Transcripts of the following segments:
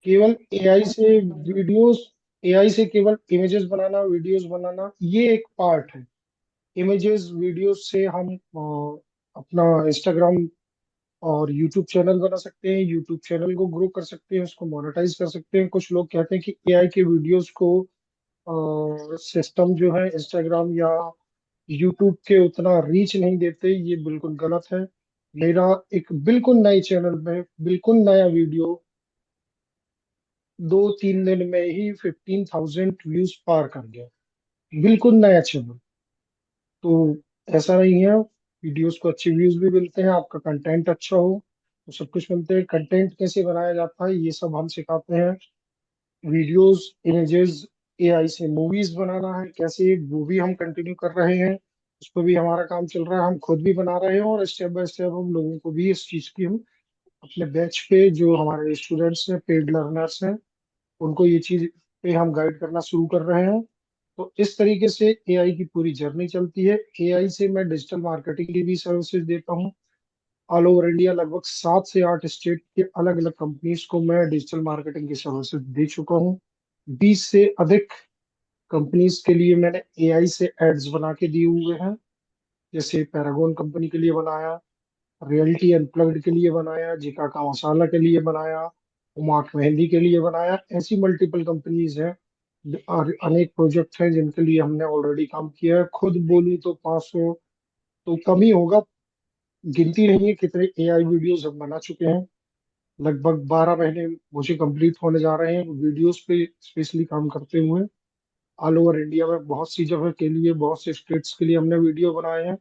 केवल एआई से videos, AI से केवल इमेजेस बनाना, वीडियोस बनाना, ये एक पार्ट है। इमेजेस वीडियोस से हम अपना इंस्टाग्राम और यूट्यूब चैनल बना सकते हैं, यूट्यूब चैनल को ग्रो कर सकते हैं, उसको मोनेटाइज कर सकते हैं। कुछ लोग कहते हैं कि एआई के वीडियोस को सिस्टम जो है इंस्टाग्राम या यूट्यूब के उतना रीच नहीं देते, ये बिल्कुल गलत है। मेरा एक बिल्कुल नए चैनल में बिल्कुल नया वीडियो 2-3 दिन में ही 15,000 व्यूज पार कर गया, बिल्कुल नया चैनल। तो ऐसा नहीं है, वीडियोस को अच्छे व्यूज भी मिलते हैं, आपका कंटेंट अच्छा हो तो सब कुछ मिलते हैं। कंटेंट कैसे बनाया जाता है ये सब हम सिखाते हैं। वीडियोस, इमेजेस, एआई से मूवीज बनाना है कैसे, वो भी हम कंटिन्यू कर रहे हैं। उस पर भी हमारा काम चल रहा है, हम खुद भी बना रहे हैं और स्टेप बाय स्टेप हम लोगों को भी इस चीज की, हम अपने बैच पे जो हमारे स्टूडेंट्स हैं, पेड लर्नर्स हैं, उनको ये चीज पे हम गाइड करना शुरू कर रहे हैं। तो इस तरीके से एआई की पूरी जर्नी चलती है। एआई से मैं डिजिटल मार्केटिंग की भी सर्विसेज देता हूँ। ऑल ओवर इंडिया लगभग 7 से 8 स्टेट के अलग अलग कंपनीज को मैं डिजिटल मार्केटिंग की सर्विसेज दे चुका हूँ। 20 से अधिक कंपनीज के लिए मैंने एआई से एड्स बना के दिए हुए हैं। जैसे पैरागॉन कंपनी के लिए बनाया, रियल्टी अनप्लग्ड के लिए बनाया, जिका का मसाला के लिए बनाया, उमाक मेहंदी के लिए बनाया। ऐसी मल्टीपल कंपनीज हैं और अनेक प्रोजेक्ट हैं जिनके लिए हमने ऑलरेडी काम किया है। खुद बोलूँ तो 500 तो कम ही होगा, गिनती नहीं है कितने एआई वीडियोस हम बना चुके हैं। लगभग 12 महीने मुझे कंप्लीट होने जा रहे हैं वीडियोस पे स्पेशली काम करते हुए। ऑल ओवर इंडिया में बहुत सी जगह के लिए, बहुत से स्टेट्स के लिए हमने वीडियो बनाए हैं।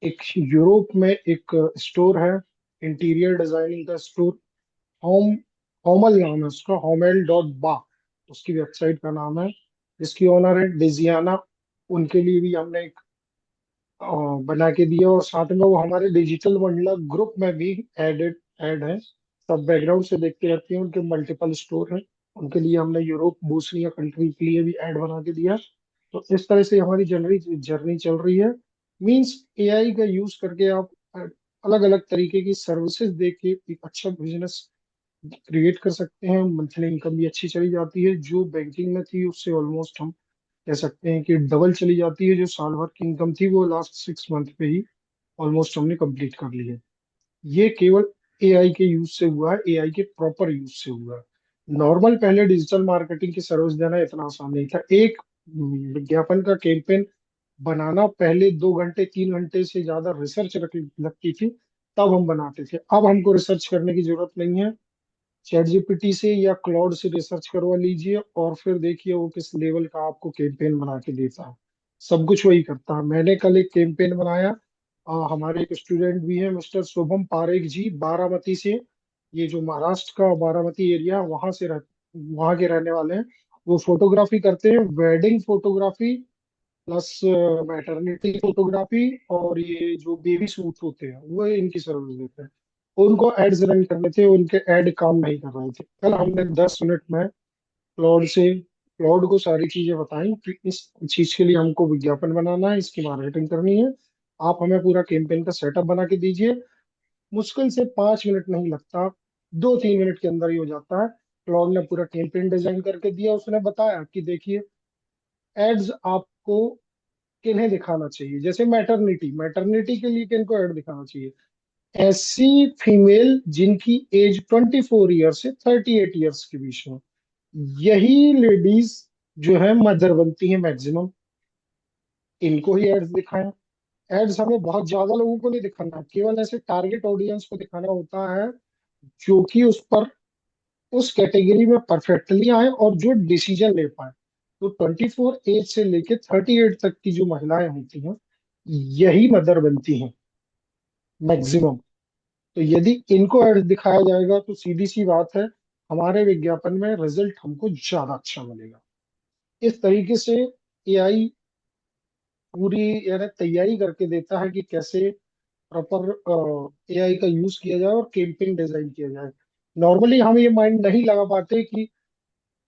एक यूरोप में एक स्टोर है, इंटीरियर डिजाइनिंग का स्टोर, होम होमल नाम है उसका, होमेल.बा उसकी वेबसाइट का नाम है, जिसकी ओनर है डिजियाना। उनके लिए भी हमने एक अ, बना के दिया, और साथ में वो हमारे डिजिटल मंडला ग्रुप में भी ऐड है। सब बैकग्राउंड से देखते रहते हैं, उनके मल्टीपल स्टोर हैं। उनके लिए हमने यूरोप दूसरी कंट्री के लिए भी ऐड बना के दिया। तो इस तरह से हमारी जर्नी जर्नी चल रही है। मींस एआई का यूज करके आप अलग अलग तरीके की सर्विसेज दे के एक अच्छा बिजनेस क्रिएट कर सकते हैं। मंथली इनकम भी अच्छी चली जाती है, जो बैंकिंग में थी उससे ऑलमोस्ट हम कह सकते हैं कि डबल चली जाती है। जो साल भर की इनकम थी वो लास्ट 6 मंथ पे ही ऑलमोस्ट हमने कंप्लीट कर ली है। ये केवल एआई के यूज से हुआ है, एआई के प्रॉपर यूज से हुआ है। नॉर्मल पहले डिजिटल मार्केटिंग की सर्विस देना इतना आसान नहीं था। एक विज्ञापन का कैंपेन बनाना पहले 2 घंटे 3 घंटे से ज्यादा रिसर्च लगती थी, तब हम बनाते थे। अब हमको रिसर्च करने की जरूरत नहीं है। चैट जीपीटी से या क्लाउड से रिसर्च करवा लीजिए और फिर देखिए वो किस लेवल का आपको कैंपेन बना के देता है। सब कुछ वही करता है। मैंने कल एक कैंपेन बनाया, हमारे एक स्टूडेंट भी है मिस्टर शुभम पारेख जी, बारामती से, ये जो महाराष्ट्र का बारामती एरिया है वहाँ के रहने वाले हैं। वो फोटोग्राफी करते हैं, wedding photography plus maternity photography, और ये जो बेबी सूट होते हैं वो इनकी सर्विस देते हैं। उनको एड्स रन करने थे, उनके एड काम नहीं कर रहे थे। कल हमने 10 मिनट में क्लाउड को सारी चीजें बताई कि इस चीज के लिए हमको विज्ञापन बनाना है, इसकी मार्केटिंग करनी है, आप हमें पूरा कैंपेन का सेटअप बना के दीजिए। मुश्किल से 5 मिनट नहीं लगता, 2-3 मिनट के अंदर ही हो जाता है। क्लाउड ने पूरा कैंपेन डिजाइन करके दिया, उसने बताया कि देखिए एड्स आपको किन्हें दिखाना चाहिए। जैसे मैटरनिटी, मैटरनिटी के लिए किनको ऐड दिखाना चाहिए? ऐसी फीमेल जिनकी एज 24 ईयर से 38 ईयर्स के बीच में, यही लेडीज जो है मदर बनती है मैक्सिमम, इनको ही एड्स दिखाएं। एड्स हमें बहुत ज्यादा लोगों को नहीं दिखाना, केवल ऐसे टारगेट ऑडियंस को दिखाना होता है जो कि उस पर, उस कैटेगरी में परफेक्टली आए और जो डिसीजन ले पाए। तो 24 एज से लेके 38 तक की जो महिलाएं होती हैं, यही मदर बनती हैं मैक्सिमम। तो यदि इनको ऐड दिखाया जाएगा तो सीधी सी बात है, हमारे विज्ञापन में रिजल्ट हमको ज्यादा अच्छा मिलेगा। इस तरीके से एआई पूरी यानी तैयारी करके देता है कि कैसे प्रॉपर एआई का यूज किया जाए और कैंपेन डिजाइन किया जाए। नॉर्मली हम ये माइंड नहीं लगा पाते कि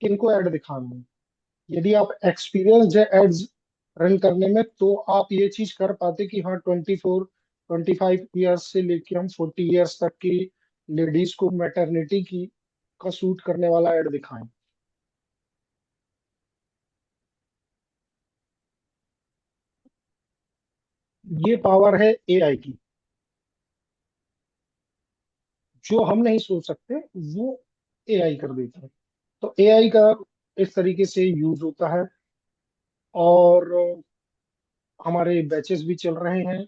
किनको ऐड दिखाना है। यदि आप एक्सपीरियंस है एड्स रन करने में, तो आप ये चीज कर पाते कि हाँ 24-25 ईयर्स से लेके हम 40 ईयर्स तक की लेडीज को मैटरनिटी की का सूट करने वाला ऐड दिखाएं। ये पावर है एआई की, जो हम नहीं सोच सकते वो एआई कर देता है। तो एआई का इस तरीके से यूज होता है। और हमारे बैचेस भी चल रहे हैं।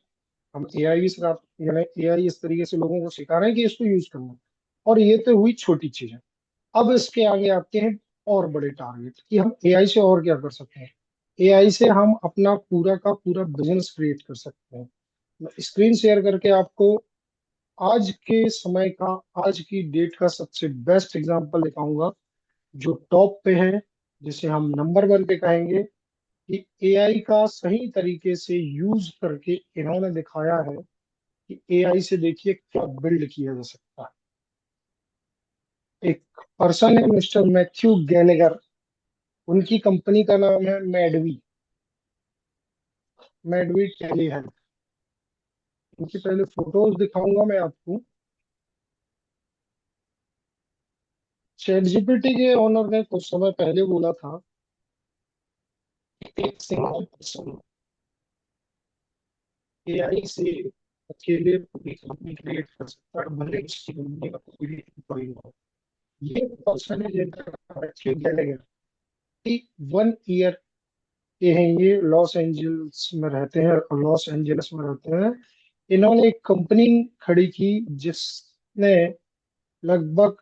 हम एआई भी सिखा, यानी एआई इस तरीके से लोगों को सिखा रहे हैं कि इसको यूज करना। और ये तो हुई छोटी चीजें। अब इसके आगे आते हैं और बड़े टारगेट, कि हम एआई से और क्या कर सकते हैं। एआई से हम अपना पूरा का पूरा बिजनेस क्रिएट कर सकते हैं। मैं स्क्रीन शेयर करके आपको आज के समय का, आज की डेट का सबसे बेस्ट एग्जांपल दिखाऊंगा, जो टॉप पे है, जिसे हम नंबर वन पे कहेंगे, कि एआई का सही तरीके से यूज करके इन्होंने दिखाया है कि एआई से देखिए क्या बिल्ड किया जा सकता है। एक पर्सन है मिस्टर मैथ्यू गैलेगर, उनकी कंपनी का नाम है मैडवी, मैडवी टेली हेल्थ। इनकी पहले फोटोज दिखाऊंगा मैं आपको। चैट जीपीटी के ओनर ने कुछ समय पहले बोला था कि एक सिंगल पर्सन एआई से अकेले पूरी कंपनी क्रिएट कर सकता है, भले उसकी कंपनी का कोई भी एम्प्लॉय हो। ये पर्सन है जिनका मैथ्यू गैलेगर, 1 ईयर के हैं। ये लॉस एंजल्स में रहते हैं, लॉस एंजल्स में रहते हैं। इन्होंने एक कंपनी खड़ी की जिसने लगभग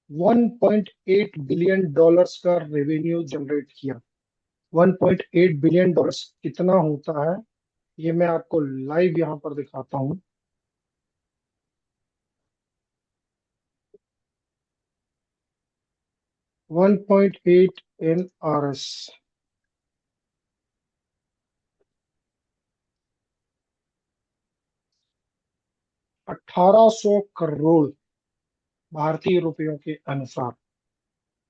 1.8 बिलियन डॉलर्स का रेवेन्यू जनरेट किया। 1.8 बिलियन डॉलर्स कितना होता है, ये मैं आपको लाइव यहाँ पर दिखाता हूँ। 1.8 एन आर एस, 1800 करोड़ भारतीय रुपयों के अनुसार।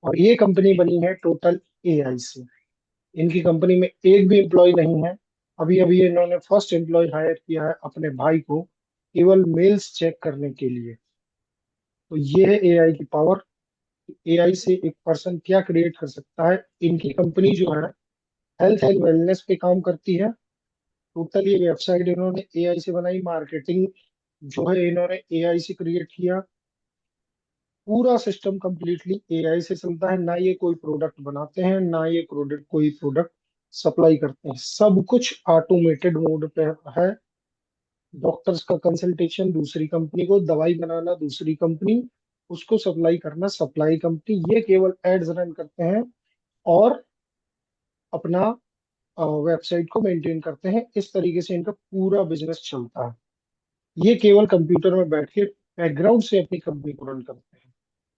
और ये कंपनी बनी है टोटल एआई से। इनकी कंपनी में एक भी एम्प्लॉय नहीं है। अभी अभी इन्होंने फर्स्ट एम्प्लॉय हायर किया है अपने भाई को, केवल मेल्स चेक करने के लिए। तो ये है एआई की पावर। एआई से एक पर्सन क्या क्रिएट कर सकता है। इनकी कंपनी जो है हेल्थ एंड वेलनेस पे काम करती है। टोटल ये वेबसाइट इन्होंने एआई से बनाई, मार्केटिंग जो है इन्होंने एआई से क्रिएट किया। पूरा सिस्टम कंप्लीटली एआई से चलता है। ना ये कोई प्रोडक्ट बनाते हैं, ना ये प्रोडक्ट कोई प्रोडक्ट सप्लाई करते हैं, सब कुछ ऑटोमेटेड मोड पे है। डॉक्टर्स का कंसल्टेशन दूसरी कंपनी को, दवाई बनाना दूसरी कंपनी, उसको सप्लाई करना सप्लाई कंपनी। ये केवल एड्स रन करते हैं और अपना वेबसाइट को मेंटेन करते हैं। इस तरीके से इनका पूरा बिजनेस चलता है। ये केवल कंप्यूटर में बैठ के बैकग्राउंड से अपनी कंपनी को रन करते हैं।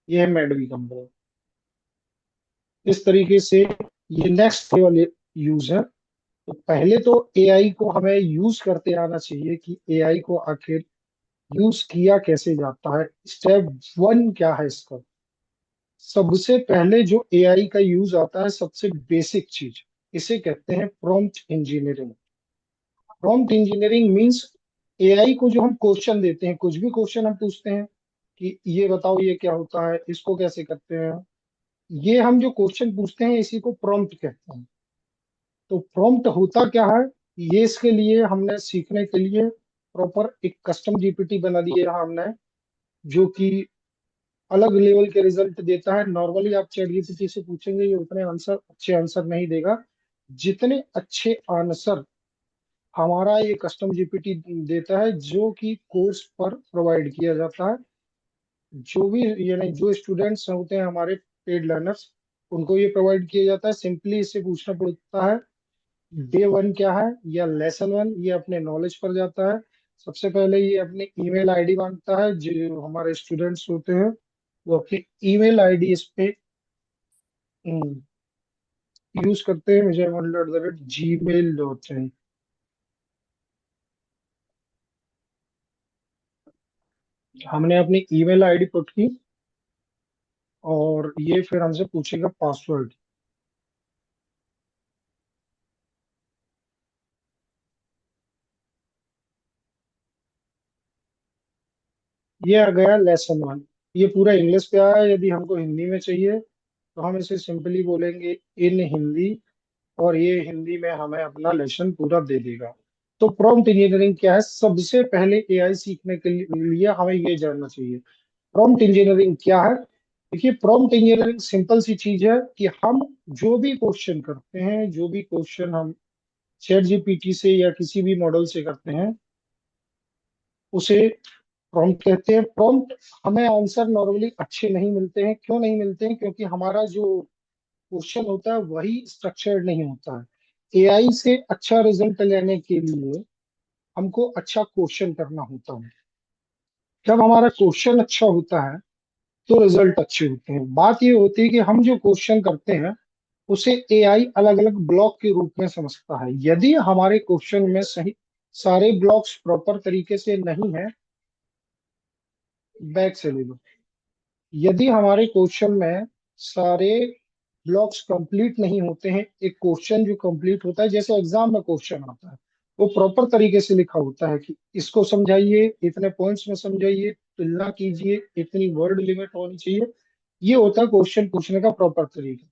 ये है मेडवी कंपनी। इस तरीके से ये नेक्स्ट लेवल यूज है। तो पहले तो एआई को हमें यूज करते आना चाहिए कि एआई को आखिर यूज किया कैसे जाता है, स्टेप वन क्या है इसका। सबसे पहले जो एआई का यूज आता है, सबसे बेसिक चीज, इसे कहते हैं prompt engineering. Prompt engineering means AI को जो हम क्वेश्चन देते हैं, कुछ भी क्वेश्चन हम पूछते हैं कि ये बताओ ये क्या होता है, इसको कैसे करते हैं, ये हम जो क्वेश्चन पूछते हैं इसी को प्रॉम्प्ट कहते हैं। तो प्रॉम्प्ट होता क्या है, ये इसके लिए हमने सीखने के लिए प्रॉपर एक कस्टम जीपीटी बना दिया है हमने, जो कि अलग लेवल के रिजल्ट देता है। नॉर्मली आप चैट जीपीटी से पूछेंगे, ये उतने आंसर अच्छे आंसर नहीं देगा जितने अच्छे आंसर हमारा ये कस्टम जीपीटी देता है, जो कि कोर्स पर प्रोवाइड किया जाता है। जो भी, यानी जो स्टूडेंट्स होते हैं हमारे पेड लर्नर्स, उनको ये प्रोवाइड किया जाता है। सिंपली इससे पूछना पड़ता है डे वन क्या है, या लेसन वन, ये अपने नॉलेज पर जाता है। सबसे पहले ये अपने ईमेल आईडी मांगता है। जो हमारे स्टूडेंट्स होते हैं वो अपनी ईमेल आईडी इस पे यूज करते हैं, vijayamohan@gmail.in। हमने अपनी ईमेल आईडी पुट की और ये फिर हमसे पूछेगा पासवर्ड। ये आ गया लेसन वन। ये पूरा इंग्लिश पे आया है, यदि हमको हिंदी में चाहिए तो हम इसे सिंपली बोलेंगे इन हिंदी, और ये हिंदी में हमें अपना लेसन पूरा दे देगा। तो प्रॉम्प्ट इंजीनियरिंग क्या है, सबसे पहले एआई सीखने के लिए हमें ये जानना चाहिए प्रॉम्प्ट इंजीनियरिंग क्या है। देखिए, प्रॉम्प्ट इंजीनियरिंग सिंपल सी चीज है कि हम जो भी क्वेश्चन करते हैं, जो भी क्वेश्चन हम चैट जीपीटी से या किसी भी मॉडल से करते हैं, उसे प्रॉम्प्ट कहते हैं। प्रॉम्प्ट हमें आंसर नॉर्मली अच्छे नहीं मिलते हैं। क्यों नहीं मिलते हैं? क्योंकि हमारा जो क्वेश्चन होता है वही स्ट्रक्चर्ड नहीं होता है। एआई से अच्छा रिजल्ट लेने के लिए हमको अच्छा क्वेश्चन करना होता है। जब हमारा क्वेश्चन अच्छा होता है तो रिजल्ट अच्छे होते हैं। बात ये होती है कि हम जो क्वेश्चन करते हैं उसे एआई अलग अलग ब्लॉक के रूप में समझता है। यदि हमारे क्वेश्चन में सही सारे ब्लॉक्स प्रॉपर तरीके से नहीं है, बैक से ले लो, यदि हमारे क्वेश्चन में सारे ब्लॉक्स कंप्लीट नहीं होते हैं, एक क्वेश्चन जो कंप्लीट होता है, जैसे एग्जाम में क्वेश्चन आता है, वो प्रॉपर तरीके से लिखा होता है कि इसको समझाइए, इतने पॉइंट्स में समझाइए, तुलना कीजिए, इतनी वर्ड लिमिट होनी चाहिए, ये होता है क्वेश्चन पूछने का प्रॉपर तरीका।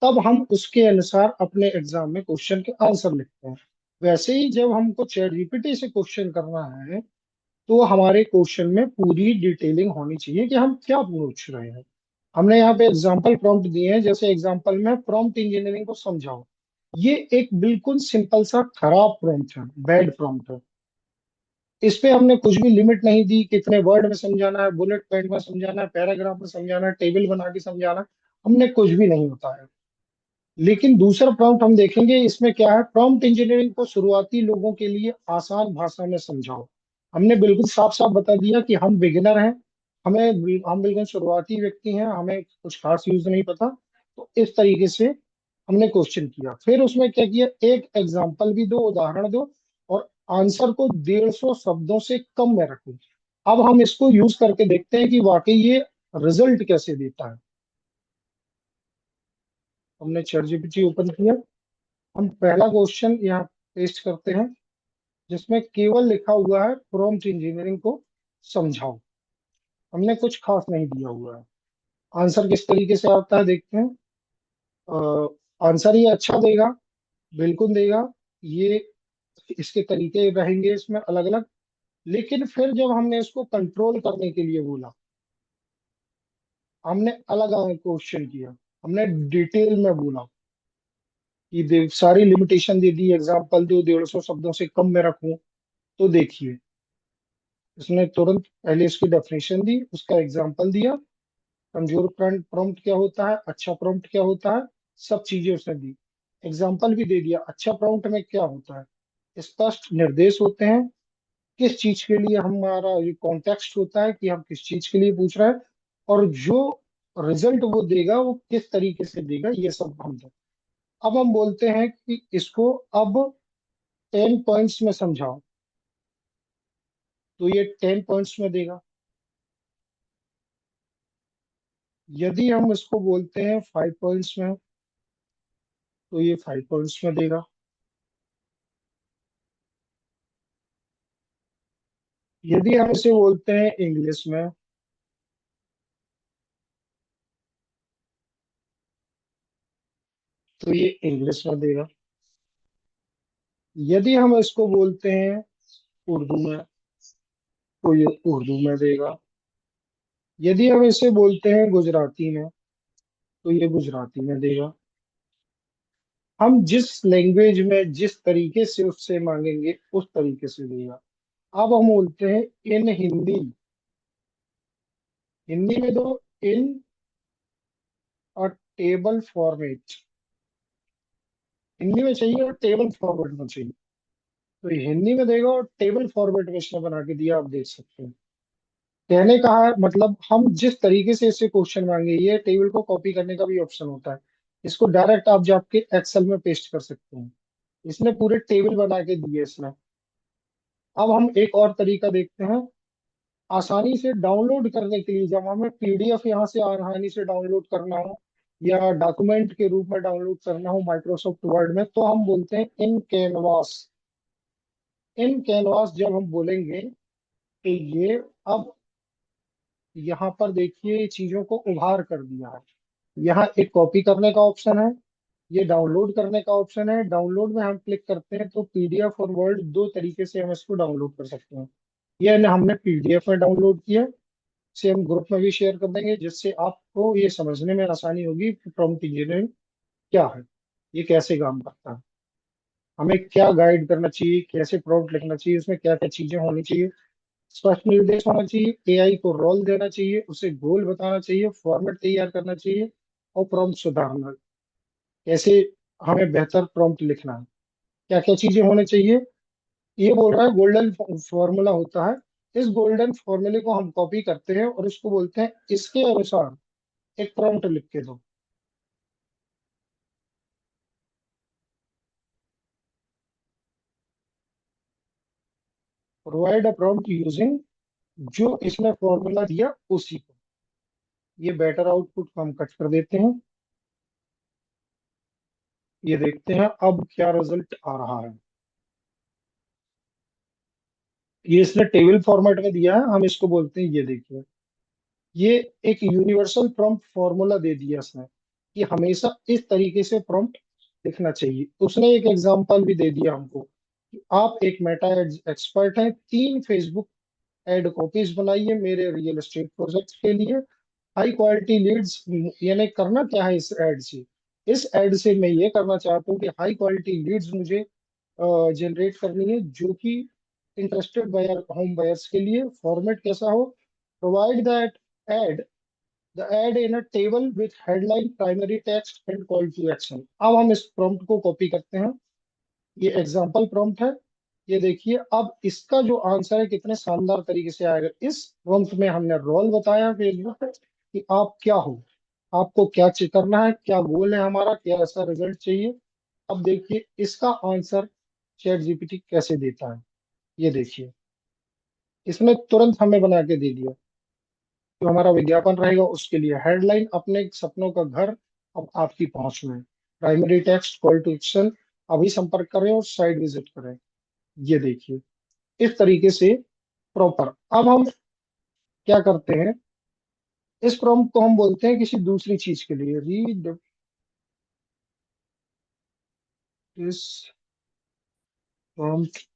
तब हम उसके अनुसार अपने एग्जाम में क्वेश्चन के आंसर लिखते हैं। वैसे ही जब हमको चैट जीपीटी से क्वेश्चन करना है, तो हमारे क्वेश्चन में पूरी डिटेलिंग होनी चाहिए कि हम क्या पूछ रहे हैं। हमने यहाँ पे एग्जाम्पल प्रॉम्प्ट दिए हैं, जैसे एग्जाम्पल में प्रॉम्प्ट इंजीनियरिंग को समझाओ। ये एक बिल्कुल सिंपल सा खराब प्रॉम्प्ट है, बैड प्रॉम्प्ट है। इस पे हमने कुछ भी लिमिट नहीं दी, कितने वर्ड में समझाना है, बुलेट पॉइंट में समझाना है, पैराग्राफ में समझाना है, टेबल बना के समझाना है, हमने कुछ भी नहीं बताया। लेकिन दूसरा प्रॉम्प्ट हम देखेंगे, इसमें क्या है, प्रॉम्प्ट इंजीनियरिंग को शुरुआती लोगों के लिए आसान भाषा में समझाओ। हमने बिल्कुल साफ साफ बता दिया कि हम बिगिनर हैं, हम बिल्कुल शुरुआती व्यक्ति हैं, हमें कुछ खास यूज नहीं पता। तो इस तरीके से हमने क्वेश्चन किया, फिर उसमें क्या किया, एक एग्जाम्पल भी दो, उदाहरण दो, और आंसर को 150 शब्दों से कम में रखो। अब हम इसको यूज करके देखते हैं कि वाकई ये रिजल्ट कैसे देता है। हमने चैट जीपीटी ओपन किया, हम पहला क्वेश्चन यहाँ पेस्ट करते हैं, जिसमें केवल लिखा हुआ है प्रॉम्प्ट इंजीनियरिंग को समझाओ। हमने कुछ खास नहीं दिया हुआ है। आंसर किस तरीके से आता है देखते हैं। आंसर ये अच्छा देगा, बिल्कुल देगा। ये इसके तरीके रहेंगे इसमें अलग अलग। लेकिन फिर जब हमने इसको कंट्रोल करने के लिए बोला, हमने अलग क्वेश्चन किया, हमने डिटेल में बोला कि सारी लिमिटेशन दे दी, एग्जाम्पल दो, 150 शब्दों से कम में रखूं, तो देखिए उसने तुरंत पहले इसकी डेफिनेशन दी, उसका एग्जाम्पल दिया, कमजोर प्रॉम्प्ट क्या होता है, अच्छा प्रॉम्प्ट क्या होता है, सब चीजें उसने दी। एग्जाम्पल भी दे दिया, अच्छा प्रॉम्प्ट में क्या होता है, स्पष्ट निर्देश होते हैं, किस चीज के लिए हमारा ये कॉन्टेक्स्ट होता है कि हम किस चीज के लिए पूछ रहे हैं, और जो रिजल्ट वो देगा वो किस तरीके से देगा, ये सब हम दें। अब हम बोलते हैं कि इसको अब 10 पॉइंट्स में समझाओ, तो ये 10 पॉइंट्स में देगा। यदि हम इसको बोलते हैं 5 पॉइंट्स में, तो ये 5 पॉइंट्स में देगा। यदि हम इसे बोलते हैं इंग्लिश में, तो ये इंग्लिश में देगा। यदि हम इसको बोलते हैं उर्दू में, तो ये उर्दू में देगा। यदि हम इसे बोलते हैं गुजराती में, तो ये गुजराती में देगा। हम जिस लैंग्वेज में जिस तरीके से उससे मांगेंगे उस तरीके से देगा। अब हम बोलते हैं इन हिंदी, हिंदी में दो, इन और टेबल फॉर्मेट, हिंदी में चाहिए और टेबल फॉर्मेट में चाहिए, तो ये हिंदी में देगा और टेबल फॉर्मेट में इसने बना के दिया, आप देख सकते हैं। कहने का है मतलब, हम जिस तरीके से इससे क्वेश्चन मांगे, ये टेबल को कॉपी करने का भी ऑप्शन होता है। इसको डायरेक्ट आप जाके एक्सेल में पेस्ट कर सकते हैं। इसने पूरे टेबल बना के दिए इसमें। अब हम एक और तरीका देखते हैं, आसानी से डाउनलोड करने के लिए, जब हमें पीडीएफ यहाँ से आसानी से डाउनलोड करना हो या डॉक्यूमेंट के रूप में डाउनलोड करना हो माइक्रोसॉफ्ट वर्ड में, तो हम बोलते हैं इन कैनवास। इन कैनवास जब हम बोलेंगे, तो ये अब यहाँ पर देखिए चीजों को उभार कर दिया है। यहाँ एक कॉपी करने का ऑप्शन है, ये डाउनलोड करने का ऑप्शन है। डाउनलोड में हम क्लिक करते हैं तो पीडीएफ और वर्ड दो तरीके से हम इसको डाउनलोड कर सकते हैं। ये हमने पीडीएफ में डाउनलोड किया, इसे हम ग्रुप में भी शेयर कर देंगे, जिससे आपको ये समझने में आसानी होगी कि प्रॉम्प्ट इंजीनियरिंग क्या है, ये कैसे काम करता है, हमें क्या गाइड करना चाहिए, कैसे प्रॉम्प्ट लिखना चाहिए, उसमें क्या क्या चीजें होनी चाहिए। स्पष्ट निर्देश होना चाहिए, एआई को रोल देना चाहिए, उसे गोल बताना चाहिए, फॉर्मेट तैयार करना चाहिए, और प्रॉम्प्ट सुधारना, कैसे हमें बेहतर प्रॉम्प्ट लिखना है, क्या क्या चीजें होनी चाहिए। ये बोल रहा है गोल्डन फॉर्मूला होता है। इस गोल्डन फॉर्मूले को हम कॉपी करते हैं और उसको बोलते हैं इसके अनुसार एक प्रॉम्प्ट लिख के दो। प्रोवाइड अ प्रॉम्प्ट यूजिंग, जो इसमें फॉर्मूला दिया उसी को। ये बेटर आउटपुट को हम कट कर देते हैं। ये देखते हैं अब क्या रिजल्ट आ रहा है। ये इसने टेबल फॉर्मेट में दिया है, हम इसको बोलते हैं, ये देखिए, ये एक यूनिवर्सल प्रॉम्प्ट फॉर्मूला दे दिया इसने कि हमेशा इस तरीके से प्रॉम्प्ट लिखना चाहिए। उसने एक एग्जांपल भी दे दिया हमको कि आप एक मेटा एक्सपर्ट हैं, 3 फेसबुक एड कॉपीज बनाइए मेरे रियल एस्टेट प्रोजेक्ट के लिए, हाई क्वालिटी लीड्स। यानी करना क्या है इस एड से, इस एड से मैं ये करना चाहता हूँ कि हाई क्वालिटी लीड्स मुझे जनरेट करनी है, जो कि इंटरेस्टेड बायर, होम बायर्स के लिए। फॉर्मेट कैसा हो, provide that ad, the ad in a table with headline, primary text and call to action. अब हम इस प्रॉम्प्ट को कॉपी करते हैं, ये एग्जांपल प्रॉम्प्ट है। ये देखिए अब इसका जो आंसर है कितने शानदार तरीके से आएगा। इस प्रॉम्प्ट में हमने रोल बताया फेसबुक पे कि आप क्या हो, आपको क्या करना है, क्या गोल है हमारा, क्या ऐसा रिजल्ट चाहिए। अब देखिए इसका आंसर चैट जीपीटी कैसे देता है। ये देखिए इसने तुरंत हमें बना के दे दिया। जो हमारा विज्ञापन रहेगा उसके लिए हेडलाइन, अपने सपनों का घर अब आपकी पहुंच में है, primary text call to action, अभी संपर्क करें और साइट विजिट करें। ये देखिए इस तरीके से प्रॉपर। अब हम क्या करते हैं, इस प्रॉम्प्ट को हम बोलते हैं किसी दूसरी चीज के लिए, read this prompt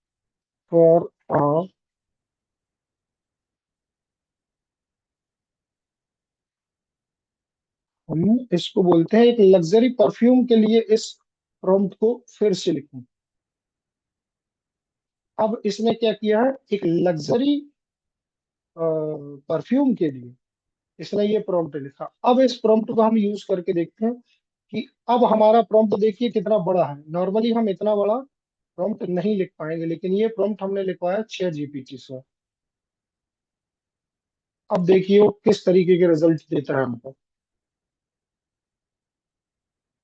for a, हम इसको बोलते हैं एक लग्जरी परफ्यूम के लिए इस प्रॉम्प्ट को फिर से लिखें। अब इसने क्या किया है, एक लग्जरी परफ्यूम के लिए इसने ये प्रॉम्प्ट लिखा। अब इस प्रॉम्प्ट को हम यूज करके देखते हैं कि अब हमारा प्रॉम्प्ट देखिए कितना बड़ा है। नॉर्मली हम इतना बड़ा प्रॉम्प्ट नहीं लिख पाएंगे, लेकिन ये प्रॉम्प्ट हमने लिखवाया चैट जीपीटी से। अब देखिए वो किस तरीके के रिजल्ट देता है हमको।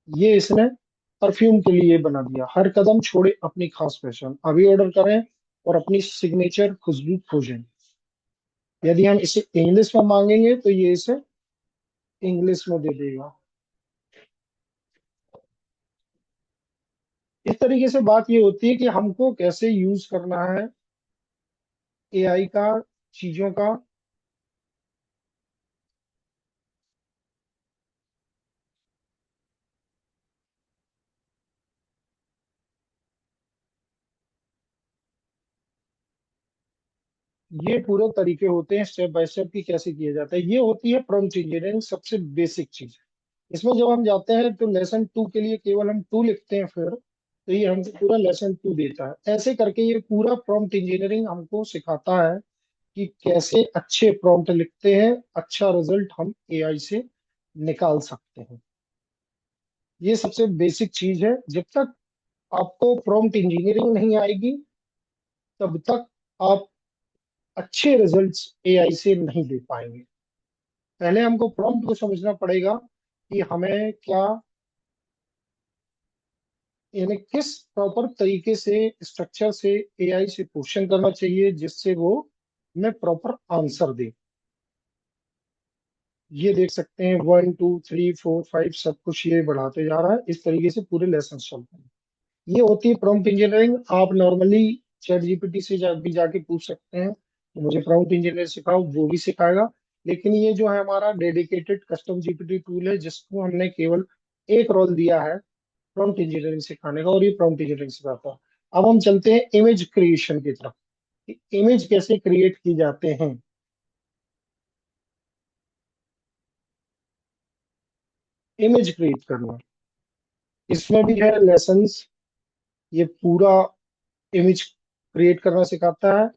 ये इसने परफ्यूम के लिए बना दिया, हर कदम छोड़े अपनी खास पहचान, अभी ऑर्डर करें और अपनी सिग्नेचर खुशबू खोजें। यदि हम इसे इंग्लिश में मांगेंगे तो ये इसे इंग्लिश में दे देगा। इस तरीके से बात ये होती है कि हमको कैसे यूज करना है एआई का, चीजों का। ये पूरे तरीके होते हैं स्टेप बाय स्टेप की कैसे किया जाता है। ये होती है प्रॉम्प्ट इंजीनियरिंग, सबसे बेसिक चीज। इसमें जब हम जाते हैं तो लेसन 2 के लिए केवल हम 2 लिखते हैं, फिर तो ये हमको पूरा लेसन 2 देता है। ऐसे करके ये पूरा प्रॉम्प्ट इंजीनियरिंग हमको सिखाता है कि कैसे अच्छे प्रॉम्प्ट लिखते हैं, अच्छा रिजल्ट हम एआई से निकाल सकते हैं। ये सबसे बेसिक चीज है। जब तक आपको प्रॉम्प्ट इंजीनियरिंग नहीं आएगी तब तक आप अच्छे रिजल्ट्स एआई से नहीं दे पाएंगे। पहले हमको प्रॉम्प्ट को समझना पड़ेगा कि हमें क्या, यानी किस प्रॉपर तरीके से, स्ट्रक्चर से एआई से क्वेश्चन करना चाहिए जिससे वो हमें प्रॉपर आंसर दे। ये देख सकते हैं 1 2 3 4 5 सब कुछ ये बढ़ाते जा रहा है। इस तरीके से पूरे लेसन चलते हैं। ये होती है प्रॉम्प्ट इंजीनियरिंग। आप नॉर्मली चैट जीपीटी से भी जाके पूछ सकते हैं कि मुझे प्रॉम्प्ट इंजीनियर सिखाओ, वो भी सिखाएगा। लेकिन ये जो है हमारा डेडिकेटेड कस्टम जीपीटी टूल है, जिसको हमने केवल एक रोल दिया है प्रॉम्प्ट इंजीनियरिंग सिखाने का, और ये प्रॉम्प्ट इंजीनियरिंग सिखाता है। अब हम चलते हैं इमेज क्रिएशन की तरफ, कि इमेज कैसे क्रिएट की जाते हैं। इमेज क्रिएट करना, इसमें भी है लेसन्स। ये पूरा इमेज क्रिएट करना सिखाता है।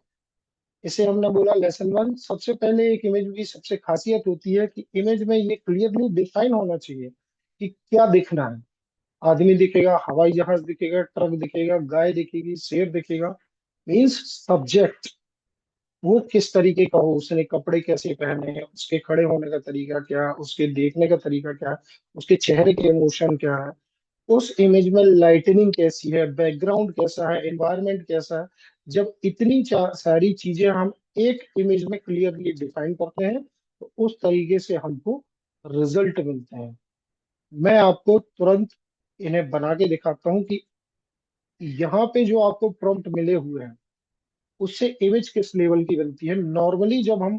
इसे हमने बोला लेसन 1। सबसे पहले एक इमेज की सबसे खासियत होती है कि इमेज में ये क्लियरली डिफाइन होना चाहिए कि क्या दिखना है। आदमी दिखेगा, हवाई जहाज दिखेगा, ट्रक दिखेगा, गाय दिखेगी, शेर दिखेगा, मीन्स सब्जेक्ट वो किस तरीके का हो, उसने कपड़े कैसे पहने हैं, उसके खड़े होने का तरीका क्या है, उसके देखने का तरीका क्या है, उसके चेहरे के इमोशन क्या है, उस इमेज में लाइटनिंग कैसी है, बैकग्राउंड कैसा है, एनवायरनमेंट कैसा है। जब इतनी सारी चीजें हम एक इमेज में क्लियरली डिफाइन करते हैं, तो उस तरीके से हमको रिजल्ट मिलते हैं। मैं आपको तुरंत इन्हें बना के दिखाता हूँ कि यहाँ पे जो आपको प्रॉम्प्ट मिले हुए हैं, उससे इमेज किस लेवल की बनती है। नॉर्मली जब हम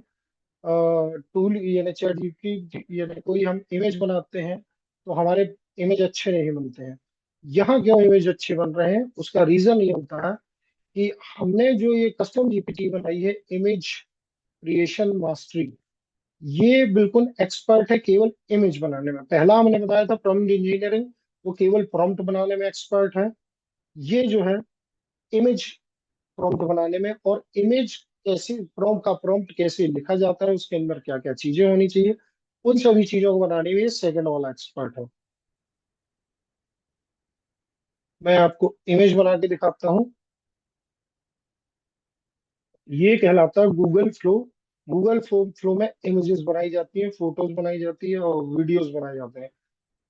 टूल यानी चैट जीपीटी यानी कोई हम इमेज बनाते हैं, तो हमारे इमेज अच्छे नहीं बनते हैं। यहाँ क्यों इमेज अच्छे बन रहे हैं, उसका रीजन ये होता है कि हमने जो ये कस्टम जीपीटी बनाई है, इमेज क्रिएशन मास्टरी, ये बिल्कुल एक्सपर्ट है केवल इमेज बनाने में। पहला हमने बताया था प्रॉम्प्ट इंजीनियरिंग, वो केवल प्रॉम्प्ट बनाने में एक्सपर्ट है। ये जो है इमेज प्रॉम्प्ट बनाने में, और इमेज कैसे प्रॉम्प्ट का प्रॉम्प्ट कैसे लिखा जाता है, उसके अंदर क्या क्या चीजें होनी चाहिए, उन सभी चीजों को बनाने में सेकंड वाला एक्सपर्ट है। मैं आपको इमेज बना के दिखाता हूँ। ये कहलाता है गूगल फ्लो। गूगल फ्लो में इमेजेस बनाई जाती हैं, फोटोज बनाई जाती है, और वीडियोस बनाए जाते हैं।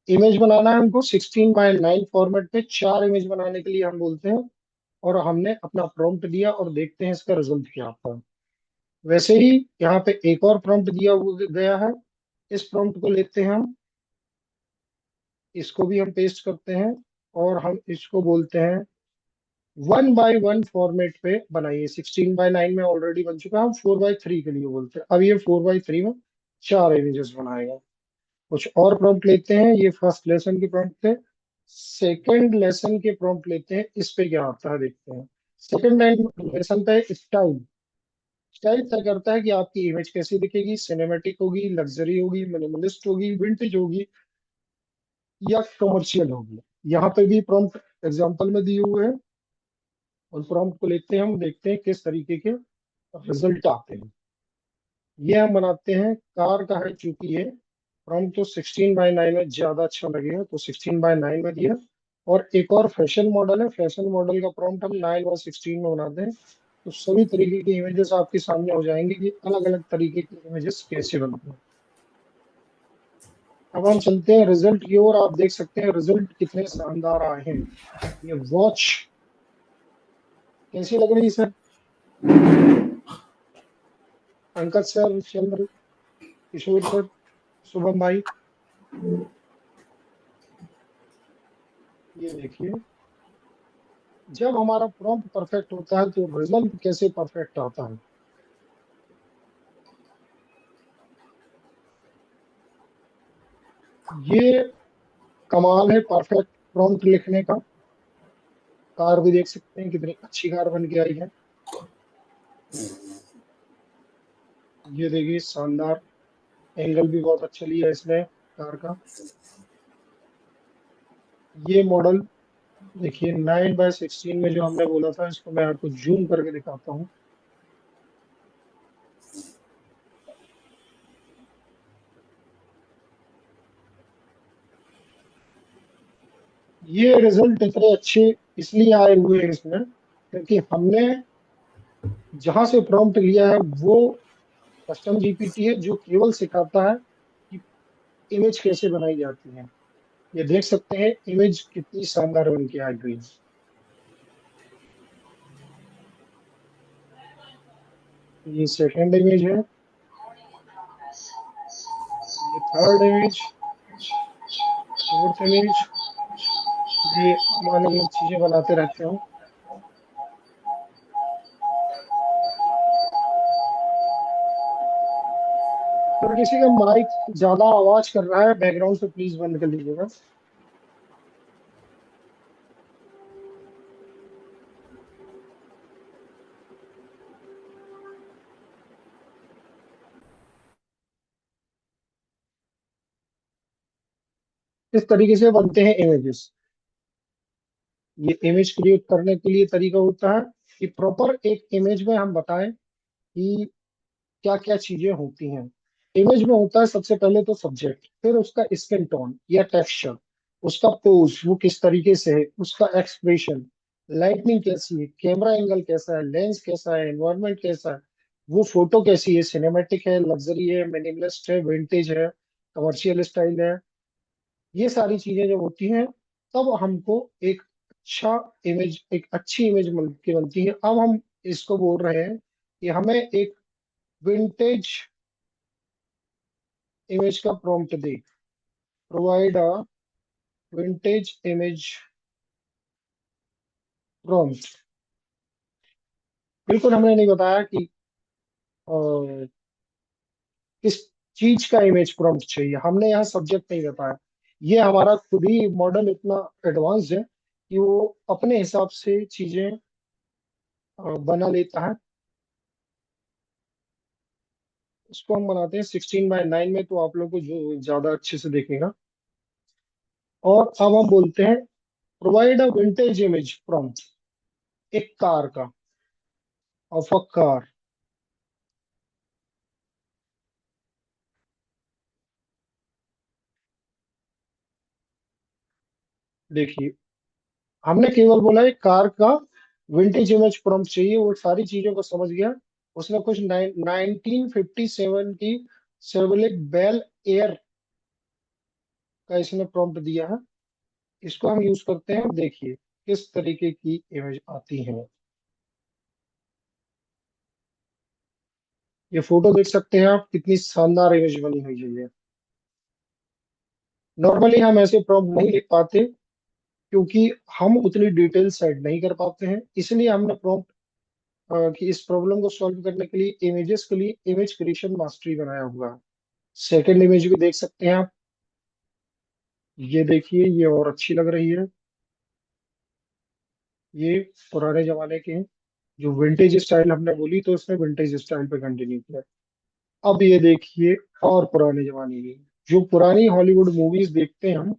इमेज बनाना है हमको 16:9 फॉर्मेट पे, 4 इमेज बनाने के लिए हम बोलते हैं। और हमने अपना प्रॉम्प्ट दिया और देखते हैं इसका रिजल्ट क्या आता है। वैसे ही यहाँ पे एक और प्रॉम्प्ट दिया हुआ गया है। इस प्रॉम्प्ट को लेते हैं हम, इसको भी हम पेस्ट करते हैं, और हम इसको बोलते हैं 1:1 फॉर्मेट पे बनाइए। 16:9 में ऑलरेडी बन चुका है, हम 4:3 के लिए बोलते हैं। अब ये 4:3 में 4 इमेजेस बनाएगा। कुछ और प्रॉम्प्ट लेते हैं, ये फर्स्ट लेसन के प्रॉम्प्ट थे। सेकंड लेसन के प्रॉम्प्ट लेते हैं, इस पे क्या आता है देखते हैं। सेकंड लेसन पे स्टाइल। स्टाइल तय करता है कि आपकी इमेज कैसी दिखेगी, सिनेमेटिक होगी, लग्जरी होगी, मिनिमलिस्ट होगी, विंटेज होगी, या कमर्शियल होगी। यहाँ पे भी प्रॉम्प्ट एग्जांपल में दिए हुए हैं। उन प्रॉम्प्ट को लेते हैं, हम देखते हैं किस तरीके के रिजल्ट आते हैं। ये हम बनाते हैं कार का है, चूंकि ये प्रॉम्प्ट तो 16:9 में ज्यादा अच्छा लगेगा, तो 16:9 में दिया। और एक और फैशन मॉडल है, फैशन मॉडल का प्रॉम्प्ट हम 9:16 में बनाते हैं। तो सभी तरीके की इमेजेस आपके सामने हो जाएंगे कि अलग अलग तरीके की इमेजेस कैसे बनती हैं। अब हम चलते हैं रिजल्ट की ओर। आप देख सकते हैं रिजल्ट कितने शानदार आए हैं। ये वॉच कैसी लग रही है सर? अंकज सर, चंद्र किशोर सर, शुभम भाई, ये देखिए, जब हमारा प्रॉम्प्ट परफेक्ट होता है तो रिजल्ट कैसे परफेक्ट आता है। ये कमाल है परफेक्ट प्रॉम्प्ट लिखने का। कार भी देख सकते हैं कितनी अच्छी कार बन के आई है। ये देखिए शानदार, एंगल भी बहुत अच्छा लिया है इसने कार का। ये मॉडल देखिए 9:16 में जो हमने बोला था, इसको मैं आपको जूम करके दिखाता हूँ। ये रिजल्ट इतने अच्छे इसलिए आए हुए हैं इसमें, क्योंकि हमने जहां से प्रॉम्प्ट लिया है वो कस्टम जीपीटी है, जो केवल सिखाता है कि इमेज कैसे बनाई जाती है। ये देख सकते हैं इमेज कितनी शानदार बन के आई हुई है। ये सेकंड इमेज है, ये थर्ड इमेज, फोर्थ इमेज। ये हम अलग अलग चीजें बनाते रहते हैं। किसी का माइक ज्यादा आवाज कर रहा है बैकग्राउंड से, प्लीज बंद कर लीजिएगा। इस तरीके से बनते हैं इमेजेस। ये इमेज क्रिएट करने के लिए तरीका होता है कि प्रॉपर एक इमेज में हम बताएं कि क्या क्या चीजें होती हैं। इमेज में होता है सबसे पहले तो सब्जेक्ट, फिर उसका स्किन टोन या टेक्सचर, उसका पोज वो किस तरीके से है, उसका एक्सप्रेशन, लाइटनिंग कैसी है, कैमरा एंगल कैसा है, लेंस कैसा है, एनवायरनमेंट कैसा है, वो फोटो कैसी है, सिनेमैटिक है, लग्जरी है, मिनिमलिस्ट है, विंटेज है, कमर्शियल स्टाइल है। ये सारी चीजें जब होती हैं तब हमको एक अच्छा इमेज, एक अच्छी इमेज मिल के बनती है। अब हम इसको बोल रहे हैं कि हमें एक विंटेज इमेज का prompt they, provide a vintage image prompt. बिल्कुल हमने नहीं बताया कि किस चीज का इमेज प्रॉम्प्ट चाहिए, हमने यहाँ सब्जेक्ट नहीं बताया। ये हमारा खुद ही मॉडल इतना एडवांस है कि वो अपने हिसाब से चीजें बना लेता है। इसको हम बनाते हैं 16:9 में, तो आप लोग को जो ज्यादा अच्छे से देखेगा। और अब हम बोलते हैं provide a vintage image prompt, एक कार का, ऑफ अ कार। देखिए, हमने केवल बोला है कार का विंटेज इमेज प्रॉम्प्ट चाहिए, वो सारी चीजों को समझ गया। उसने कुछ 1957 की सेवलेट बेल एयर का इसने प्रॉम्प्ट दिया है। इसको हम यूज करते हैं, देखिए किस तरीके की इमेज आती है। ये फोटो देख सकते हैं आप, कितनी शानदार इमेज बनी हुई है ये। नॉर्मली हम ऐसे प्रॉम्प्ट नहीं लिख पाते क्योंकि हम उतनी डिटेल सेट नहीं कर पाते हैं, इसलिए हमने प्रॉम्प्ट कि इस प्रॉब्लम को सॉल्व करने के लिए इमेजेस के लिए इमेज क्रिएशन मास्टरी बनाया हुआ है। सेकंड इमेज भी देख सकते हैं आप, ये देखिए ये और अच्छी लग रही है। ये पुराने जमाने के हैं, जो विंटेज स्टाइल हमने बोली तो उसने विंटेज स्टाइल पे कंटिन्यू किया। अब ये देखिए और पुराने जमाने की, जो पुरानी हॉलीवुड मूवीज देखते हैं हम,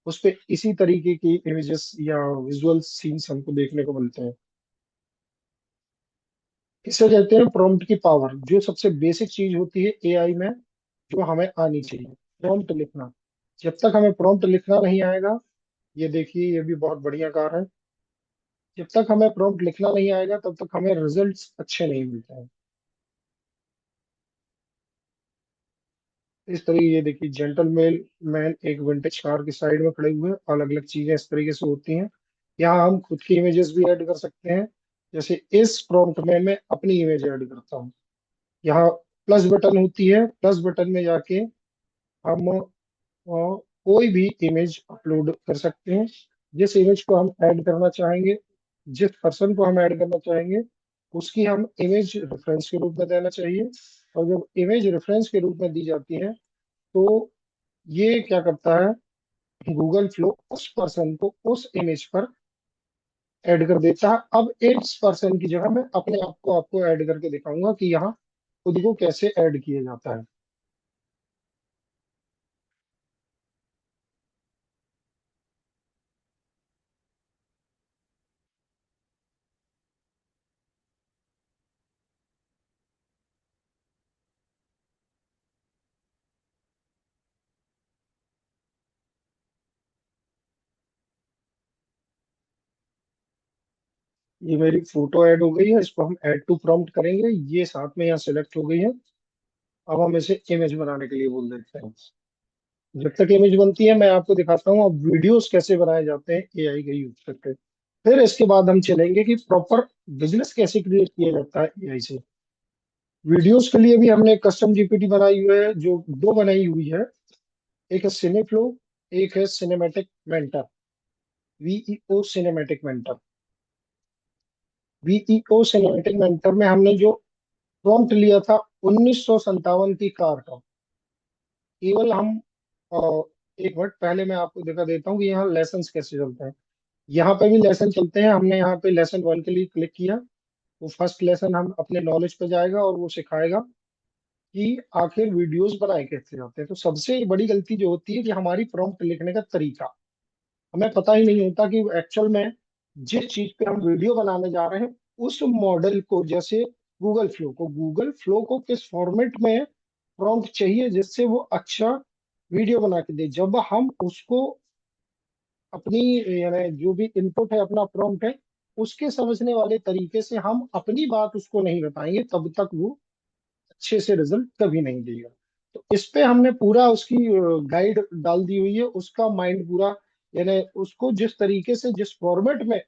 उस पे इसी तरीके की इमेजेस या विजुअल सीन्स हमको देखने को मिलते हैं। इसे कहते हैं प्रॉम्प्ट की पावर, जो सबसे बेसिक चीज होती है एआई में, जो हमें आनी चाहिए, प्रॉम्प्ट लिखना। जब तक हमें प्रॉम्प्ट लिखना नहीं आएगा, ये देखिए ये भी बहुत बढ़िया कार है, जब तक हमें प्रॉम्प्ट लिखना नहीं आएगा तब तक हमें रिजल्ट्स अच्छे नहीं मिलते हैं। इस तरीके ये देखिए जेंटल मेल मैन एक विंटेज कार की साइड में खड़े हुए हैं, अलग अलग चीजें इस तरीके से होती हैं। यहाँ हम खुद की इमेजेस भी ऐड कर सकते हैं। जैसे इस प्रॉम्प्ट में मैं अपनी इमेज ऐड करता हूँ। यहाँ प्लस बटन होती है, प्लस बटन में जाके हम कोई भी इमेज अपलोड कर सकते हैं। जिस इमेज को हम ऐड करना चाहेंगे, जिस पर्सन को हम ऐड करना चाहेंगे, उसकी हम इमेज रेफरेंस के रूप में देना चाहिए। और जब इमेज रेफरेंस के रूप में दी जाती है तो ये क्या करता है, गूगल फ्लो उस पर्सन को उस इमेज पर ऐड कर देता है। अब इस पर्सन की जगह मैं अपने आप को आपको ऐड करके दिखाऊंगा कि यहाँ खुद को कैसे ऐड किया जाता है। ये मेरी फोटो ऐड हो गई है, इसको हम ऐड टू प्रॉम्प्ट करेंगे, ये साथ में यहाँ सेलेक्ट हो गई है। अब हम इसे इमेज बनाने के लिए बोल देते हैं। जब तक इमेज बनती है मैं आपको दिखाता हूँ अब वीडियोस कैसे बनाए जाते हैं एआई का यूज करके। फिर इसके बाद हम चलेंगे कि प्रॉपर बिजनेस कैसे क्रिएट किया जाता है एआई से। वीडियोस के लिए भी हमने कस्टम जीपीटी बनाई हुई है, जो दो बनाई हुई है। एक है सिनेफ्लो, एक है cinematic mentor, Veo cinematic mentor. Veo cinematic mentor में हमने जो प्रॉम्प्ट लिया था 1957 की कार का, केवल हम एक मिनट पहले मैं आपको दिखा देता हूँ कि यहाँ लेसन्स कैसे चलते हैं। यहाँ पे भी लेसन चलते हैं। हमने यहाँ पे लेसन 1 के लिए क्लिक किया, तो फर्स्ट लेसन हम अपने नॉलेज पे जाएगा और वो सिखाएगा कि आखिर वीडियोस बनाए कैसे जाते हैं। तो सबसे बड़ी गलती जो होती है कि हमारी प्रॉम्प्ट लिखने का तरीका, हमें पता ही नहीं होता कि एक्चुअल में जिस चीज पे हम वीडियो बनाने जा रहे हैं उस मॉडल को, जैसे गूगल फ्लो को किस फॉर्मेट में प्रॉम्प्ट चाहिए जिससे वो अच्छा वीडियो बना के दे। जब हम उसको अपनी, यानी जो भी इनपुट है अपना प्रॉम्प्ट है, उसके समझने वाले तरीके से हम अपनी बात उसको नहीं बताएंगे, तब तक वो अच्छे से रिजल्ट कभी नहीं देगा। तो इस पे हमने पूरा उसकी गाइड डाल दी हुई है, उसका माइंड पूरा, यानी उसको जिस तरीके से जिस फॉर्मेट में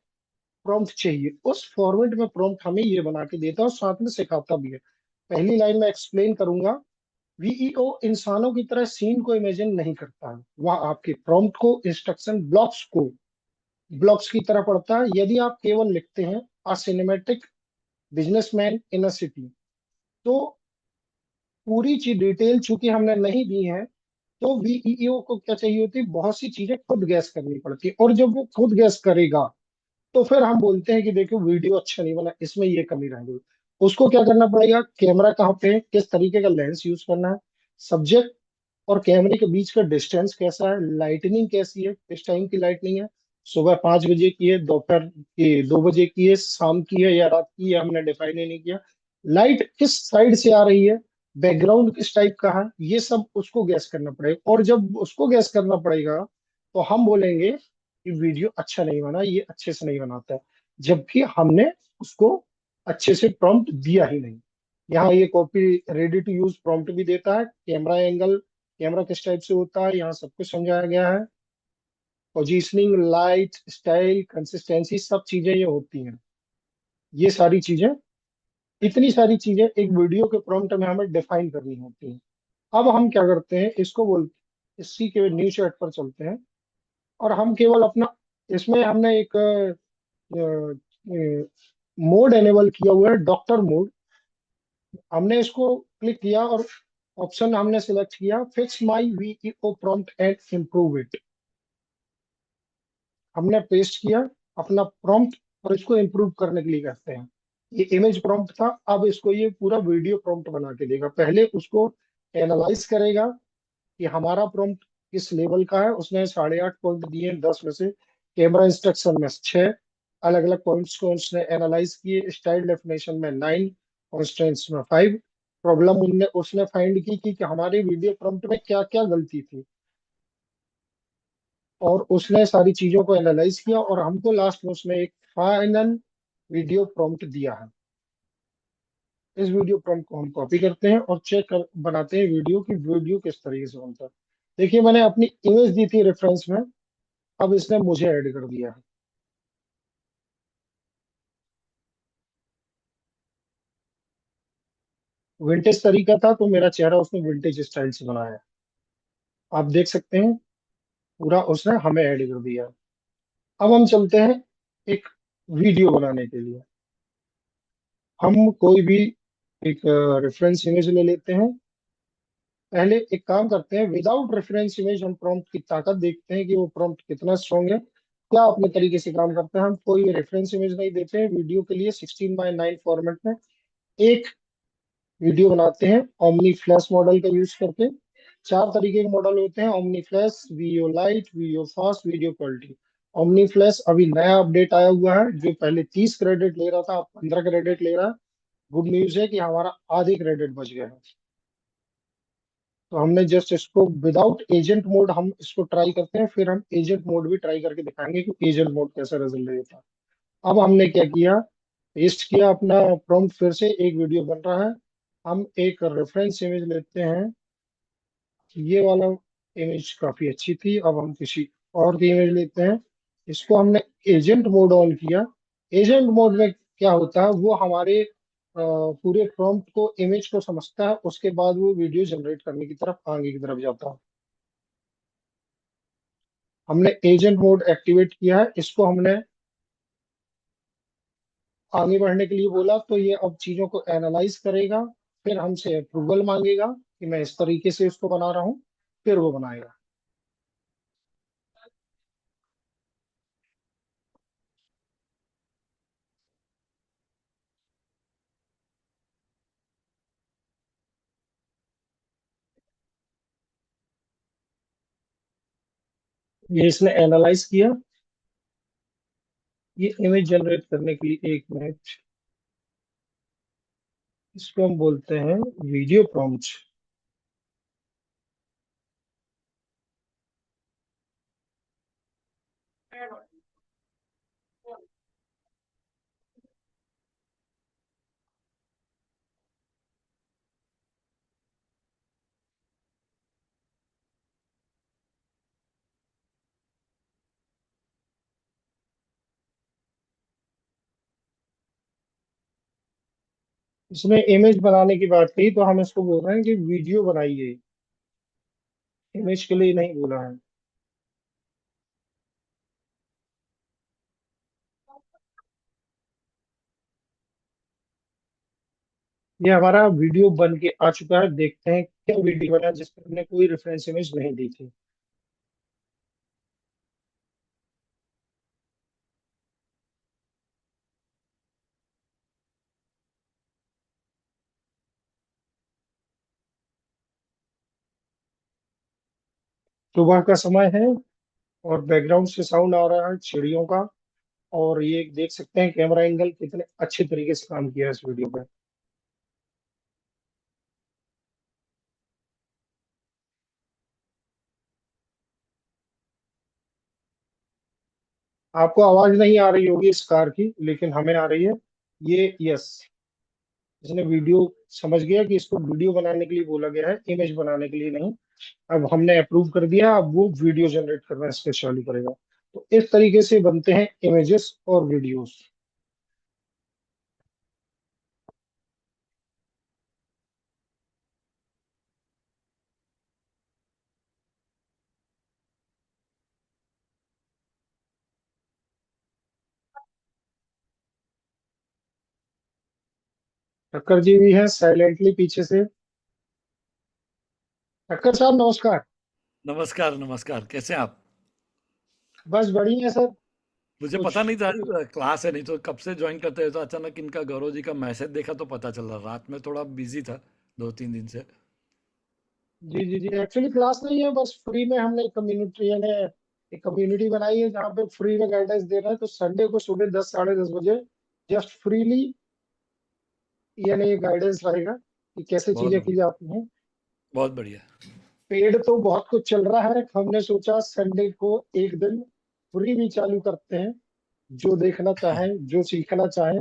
प्रॉम्प्ट चाहिए उस फॉर्मेट में प्रॉम्प्ट हमें ये बना के देता है और साथ में सिखाता भी है। पहली लाइन में एक्सप्लेन करूंगा। वीईओ इंसानों की तरह सीन को इमेजिन नहीं करता है, वह आपके प्रॉम्प्ट को, इंस्ट्रक्शन ब्लॉक्स की तरह पढ़ता है। यदि आप केवल लिखते हैं a cinematic businessman in a city, तो पूरी चीज डिटेल चूंकि हमने नहीं दी है, तो वीईओ को क्या चाहिए होती है, बहुत सी चीजें खुद गैस करनी पड़ती है। और जब वो खुद गैस करेगा तो फिर हम बोलते हैं कि देखो वीडियो अच्छा नहीं बना, इसमें ये कमी रह गई। उसको क्या करना पड़ेगा, कैमरा कहाँ पे है, किस तरीके का लेंस यूज करना है, सब्जेक्ट और कैमरे के बीच का डिस्टेंस कैसा है, लाइटनिंग कैसी है, किस टाइम की लाइटनिंग है, सुबह 5 बजे की है, दोपहर के 2 बजे की है, शाम की है या रात की है, हमने डिफाइन ही नहीं किया। लाइट किस साइड से आ रही है, बैकग्राउंड किस टाइप का है, ये सब उसको गैस करना पड़ेगा। और जब उसको गैस करना पड़ेगा तो हम बोलेंगे कि वीडियो अच्छा नहीं बना, ये अच्छे से नहीं बनाता है, जबकि हमने उसको अच्छे से प्रॉम्प्ट दिया ही नहीं। यहाँ ये copy ready to use prompt भी देता है, कैमरा एंगल, कैमरा किस टाइप से होता है, यहाँ सब कुछ समझाया गया है। पोजीशनिंग, लाइट, स्टाइल, कंसिस्टेंसी, सब चीजें ये होती हैं। ये सारी चीजें, इतनी सारी चीजें एक वीडियो के प्रॉम्प्ट में हमें डिफाइन करनी होती हैं। अब हम क्या करते हैं, इसको बोल, इसी के न्यू चैट पर चलते हैं और हम केवल अपना, इसमें हमने एक मोड एनेबल किया हुआ है, डॉक्टर मोड। हमने इसको क्लिक किया और ऑप्शन हमने सिलेक्ट किया, fix my Veo prompt and improve it. हमने पेस्ट किया अपना प्रॉम्प्ट और इसको इम्प्रूव करने के लिए कहते हैं। ये इमेज प्रॉम्प्ट था, अब इसको ये पूरा वीडियो प्रॉम्प्ट बना के देगा। पहले उसको एनालाइज करेगा कि हमारा प्रॉम्प्ट किस लेवल का है। उसने 8.5 पॉइंट दिए हैं 10 में से। कैमरा इंस्ट्रक्शन में 6, अलग अलग पॉइंट्स को उसने एनालाइज किए। स्टाइल डेफिनेशन में 9, कॉन्स्टेंट्स में 5। प्रॉब्लम उनने उसने फाइंड की कि हमारे वीडियो प्रॉम्प्ट में क्या क्या गलती थी, और उसने सारी चीजों को एनालाइज किया और हमको लास्ट में उसने एक फाइनल वीडियो प्रॉम्प्ट दिया है। इस वीडियो प्रॉम्प्ट को हम कॉपी करते हैं और बनाते हैं वीडियो की, वीडियो किस तरीके से बनता है। देखिए मैंने अपनी इमेज दी थी रेफरेंस में, अब इसने मुझे ऐड कर दिया है। विंटेज तरीका था तो मेरा चेहरा उसने विंटेज स्टाइल से बनाया है। आप देख सकते हैं पूरा उसने हमें ऐड कर दिया है। अब हम चलते हैं एक वीडियो बनाने के लिए। हम कोई भी एक रेफरेंस इमेज ले लेते हैं। पहले एक काम करते हैं, विदाउट रेफरेंस इमेज हम प्रॉम्प्ट की ताकत देखते हैं कि वो प्रॉम्प्ट कितना स्ट्रॉन्ग है, क्या अपने तरीके से काम करता है। हम कोई रेफरेंस इमेज नहीं देते हैं वीडियो के लिए। 16:9 फॉर्मेट में एक वीडियो बनाते हैं ओमनी फ्लैश मॉडल का यूज करके। 4 तरीके के मॉडल होते हैं, omni flash, video light, video fast, video quality. Omni flash अभी नया अपडेट आया हुआ है, जो पहले 30 क्रेडिट ले रहा था अब 15 क्रेडिट ले रहा है। गुड न्यूज है कि हमारा आधे क्रेडिट बच गया है। तो हमने जस्ट इसको विदाउट एजेंट मोड हम इसको ट्राई करते हैं, फिर हम एजेंट मोड भी ट्राई करके दिखाएंगे कि एजेंट मोड कैसा रिजल्ट देता है। अब हमने क्या किया, पेस्ट किया अपना प्रॉम्प्ट, फिर से एक वीडियो बन रहा है। हम एक रेफरेंस इमेज लेते हैं, ये वाला इमेज काफी अच्छी थी। अब हम किसी और की इमेज लेते हैं, इसको हमने एजेंट मोड ऑन किया। एजेंट मोड में क्या होता है, वो हमारे पूरे प्रॉम्प्ट को, इमेज को समझता है, उसके बाद वो वीडियो जनरेट करने की तरफ, आगे की तरफ जाता है। हमने एजेंट मोड एक्टिवेट किया है, इसको हमने आगे बढ़ने के लिए बोला, तो ये अब चीजों को एनालाइज करेगा, फिर हमसे अप्रूवल मांगेगा कि मैं इस तरीके से इसको बना रहा हूँ। फिर वो बनाएगा। ये इसने एनालाइज किया। ये इमेज जनरेट करने के लिए, एक मिनट, इसको हम बोलते हैं वीडियो प्रॉम्प्ट। इसने इमेज बनाने की बात कही, तो हम इसको बोल रहे हैं कि वीडियो बनाइए, इमेज के लिए नहीं बोला है। ये हमारा वीडियो बन के आ चुका है। देखते हैं क्या वीडियो बना जिसमें हमने कोई रेफरेंस इमेज नहीं दी थी। सुबह का समय है और बैकग्राउंड से साउंड आ रहा है चिड़ियों का। और ये देख सकते हैं कैमरा एंगल कितने अच्छे तरीके से काम किया है इस वीडियो पे। आपको आवाज नहीं आ रही होगी इस कार की, लेकिन हमें आ रही है। ये यस, इसने वीडियो समझ गया कि इसको वीडियो बनाने के लिए बोला गया है, इमेज बनाने के लिए नहीं। अब हमने अप्रूव कर दिया, अब वो वीडियो जनरेट करना इसके चालू करेगा। तो इस तरीके से बनते हैं इमेजेस और वीडियोस। टक्कर जी भी है साइलेंटली पीछे से। टक्कर साहब नमस्कार। नमस्कार, नमस्कार। कैसे हैं आप? बस बढ़िया सर। मुझे कुछ पता नहीं था क्लास है, नहीं तो कब से जॉइन करते हैं, तो अचानक इनका गौरव जी का मैसेज देखा तो पता चला। रात में थोड़ा बिजी था 2-3 दिन से। जी जी जी, एक्चुअली क्लास नहीं है, बस फ्री में हमने कम्युनिटी यानी एक कम्युनिटी बनाई है जहाँ पे फ्री में गाइडेंस दे रहे हैं। तो संडे को सुबह 10 साढ़े 10 बजे जस्ट फ्रीली यानी गाइडेंस रहेगा कि कैसे बहुत चीजें की बढ़िया, जाती हैं। बहुत बढ़िया। पेड तो बहुत कुछ चल रहा है, हमने सोचा संडे को एक दिन फ्री भी चालू करते हैं। जो देखना चाहें, जो सीखना चाहें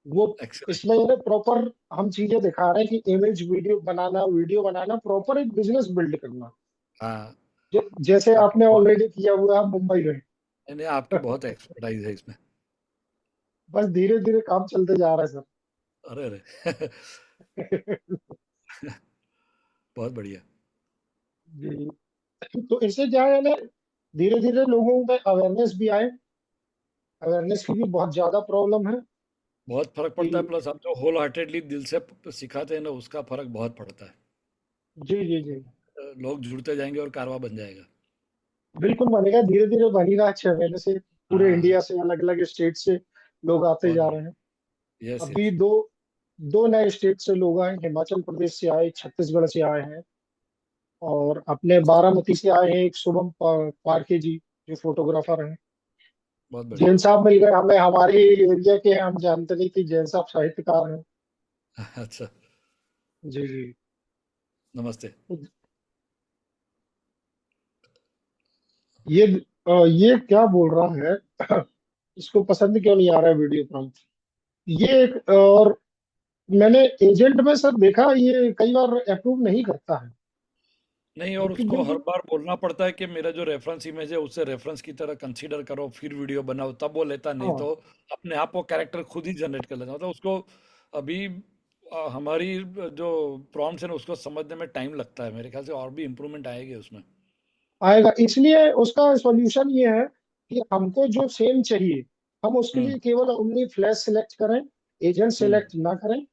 वो एक्सीलेंट। इसमें यानी प्रॉपर हम चीजें दिखा रहे हैं कि इमेज वीडियो बनाना प्रॉपर एक बिजनेस बिल्ड करना। हाँ, जैसे आपकी आपने बहुत ऑलरेडी किया हुआ है मुंबई में। नहीं, आपकी बहुत एक्सपर्टाइज़ है इसमें। बस धीरे धीरे काम चलते जा रहा है अरे, अरे! सर। बहुत बढ़िया। जी। तो इससे क्या है ना, धीरे धीरे लोगों में अवेयरनेस भी आए। अवेयरनेस की भी बहुत ज्यादा प्रॉब्लम है बहुत फ़र्क पड़ता है, कि प्लस हम जो होल हार्टेडली दिल से सिखाते हैं ना, उसका फ़र्क बहुत पड़ता है। जी जी जी, लोग जुड़ते जाएँगे और कारवां बन जाएगा। बिल्कुल बनेगा, धीरे धीरे बन ही रहा है। 6 महीने से पूरे हाँ, इंडिया से अलग अलग स्टेट से लोग आते बहुत जा रहे बढ़िया। हैं। यस, अभी यस। दो दो नए स्टेट से लोग आए, हिमाचल प्रदेश से आए, छत्तीसगढ़ से आए हैं। और अपने बारामती से आए हैं एक शुभम पारखे जी, जो फोटोग्राफर हैं। बहुत बढ़िया। जैन साहब मिल गए हमें, हमारे एरिया के हैं, हम जानते नहीं थे जैन साहब साहित्यकार हैं। अच्छा, जी जी। नमस्ते। ये क्या बोल रहा है? इसको पसंद क्यों नहीं आ रहा है वीडियो प्रॉम्प्ट? ये एक और मैंने एजेंट में सर देखा, ये कई बार अप्रूव नहीं करता है। नहीं, और जबकि उसको हर बिल्कुल, बार बोलना पड़ता है कि मेरा जो रेफरेंस इमेज है उसे रेफरेंस की तरह कंसीडर करो, फिर वीडियो बनाओ, तब वो लेता। नहीं हाँ। तो अपने आप वो कैरेक्टर खुद ही जनरेट कर लेता। मतलब उसको अभी हमारी जो प्रॉम्प्ट्स है ना, उसको समझने में टाइम लगता है। मेरे ख्याल से और भी इम्प्रूवमेंट आएगी उसमें। आएगा, इसलिए उसका सॉल्यूशन ये है कि हमको जो सेम चाहिए, हम उसके हम्म। लिए केवल ओनली फ्लैश सेलेक्ट करें, एजेंट हम्म। सेलेक्ट ना करें।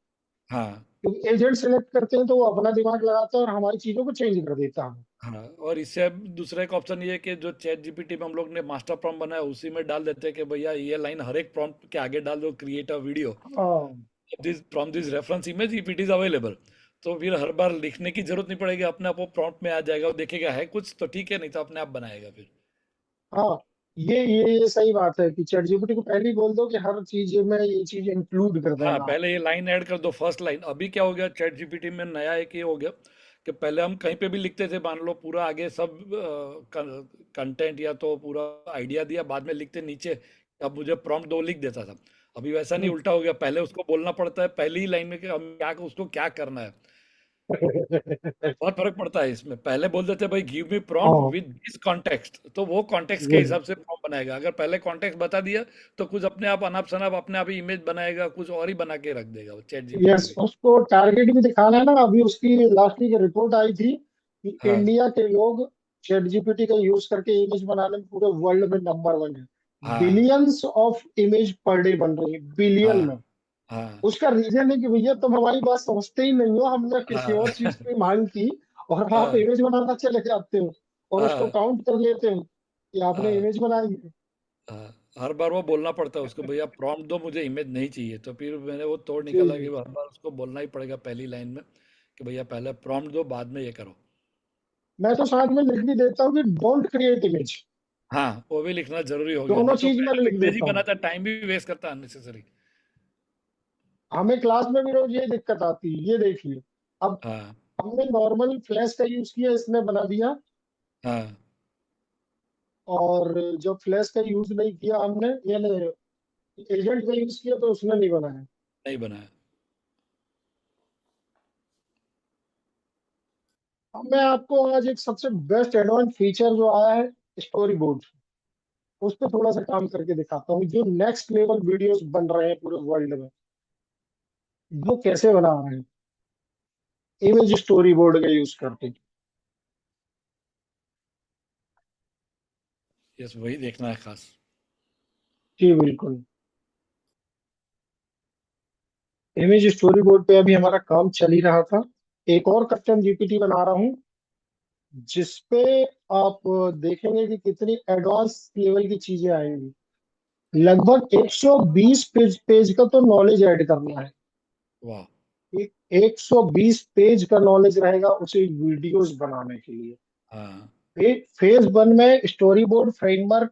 हाँ। क्योंकि एजेंट सेलेक्ट करते हैं तो वो अपना दिमाग लगाता है और हमारी चीजों को चेंज कर देता है। हाँ, और इससे अब दूसरा एक ऑप्शन ये है कि जो चैट जीपीटी में हम लोग ने मास्टर प्रॉम्प्ट बनाया उसी में डाल देते हैं कि भैया ये लाइन हर एक प्रॉम्प्ट के आगे डाल दो, क्रिएट अ वीडियो हाँ this from this reference image if it is available. तो फिर हर बार लिखने की जरूरत नहीं पड़ेगी, अपने आप वो प्रॉम्प्ट में आ जाएगा, वो देखेगा है कुछ तो ठीक है, नहीं तो अपने आप बनाएगा फिर। हाँ, ये सही बात है कि चैट जीपीटी को पहले ही बोल दो कि हर चीज में ये चीज इंक्लूड कर हाँ, देना। पहले ये लाइन ऐड कर दो, फर्स्ट लाइन। अभी क्या हो गया चैट जीपीटी में नया एक ये हो गया कि पहले हम कहीं पे भी लिखते थे, मान लो पूरा आगे सब कंटेंट या तो पूरा आइडिया दिया, बाद में लिखते नीचे अब मुझे प्रॉम्प्ट दो, लिख देता था। अभी वैसा नहीं, हम्म। उल्टा हो गया, पहले उसको बोलना पड़ता है पहली ही लाइन में कि हम क्या, उसको क्या करना है। बहुत फर्क पड़ता है इसमें। पहले बोल देते भाई गिव मी प्रॉम्प्ट हाँ, विद दिस कॉन्टेक्स्ट, तो वो कॉन्टेक्स्ट के वही। हिसाब से प्रॉम्प्ट बनाएगा। अगर पहले कॉन्टेक्स्ट बता दिया तो कुछ अपने आप अनाप शनाप अपने आप ही इमेज बनाएगा, कुछ और ही बना के रख देगा वो चैट जीपीटी यस, भी। उसको टारगेट भी दिखाना है ना। अभी उसकी लास्ट की रिपोर्ट आई थी कि हाँ, इंडिया के लोग चैट जीपीटी का यूज करके इमेज बनाने में पूरे वर्ल्ड में नंबर वन है। हाँ, billions of image per day बन रही है, बिलियन हाँ, में। हाँ, उसका रीजन है कि भैया तुम हमारी बात समझते ही नहीं हो, हमने किसी हाँ, और चीज की मांग की और आप हाँ, इमेज बनाना चले जाते हो और उसको हाँ, काउंट कर लेते हो कि आपने हाँ, इमेज बनाई है। हाँ। हर बार वो बोलना पड़ता है उसको, भैया प्रॉम्प्ट दो, मुझे इमेज नहीं चाहिए। तो फिर मैंने वो तोड़ जी निकाला कि जी। हर बार उसको बोलना ही पड़ेगा पहली लाइन में कि भैया पहले प्रॉम्प्ट दो, बाद में ये करो। मैं तो साथ में लिख भी देता हूँ कि डोंट क्रिएट इमेज। हाँ, वो भी लिखना जरूरी हो गया, दोनों नहीं तो चीज मैं पहले लिख इमेज ही देता हूँ। बनाता, टाइम भी वेस्ट करता अननेसेसरी। हमें क्लास में भी रोज ये दिक्कत आती है, ये देखिए। अब हाँ, हमने नॉर्मल फ्लैश का यूज किया, इसने बना दिया। हाँ, और जब फ्लैश का यूज नहीं किया हमने, यानी एजेंट का यूज किया, तो उसने नहीं बनाया। नहीं बनाया। अब मैं आपको आज एक सबसे बेस्ट एडवांस फीचर जो आया है, स्टोरी बोर्ड, उस पर थोड़ा सा काम करके दिखाता हूँ। जो नेक्स्ट लेवल वीडियोस बन रहे हैं पूरे वर्ल्ड में, वो कैसे बना रहे हैं इमेज स्टोरी बोर्ड का यूज करके। यस, वही देखना है खास। जी बिल्कुल। इमेज स्टोरी बोर्ड पे अभी हमारा काम चल ही रहा था। एक और कस्टम जीपीटी बना रहा हूँ जिसपे आप देखेंगे कि कितनी एडवांस लेवल की चीजें आएंगी। लगभग 120 पेज का तो नॉलेज ऐड करना है। वाह। एक 120 पेज का नॉलेज रहेगा उसे वीडियोस बनाने के लिए। हाँ। फेज वन में story board, framework,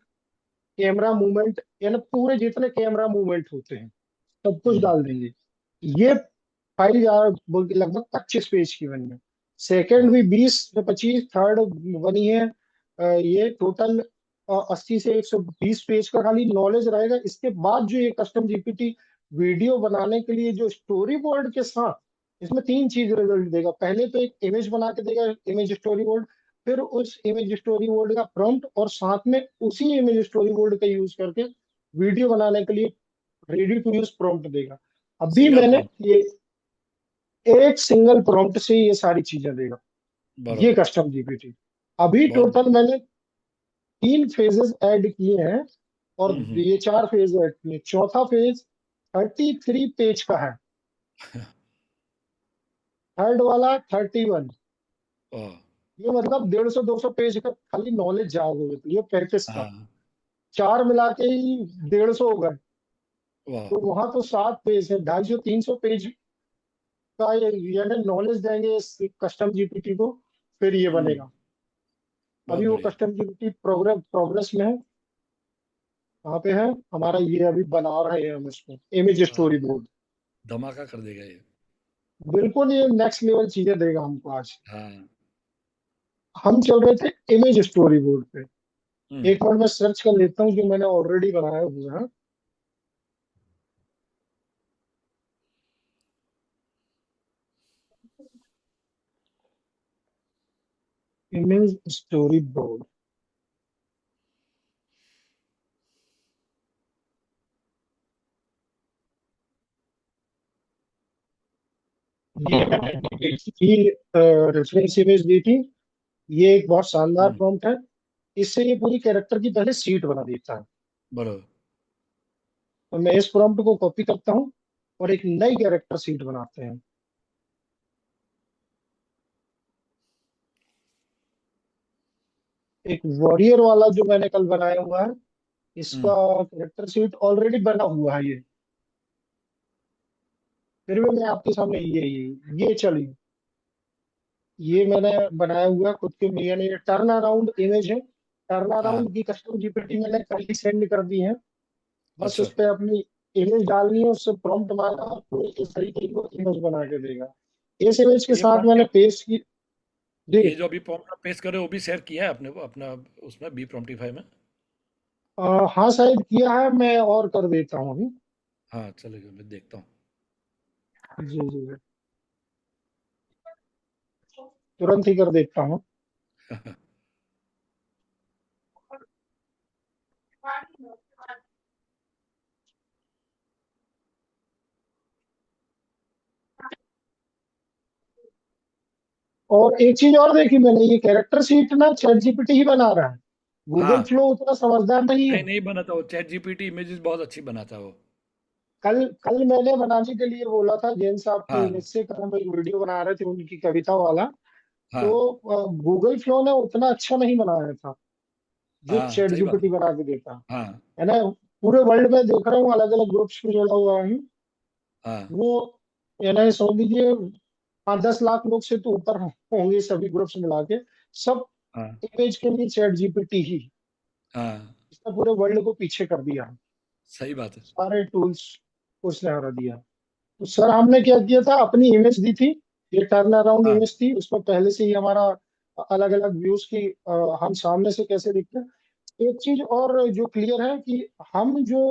camera movement, यानी पूरे जितने कैमरा मूवमेंट होते हैं सब कुछ हम्म। डाल देंगे। ये फाइल यार बोल के लगभग 25 पेज की बनी है। सेकंड वाह। भी 20 से 25, थर्ड बनी है। ये टोटल 80 से 120 पेज का खाली नॉलेज रहेगा। इसके बाद जो ये कस्टम जीपीटी वीडियो बनाने के लिए जो स्टोरी बोर्ड के साथ, इसमें तीन चीज रिजल्ट देगा। पहले तो एक इमेज बना के देगा, इमेज स्टोरी बोर्ड। फिर उस इमेज स्टोरी बोर्ड का प्रॉम्प्ट, और साथ में उसी इमेज स्टोरी बोर्ड का यूज करके वीडियो बनाने के लिए रेडी टू यूज प्रॉम्प्ट देगा। अभी सिंगल मैंने प्रॉम्प्ट। ये एक सिंगल प्रॉम्प्ट से ये सारी चीजें देगा, ये बरोबर। Custom GPT. अभी बहुत टोटल बढ़िया। मैंने 3 फेजेस ऐड किए हैं, और हम्म। ये 4 फेज ऐड किए। चौथा फेज 33 पेज का है, थर्ड वाला 31। वाह। ये मतलब 150-200 पेज का खाली नॉलेज जाओगे तो ये 35 का, हाँ। चार मिला के ही 150 हो गए। वाह। तो वहां तो 7 पेज है, 250-300 पेज का यानी नॉलेज देंगे इस कस्टम जीपीटी को, फिर ये हम्म। बनेगा। बहुत अभी वो बढ़िया। कस्टम जीपीटी प्रोग्रेस में है। कहाँ पे है हमारा, ये अभी बना रहे हैं हम इसको, इमेज हाँ, स्टोरी बोर्ड। धमाका कर देगा ये। बिल्कुल, ये नेक्स्ट लेवल चीजें देगा हमको आज। हाँ। हम चल रहे थे इमेज स्टोरी बोर्ड पे। हम्म। एक बार मैं सर्च कर लेता हूँ जो मैंने ऑलरेडी बनाया हुआ है। Image story board. ये रेफरेंस इमेज दी थी। ये एक बहुत शानदार हम्म। प्रॉम्प्ट है। इससे ये पूरी कैरेक्टर की पहले सीट बना देता है। बरोबर। तो मैं इस प्रॉम्प्ट को कॉपी करता हूँ और एक नई कैरेक्टर सीट बनाते हैं। एक वॉरियर वाला जो मैंने कल बनाया हुआ है, इसका हम्म। कैरेक्टर शीट ऑलरेडी बना हुआ है ये। फिर भी मैं आपके सामने ये चलिए, ये मैंने बनाया हुआ है खुद के लिए। यानी ये टर्न अराउंड इमेज है। टर्न हाँ। अराउंड की कस्टम जीपीटी मैंने कल ही सेंड कर दी है। बस अच्छा। उस पे अपनी इमेज डालनी है, उससे प्रॉम्प्ट मांगना, आपको इस तरीके की इमेज बना के देगा। इस इमेज के ये साथ प्रॉम्प्ट मैंने पेस्ट की। जी। ये जो अभी प्रॉम्प्ट आप पेश कर रहे हो वो भी शेयर किया है आपने अपना उसमें बी प्रॉम्प्टिफाई में? हाँ शायद किया है, मैं और कर देता हूँ अभी। हाँ चलेगा, मैं देखता हूँ। जी जी जी, तुरंत ही कर देता हूँ। और एक चीज और देखी मैंने, ये कैरेक्टर शीट ना चैट जीपीटी ही बना रहा है। गूगल हाँ। फ्लो उतना समझदार नहीं नहीं है। नहीं बनाता वो, चैट जीपीटी इमेजेस बहुत अच्छी बनाता है वो। कल कल मैंने बनाने के लिए बोला था जेन साहब की हाँ। इमेज से, कल हम एक वीडियो बना रहे थे उनकी कविता वाला। तो हाँ। गूगल फ्लो ने उतना अच्छा नहीं बनाया था जो हाँ चैट सही बात है। जीपीटी बना के देता हाँ। है ना। पूरे वर्ल्ड में देख रहा हूँ, अलग अलग ग्रुप्स में जुड़ा हुआ हूँ। हाँ। वो समझ लीजिए 5-10 लाख लोग से तो ऊपर होंगे सभी ग्रुप्स मिला के। सब हाँ। इमेज के लिए चैट जीपीटी ही, हाँ इसने पूरे वर्ल्ड को पीछे कर दिया। सही बात है। सारे टूल्स उसने हरा दिया। तो सर हमने क्या किया था, अपनी इमेज दी थी। ये टर्न अराउंड हाँ। इमेज थी, उसमें पहले से ही हमारा अलग अलग व्यूज की हम सामने से कैसे दिखते हैं। एक चीज और जो क्लियर है कि हम जो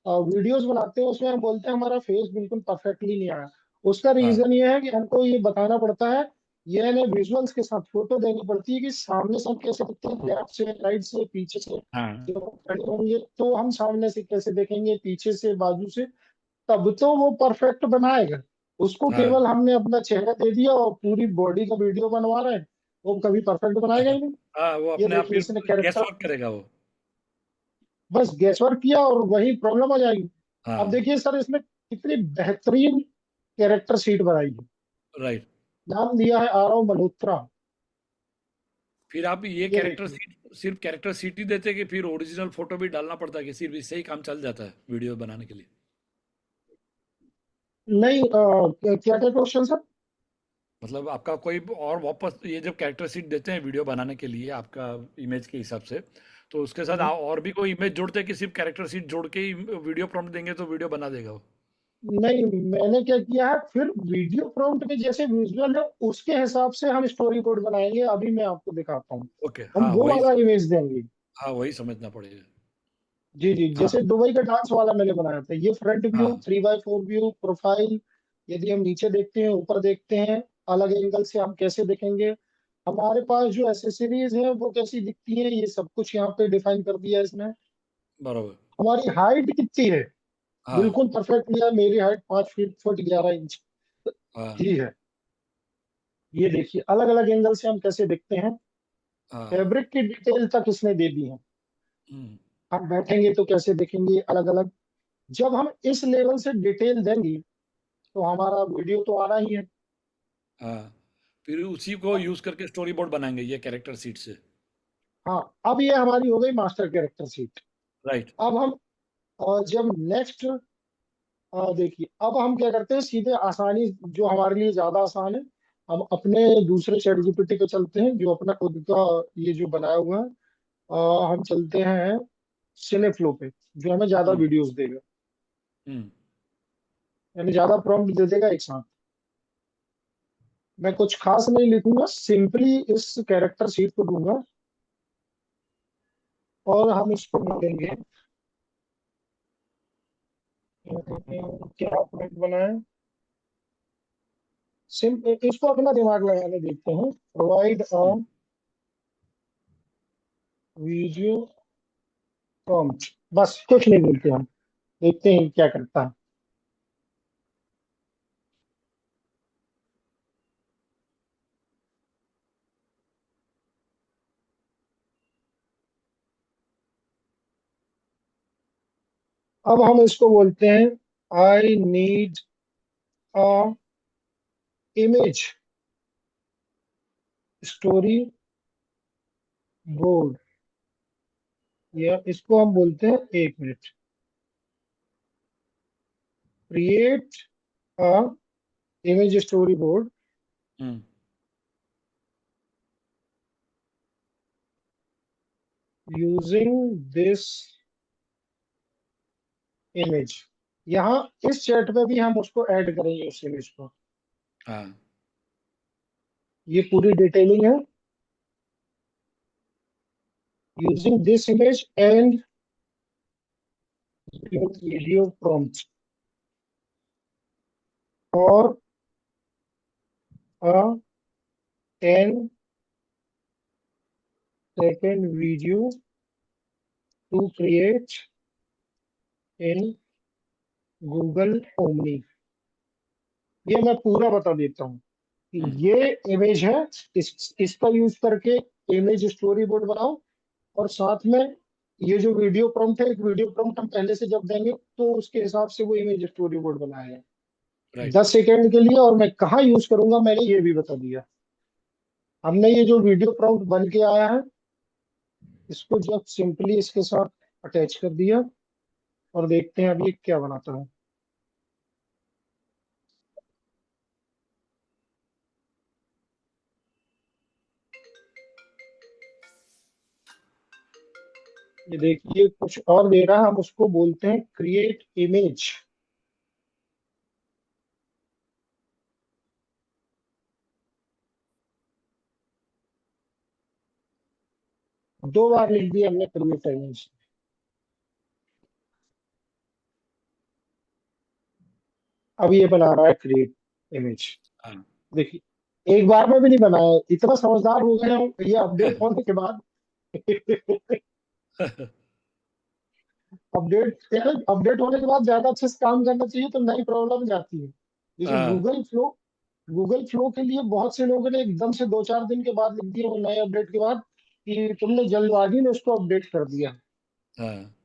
वीडियोस बनाते हैं उसमें हम बोलते हैं हमारा फेस बिल्कुल परफेक्टली नहीं आया। उसका हाँ। रीजन ये है कि हमको ये बताना पड़ता है, ये हमें विजुअल्स के साथ फोटो देनी पड़ती है कि सामने से हम कैसे दिखते हैं, लेफ्ट से, राइट से, पीछे से। हाँ। जब हम खड़े होंगे तो हम सामने से कैसे देखेंगे, पीछे से, बाजू से, तब तो वो परफेक्ट बनाएगा। उसको हाँ। केवल हमने अपना चेहरा दे दिया और पूरी बॉडी का वीडियो बनवा रहे हैं, वो कभी परफेक्ट बनाएगा ही नहीं। हाँ वो ये अपने आप देखिए ही इसने गैस कैरेक्टर वर्क करेगा वो। बस गैस वर्क किया और वही प्रॉब्लम हो जाएगी। अब हाँ। देखिए सर इसमें कितनी बेहतरीन कैरेक्टर सीट बनाई है। राइट। नाम दिया है आरव मल्होत्रा। फिर आप ये ये कैरेक्टर देखिए। सीट सिर्फ कैरेक्टर सीट ही देते हैं कि फिर ओरिजिनल फोटो भी डालना पड़ता है, कि सिर्फ इससे ही काम चल जाता है वीडियो बनाने के लिए? नहीं क्या क्या क्वेश्चन सर। मतलब आपका कोई और वापस ये जब कैरेक्टर सीट देते हैं वीडियो बनाने के लिए आपका इमेज के हिसाब से, तो उसके साथ और भी कोई इमेज जोड़ते हैं कि सिर्फ कैरेक्टर सीट जोड़ के ही वीडियो प्रॉम्प्ट देंगे तो वीडियो बना देगा वो? नहीं, मैंने क्या किया है, फिर वीडियो प्रॉम्प्ट में जैसे विजुअल है उसके हिसाब से हम स्टोरी कोड बनाएंगे। अभी मैं आपको दिखाता हूँ। ओके हम हाँ वो वही। वाला इमेज देंगे। हाँ वही समझना पड़ेगा। जी जी, हाँ। जैसे दुबई का डांस वाला मैंने बनाया था, ये फ्रंट व्यू, हाँ। 3x4 view, profile. यदि हम नीचे देखते हैं, ऊपर देखते हैं, अलग एंगल से हम कैसे देखेंगे, हमारे पास जो एसेसरीज है वो कैसी दिखती है, ये सब कुछ यहाँ पे डिफाइन कर दिया है इसने। बराबर। हमारी हाइट कितनी है, हाँ। बिल्कुल परफेक्ट लिया है। मेरी हाइट 5 फीट 11 इंच हाँ। ही है। ये देखिए अलग अलग एंगल से हम कैसे दिखते हैं। हाँ। फैब्रिक की डिटेल तक इसने दे दी है। हम्म। हम बैठेंगे तो कैसे दिखेंगे, अलग अलग। जब हम इस लेवल से डिटेल देंगे तो हमारा वीडियो तो आना ही है। हाँ फिर उसी को यूज करके स्टोरी बोर्ड बनाएंगे ये कैरेक्टर सीट से? हाँ, अब ये हमारी हो गई मास्टर कैरेक्टर सीट। राइट। अब हम जब नेक्स्ट देखिए, अब हम क्या करते हैं, सीधे आसानी जो हमारे लिए ज्यादा आसान है, हम अपने दूसरे चैट जीपीटी पे चलते हैं जो अपना खुद का ये जो बनाया हुआ है। हम चलते हैं सिने फ्लो पे, जो हमें ज्यादा हम्म। वीडियोस देगा, हम्म। यानी ज्यादा प्रॉम्प्ट दे देगा एक साथ। मैं कुछ खास नहीं लिखूंगा, सिंपली इस कैरेक्टर सीट को दूंगा और हम इसको बोलेंगे क्या prompt बनाए। इसको अपना दिमाग लगाने देखते हैं। Provide a hmm. Video prompt, बस कुछ नहीं बोलते हम, देखते हैं क्या करता है। अब हम इसको बोलते हैं I need a image story board, या इसको हम बोलते हैं, एक minute, create a image storyboard hmm. Using this image. यहाँ इस चैट में भी हम उसको ऐड करेंगे, उस इमेज को। हाँ। ये पूरी डिटेलिंग है। Using this image and video prompt और a 10-second video to create in Google omni. ये मैं पूरा बता देता हूँ कि हम्म। ये इमेज है, इसका यूज करके इमेज स्टोरी बोर्ड बनाओ। और साथ में ये जो वीडियो प्रॉम्प्ट है, एक वीडियो प्रॉम्प्ट हम पहले से जब देंगे तो उसके हिसाब से वो इमेज स्टोरी बोर्ड बनाएगा राइट। 10 सेकेंड के लिए। और मैं कहाँ यूज करूंगा मैंने ये भी बता दिया। हमने ये जो वीडियो प्रॉम्प्ट बन के आया है, इसको जब सिंपली इसके साथ अटैच कर दिया, और देखते हैं अब ये क्या बनाता है। ये देखिए कुछ और दे रहा है, हम उसको बोलते हैं क्रिएट इमेज। दो बार लिख दिया हमने क्रिएट इमेज। अब ये बना रहा है क्रिएट इमेज। हाँ। देखिए एक बार में भी नहीं बनाया, इतना समझदार हो गए हम ये अपडेट होने के बाद। अपडेट होने के बाद ज्यादा अच्छे से काम करना चाहिए तो नई प्रॉब्लम जाती है। जैसे हाँ। गूगल फ्लो के लिए बहुत से लोगों ने एकदम से 2-4 दिन के बाद लिख दिया, वो नए अपडेट के बाद, कि तुमने जल्दबाजी में उसको अपडेट कर दिया, हाँ।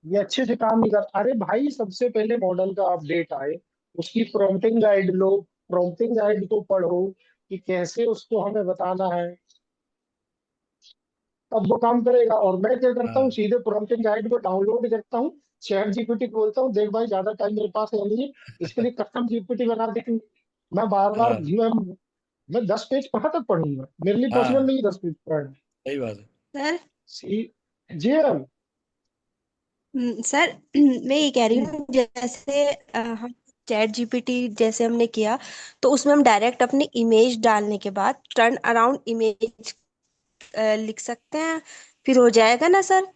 ये अच्छे से काम नहीं कर। अरे भाई, सबसे पहले मॉडल का अपडेट आए, उसकी प्रॉम्प्टिंग गाइड लो, प्रॉम्प्टिंग गाइड को पढ़ो कि कैसे उसको हमें बताना है, तब वो काम करेगा। और मैं क्या करता हूँ, हाँ। सीधे प्रॉम्प्टिंग गाइड को डाउनलोड करता हूँ, चैट जीपीटी को बोलता हूँ, देख भाई ज्यादा टाइम मेरे पास है नहीं, इसके लिए कस्टम जीपीटी बना दे। मैं बार बार हाँ। मैं 10 पेज कहाँ तक पढ़ूंगा, मेरे लिए पॉसिबल हाँ। नहीं है 10 पेज पढ़ना। सही बात है। सर। सी जी मैम। सर मैं ये कह रही हूँ, जैसे हम चैट जीपीटी जैसे हमने किया, तो उसमें हम डायरेक्ट अपनी इमेज डालने के बाद टर्न अराउंड इमेज लिख सकते हैं, फिर हो जाएगा ना सर?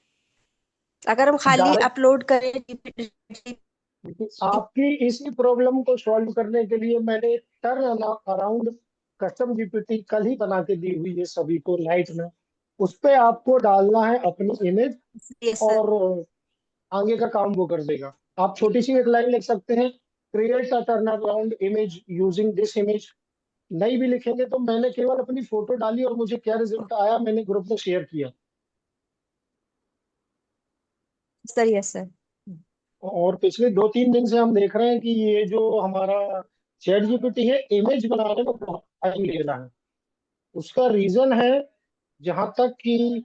अगर हम खाली डायरेक्ट, अपलोड करें जीपीटी। आपकी इसी प्रॉब्लम को सॉल्व करने के लिए मैंने टर्न अराउंड कस्टम जीपीटी कल ही बना के दी हुई है सभी को लाइट में। उस पे आपको डालना है अपनी इमेज, यस सर। और आगे का काम वो कर देगा। आप छोटी सी एक लाइन लिख सकते हैं, create a turn around image using this image. नहीं भी लिखेंगे तो मैंने केवल अपनी फोटो डाली और मुझे क्या रिजल्ट आया मैंने ग्रुप में शेयर किया। Sir yes sir. और पिछले 2-3 दिन से हम देख रहे हैं कि ये जो हमारा चैट जीपीटी है, इमेज बनाने में बहुत टाइम ले रहा है। उसका रीजन है, जहां तक कि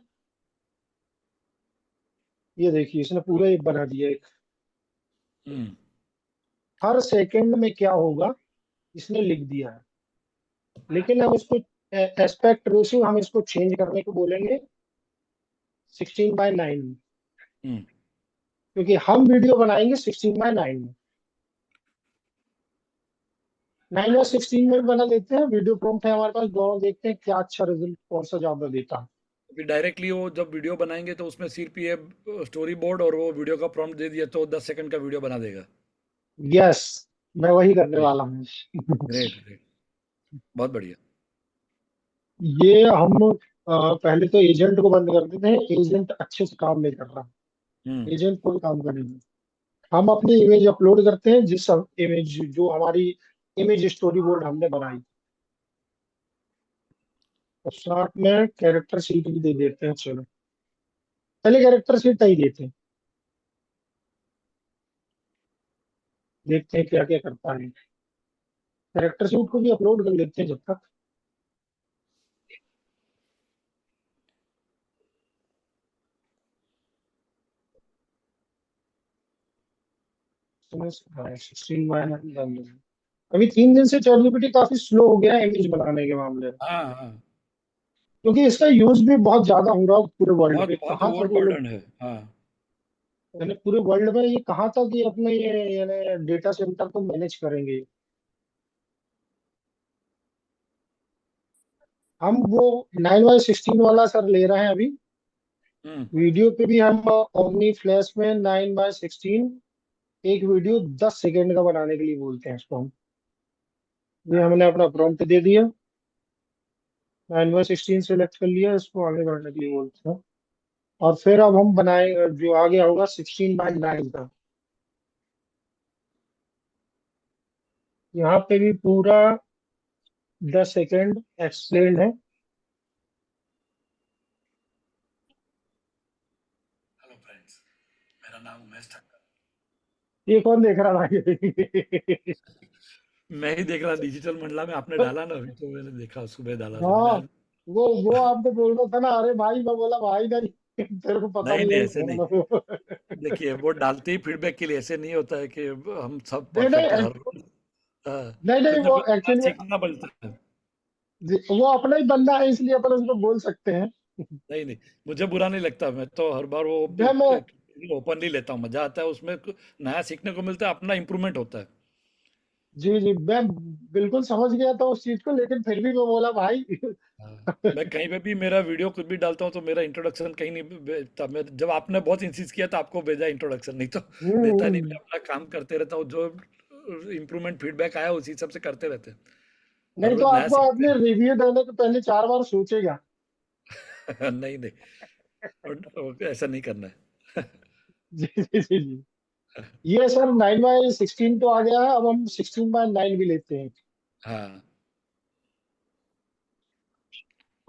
ये देखिए इसने पूरा एक बना दिया एक, हम्म। हर सेकंड में क्या होगा इसने लिख दिया है। लेकिन हम इसको एस्पेक्ट रेशियो हम इसको चेंज करने को बोलेंगे 16:9 में, हम्म। क्योंकि हम वीडियो बनाएंगे 16:9 में। 9 या 16 में बना लेते हैं, वीडियो प्रॉम्प्ट है हमारे पास, दोनों देखते हैं क्या अच्छा रिजल्ट कौन सा ज्यादा देता है। फिर डायरेक्टली वो जब वीडियो बनाएंगे तो उसमें सिर्फ ये स्टोरी बोर्ड और वो वीडियो का प्रॉम्प्ट दे दिया तो 10 सेकंड का वीडियो बना देगा। यस, मैं वही करने वाला हूँ। Great great. बहुत बढ़िया। ये हम पहले तो एजेंट को बंद कर देते हैं, एजेंट अच्छे से काम नहीं कर रहा, हम्म। एजेंट कोई काम करेंगे। हम अपनी इमेज अपलोड करते हैं, जिस इमेज जो हमारी इमेज स्टोरी बोर्ड हमने बनाई, और साथ में कैरेक्टर शीट भी दे देते हैं। चलो पहले कैरेक्टर शीट नहीं देते हैं, देखते हैं क्या क्या करता है। कैरेक्टर शीट को भी अपलोड कर लेते हैं जब तक। 16:9 अभी 3 दिन से चैट जीपीटी काफी स्लो हो गया है इमेज बनाने के मामले में, हाँ हाँ, क्योंकि इसका यूज भी बहुत ज्यादा हो रहा है पूरे वर्ल्ड बहुत पे। बहुत कहाँ तक वो लोग, ओवरबर्डन है। हाँ यानी पूरे वर्ल्ड में ये कहाँ तक ये अपने ये यानी डेटा सेंटर को मैनेज करेंगे। हम वो 9/16 वाला सर ले रहे हैं अभी। हम्म वीडियो पे भी हम ओमनी फ्लैश में 9/16 एक वीडियो 10 सेकेंड का बनाने के लिए बोलते हैं इसको हम। ये हमने अपना प्रॉम्प्ट दे दिया, 9/16 सेलेक्ट कर लिया, इसको आगे बढ़ने के लिए बोलते हैं। और फिर अब हम बनाए जो आगे होगा 16:9 का। यहाँ पे भी पूरा 10 सेकेंड एक्सप्लेन है। हेलो फ्रेंड्स, मेरा नाम उमेश ठक्कर। ये कौन देख रहा था? मैं ही देख रहा डिजिटल मंडला में, आपने डाला ना अभी, तो मैंने देखा, सुबह डाला तो मैंने हाँ, आज। वो आपने बोल रहा था ना, अरे भाई, मैं बोला भाई नहीं, तेरे को पता नहीं नहीं नहीं, है ऐसे नहीं। कौन है वो। देखिए, वो डालते ही फीडबैक के लिए, ऐसे नहीं होता है कि हम सब नहीं नहीं परफेक्ट है हर। हाँ, नहीं नहीं, कुछ ना वो कुछ नया एक्चुअली सीखना मिलता है। वो अपना ही बंदा है, इसलिए अपन उसको बोल सकते हैं। नहीं नहीं, मुझे बुरा नहीं लगता, मैं तो हर बार वो मैं ओपनली लेता हूँ, मजा आता है उसमें, नया सीखने को मिलता है, अपना इम्प्रूवमेंट होता है। जी जी, मैं बिल्कुल समझ गया था उस चीज को, लेकिन फिर भी मैं बोला भाई। हाँ, मैं कहीं पे भी मेरा वीडियो कुछ भी डालता हूँ तो मेरा इंट्रोडक्शन कहीं नहीं भेजता। मैं जब आपने बहुत इंसिस्ट किया तो आपको भेजा इंट्रोडक्शन, नहीं तो देता नहीं। मैं हम्म। अपना काम करते रहता हूँ, जो इम्प्रूवमेंट फीडबैक आया उसी सब से करते रहते हैं। हर नहीं तो रोज नया आपको सीखते अपने रिव्यू देने के पहले 4 बार सोचेगा। हैं। नहीं नहीं, ऐसा नहीं करना है। जी जी जी जी। ये सर 9/16 तो आ गया है, अब हम 16/9 भी लेते हैं। हाँ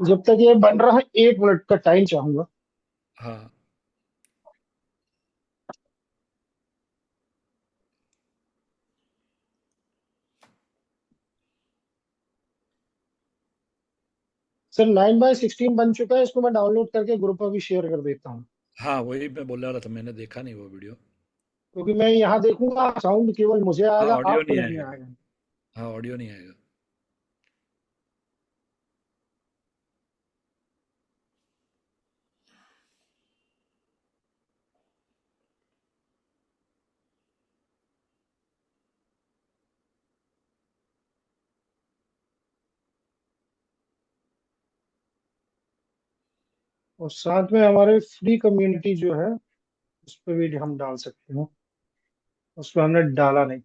जब तक ये बन रहा है 1 मिनट का टाइम चाहूंगा। हाँ, सर 9/16 बन चुका है, इसको मैं डाउनलोड करके ग्रुप में भी शेयर कर देता हूँ। हाँ वही मैं बोलने वाला था, मैंने देखा नहीं वो वीडियो। क्योंकि मैं यहाँ देखूंगा साउंड केवल मुझे हाँ, आएगा, ऑडियो आपको नहीं नहीं आएगा। आएगा। हाँ, ऑडियो नहीं आएगा। और साथ में हमारे फ्री कम्युनिटी जो है उस पर भी हम डाल सकते हैं, उस पर हमने डाला नहीं।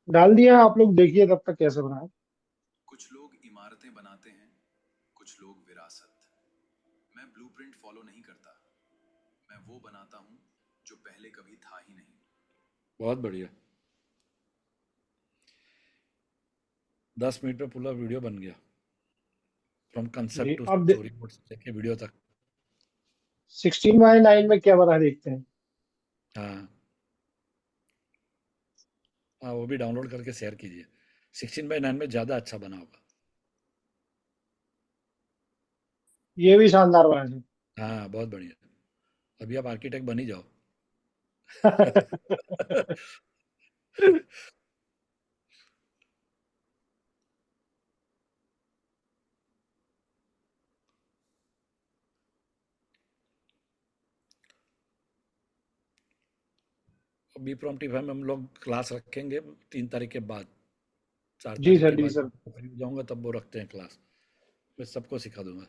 डाल दिया, आप लोग देखिए तब तक कैसे बनाए। कुछ लोग इमारतें बनाते हैं, कुछ लोग विरासत। मैं ब्लूप्रिंट फॉलो नहीं करता, मैं वो बनाता हूँ जो पहले कभी था ही नहीं। बहुत बढ़िया। 10 मिनट में पूरा वीडियो बन गया, फ्रॉम जी, कंसेप्ट टू अब स्टोरी बोर्ड से लेके वीडियो तक। 16/9 में क्या बना देखते हैं। हाँ हाँ, वो भी डाउनलोड करके शेयर कीजिए। 16:9 में ज़्यादा अच्छा बना होगा। ये भी शानदार बना हाँ, बहुत बढ़िया। अभी आप आर्किटेक्ट बन ही जाओ। है। बी प्रॉम्प्टिफाई में हम लोग क्लास रखेंगे 3 तारीख के बाद, चार जी तारीख सर, के जी बाद सर। फ्री हो जाऊंगा, तब वो रखते हैं क्लास। मैं सबको सिखा दूंगा।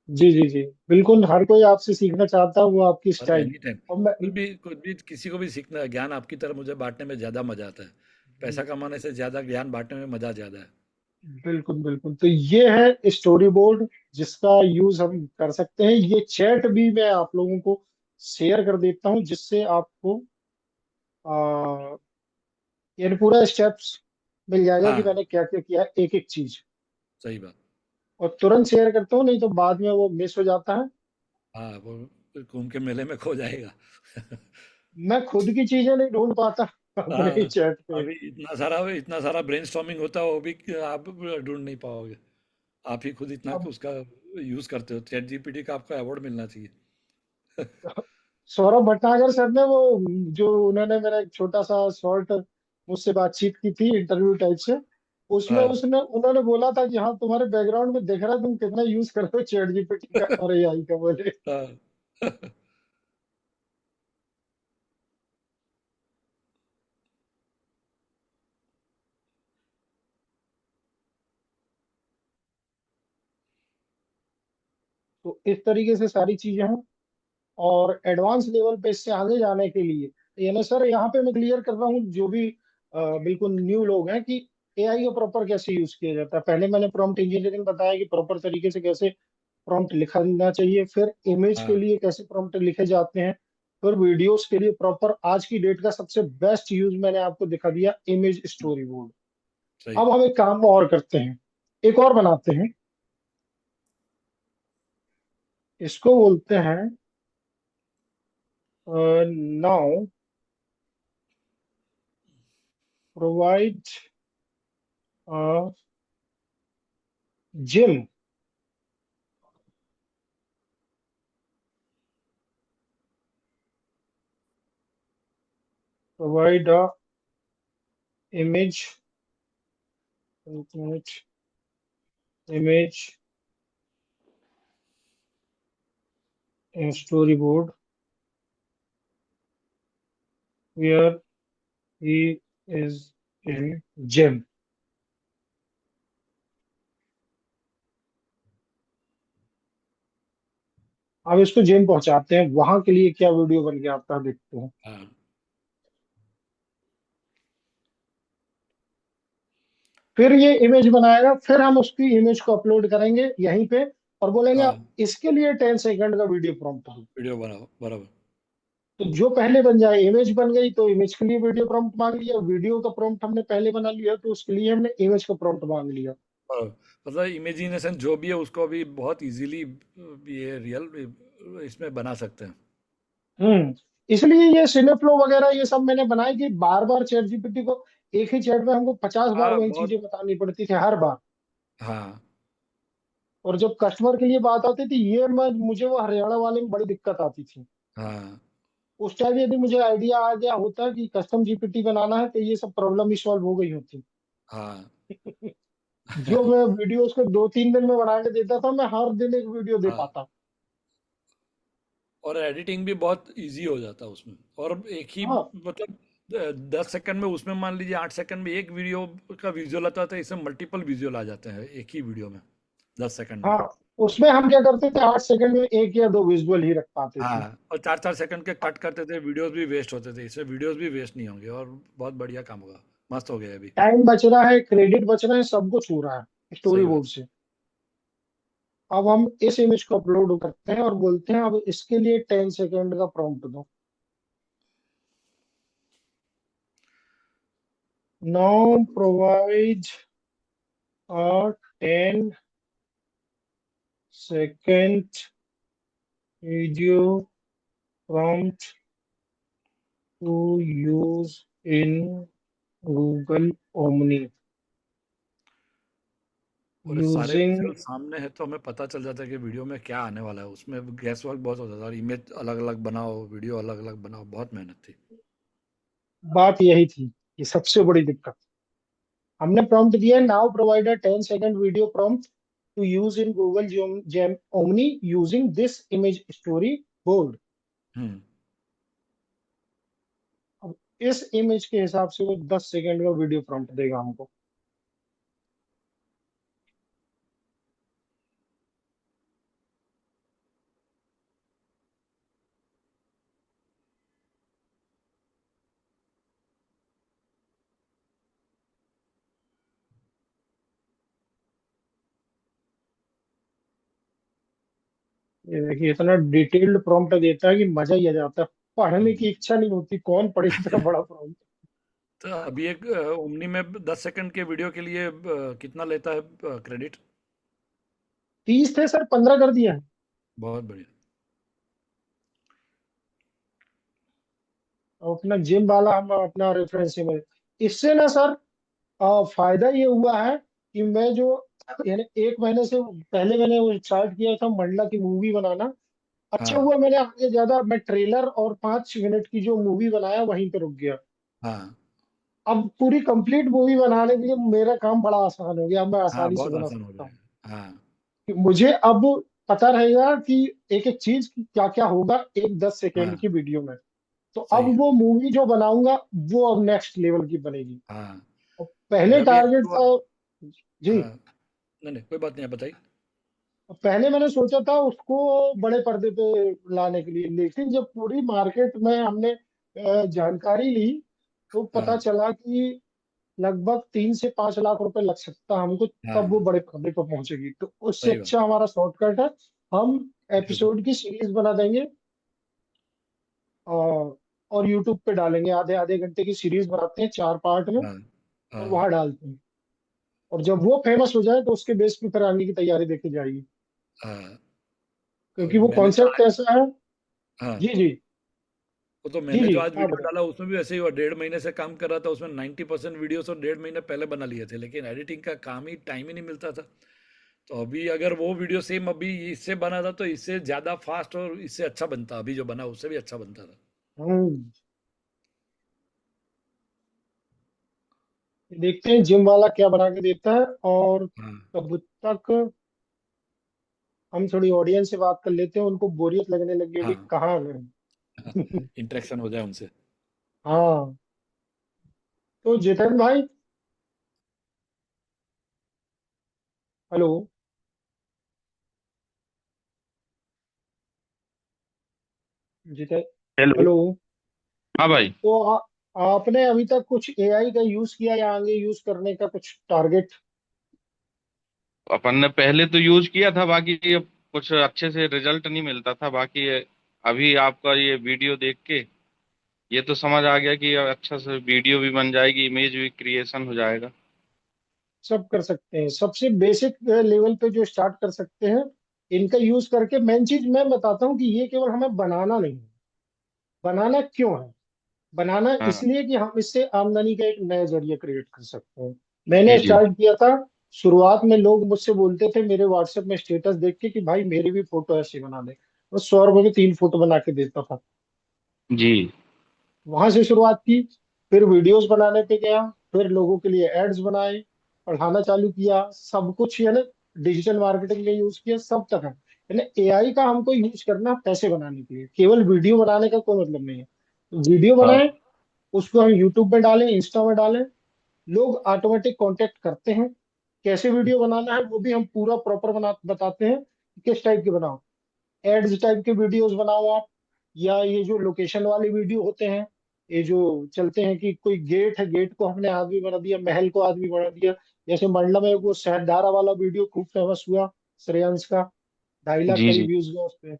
जी जी जी, बिल्कुल हर कोई आपसे सीखना चाहता है, वो आपकी अरे स्टाइल। एनी टाइम, और मैं कुछ भी किसी को भी सीखना है, ज्ञान आपकी तरह मुझे बांटने में ज़्यादा मजा आता है। पैसा कमाने से ज़्यादा ज्ञान बांटने में मजा ज़्यादा है। बिल्कुल बिल्कुल, तो ये है स्टोरी बोर्ड जिसका यूज हम कर सकते हैं। ये चैट भी मैं आप लोगों को शेयर कर देता हूँ, जिससे आपको आ, ये पूरा स्टेप्स मिल जाएगा कि हाँ, मैंने क्या क्या किया, एक एक चीज। सही बात। और तुरंत शेयर करता हूँ, नहीं तो बाद में वो मिस हो जाता है। हाँ, वो कुंभ के मेले में खो जाएगा। मैं खुद की चीजें नहीं ढूंढ पाता। अपने ही हाँ, चैट पे। अभी इतना सारा ब्रेनस्टॉर्मिंग होता है, वो भी आप ढूंढ नहीं पाओगे। आप ही खुद इतना अब उसका यूज करते हो, चैट जीपीटी का आपको अवार्ड मिलना चाहिए। सौरभ भटनागर सर ने वो, जो उन्होंने मेरा एक छोटा सा शॉर्ट मुझसे बातचीत की थी इंटरव्यू टाइप से, उसमें हाँ। उसने उन्होंने बोला था कि हाँ तुम्हारे बैकग्राउंड में दिख रहा है तुम कितना यूज करते हो चैट जीपीटी का और एआई का, बोले। हाँ। तो इस तरीके से सारी चीजें हैं। और एडवांस लेवल पे इससे आगे जाने के लिए, यानी सर यहाँ पे मैं क्लियर कर रहा हूँ जो भी बिल्कुल न्यू लोग हैं, कि एआई का प्रॉपर कैसे यूज किया जाता है। पहले मैंने प्रॉम्प्ट इंजीनियरिंग बताया कि प्रॉपर तरीके से कैसे प्रॉम्प्ट लिखना चाहिए, फिर इमेज के हाँ, लिए कैसे प्रॉम्प्ट लिखे जाते हैं, फिर वीडियोस के लिए प्रॉपर आज की डेट का सबसे बेस्ट यूज मैंने आपको दिखा दिया, इमेज स्टोरी बोर्ड। सही। अब हम एक काम और करते हैं, एक और बनाते हैं। इसको बोलते हैं now provide gym, provide a image, image story board where he is in gym। अब इसको जिम पहुंचाते हैं, वहां के लिए क्या वीडियो बन के आता है देखते हैं। हाँ। फिर ये इमेज बनाएगा, फिर हम उसकी इमेज को अपलोड करेंगे यहीं पे, और बोलेंगे हाँ, आप इसके लिए 10 सेकंड का वीडियो प्रॉम्प्ट दो। वीडियो बनाओ बराबर। तो जो पहले बन जाए, इमेज बन गई तो इमेज के लिए वीडियो प्रॉम्प्ट मांग लिया, वीडियो का प्रॉम्प्ट हमने पहले बना लिया तो उसके लिए हमने इमेज का प्रॉम्प्ट मांग लिया। बराबर। मतलब इमेजिनेशन जो भी है उसको अभी बहुत इजीली ये रियल इसमें बना सकते हैं। इसलिए ये सिनेफ्लो वगैरह ये सब मैंने बनाए कि बार बार चैट जीपीटी को एक ही चैट में हमको 50 बार हाँ, वही बहुत। चीजें बतानी पड़ती थी हर बार। हाँ। और जब कस्टमर के लिए बात आती थी, ये मैं मुझे वो हरियाणा वाले में बड़ी दिक्कत आती थी। हाँ। उस टाइम यदि मुझे आइडिया आ गया होता कि कस्टम जीपीटी बनाना है, तो ये सब प्रॉब्लम ही सॉल्व हो गई होती। हाँ। जो मैं वीडियो उसको 2-3 दिन में बना के देता था, मैं हर दिन एक वीडियो दे हाँ, पाता। और एडिटिंग भी बहुत इजी हो जाता है उसमें, और एक ही हाँ मतलब 10 सेकंड में, उसमें मान लीजिए 8 सेकंड में एक वीडियो का विजुअल आता था, इसमें मल्टीपल विजुअल आ जाते हैं एक ही वीडियो में 10 सेकंड में। हाँ, उसमें हम क्या करते थे, 8 सेकंड में एक या दो विजुअल ही रख पाते थे। हाँ, और 4-4 सेकंड के कट करते थे, वीडियोस भी वेस्ट होते थे, इसमें वीडियोस भी वेस्ट नहीं होंगे, और बहुत बढ़िया काम होगा। मस्त हो गया अभी। टाइम बच रहा है, क्रेडिट बच रहा है, सब कुछ हो रहा है स्टोरी सही बात। बोर्ड से। अब हम इस इमेज को अपलोड करते हैं और बोलते हैं अब इसके लिए 10 सेकंड का प्रॉम्प्ट दो। Now provide a 10 second video prompt to use in Google Omni और ये सारे विजुअल using। सामने है तो हमें पता चल जाता है कि वीडियो में क्या आने वाला है। उसमें गैस वर्क बहुत होता था, और इमेज अलग अलग बनाओ, वीडियो अलग अलग बनाओ, बहुत मेहनत थी। बात यही थी कि सबसे बड़ी दिक्कत, हमने प्रॉम्प्ट दिया है now provide a 10 second video prompt to use in Google Gemini using this image storyboard. Hmm. अब इस इमेज के हिसाब से वो 10 सेकंड का वीडियो प्रॉम्प्ट देगा हमको। ये देखिए इतना डिटेल्ड प्रॉम्प्ट देता है कि मजा ही आ जाता है, पढ़ने की हम्म। इच्छा नहीं होती, कौन पढ़े इतना बड़ा प्रॉम्प्ट। तो अभी एक ओमनी में 10 सेकंड के वीडियो के लिए कितना लेता है क्रेडिट? 30 थे सर, 15 कर दिया है। बहुत बढ़िया। अपना जिम वाला हम अपना रेफरेंस में, इससे ना सर फायदा ये हुआ है कि मैं जो, यानी एक महीने से पहले मैंने वो स्टार्ट किया था मंडला की मूवी बनाना। अच्छा हाँ हुआ मैंने आगे ज्यादा, मैं ट्रेलर और 5 मिनट की जो मूवी बनाया वहीं पे रुक गया। हाँ अब पूरी कंप्लीट मूवी बनाने के लिए मेरा काम बड़ा आसान हो गया, अब मैं हाँ, आसानी से बहुत बना आसान हो सकता हूँ। जाएगा। हाँ कि मुझे अब पता रहेगा कि एक एक चीज क्या क्या होगा एक 10 सेकेंड हाँ, की वीडियो में। तो सही अब है। वो मूवी जो बनाऊंगा वो अब नेक्स्ट लेवल की बनेगी। हाँ, और पहले मेरा भी यही टारगेट हुआ। था जी, हाँ, नहीं नहीं, कोई बात नहीं, आप बताइए। पहले मैंने सोचा था उसको बड़े पर्दे पे लाने के लिए, लेकिन जब पूरी मार्केट में हमने जानकारी ली तो पता हाँ चला कि लगभग 3 से 5 लाख रुपए लग सकता है हमको, तब वो हाँ, बड़े पर्दे पर पहुंचेगी। तो उससे सही बात। अच्छा हमारा शॉर्टकट है, हम यूट्यूब। एपिसोड की सीरीज बना देंगे और यूट्यूब पे डालेंगे, आधे आधे घंटे की सीरीज बनाते हैं 4 पार्ट में हाँ और हाँ वहां डालते हैं। और जब वो फेमस हो जाए तो उसके बेस पे फिर आगे की तैयारी देखी जाएगी, हाँ, क्योंकि अभी वो मैंने जो कॉन्सेप्ट ऐसा है। हाँ, जी जी। वो तो जी मैंने जी जो आज आप वीडियो बताएं। डाला उसमें भी ऐसे ही हुआ। 1.5 महीने से काम कर रहा था उसमें, 90% वीडियोस और 1.5 महीने पहले बना लिए थे, लेकिन एडिटिंग का काम ही, टाइम ही नहीं मिलता था। तो अभी अगर वो वीडियो सेम अभी इससे बना था तो इससे ज्यादा फास्ट और इससे अच्छा बनता, अभी जो बना उससे भी अच्छा बनता था। हम्म, देखते हैं जिम वाला क्या बना के देता है। और हाँ, तब तक हम थोड़ी ऑडियंस से बात कर लेते हैं, उनको बोरियत लगने लगी होगी हाँ, कहाँ गए। इंटरेक्शन हो जाए उनसे। हाँ, तो जितेंद्र भाई, हेलो, जितेंद्र, हेलो। हेलो। हाँ भाई। तो आपने अभी तक कुछ एआई का यूज किया या आगे यूज करने का कुछ टारगेट? अपन ने पहले तो यूज किया था, बाकी ये कुछ अच्छे से रिजल्ट नहीं मिलता था। बाकी अभी आपका ये वीडियो देख के ये तो समझ आ गया कि अच्छा से वीडियो भी बन जाएगी, इमेज भी क्रिएशन हो जाएगा। सब कर सकते हैं, सबसे बेसिक लेवल पे जो स्टार्ट कर सकते हैं इनका यूज करके। मेन चीज मैं बताता हूँ कि ये केवल हमें बनाना नहीं है। बनाना क्यों है? बनाना हाँ। इसलिए कि हम इससे आमदनी का एक नया जरिया क्रिएट कर सकते हैं। मैंने जी जी। स्टार्ट किया था, शुरुआत में लोग मुझसे बोलते थे मेरे व्हाट्सएप में स्टेटस देख के कि भाई मेरी भी फोटो ऐसी बना दे। तो 100 रुपए की 3 फोटो बना के देता था। जी वहां से शुरुआत की, फिर वीडियोस बनाने पे गया, फिर लोगों के लिए एड्स बनाए, पढ़ाना चालू किया, सब कुछ यानी डिजिटल मार्केटिंग में यूज किया, सब तक है। यानी एआई का हमको यूज करना है पैसे बनाने के लिए, केवल वीडियो बनाने का कोई मतलब नहीं है। वीडियो हाँ। बनाए, उसको हम यूट्यूब में डालें, इंस्टा में डालें, लोग ऑटोमेटिक कांटेक्ट करते हैं। कैसे वीडियो बनाना है वो भी हम पूरा प्रॉपर बना बताते हैं कि किस टाइप के बनाओ। एड्स टाइप के वीडियोस बनाओ आप, या ये जो लोकेशन वाले वीडियो होते हैं, ये जो चलते हैं कि कोई गेट है, गेट को हमने आदमी बना दिया, महल को आदमी बना दिया। जैसे मंडला में वो शहरदारा वाला वीडियो खूब फेमस हुआ, श्रेयांश का, 2.5 लाख जी करीब जी। व्यूज गए उस पे।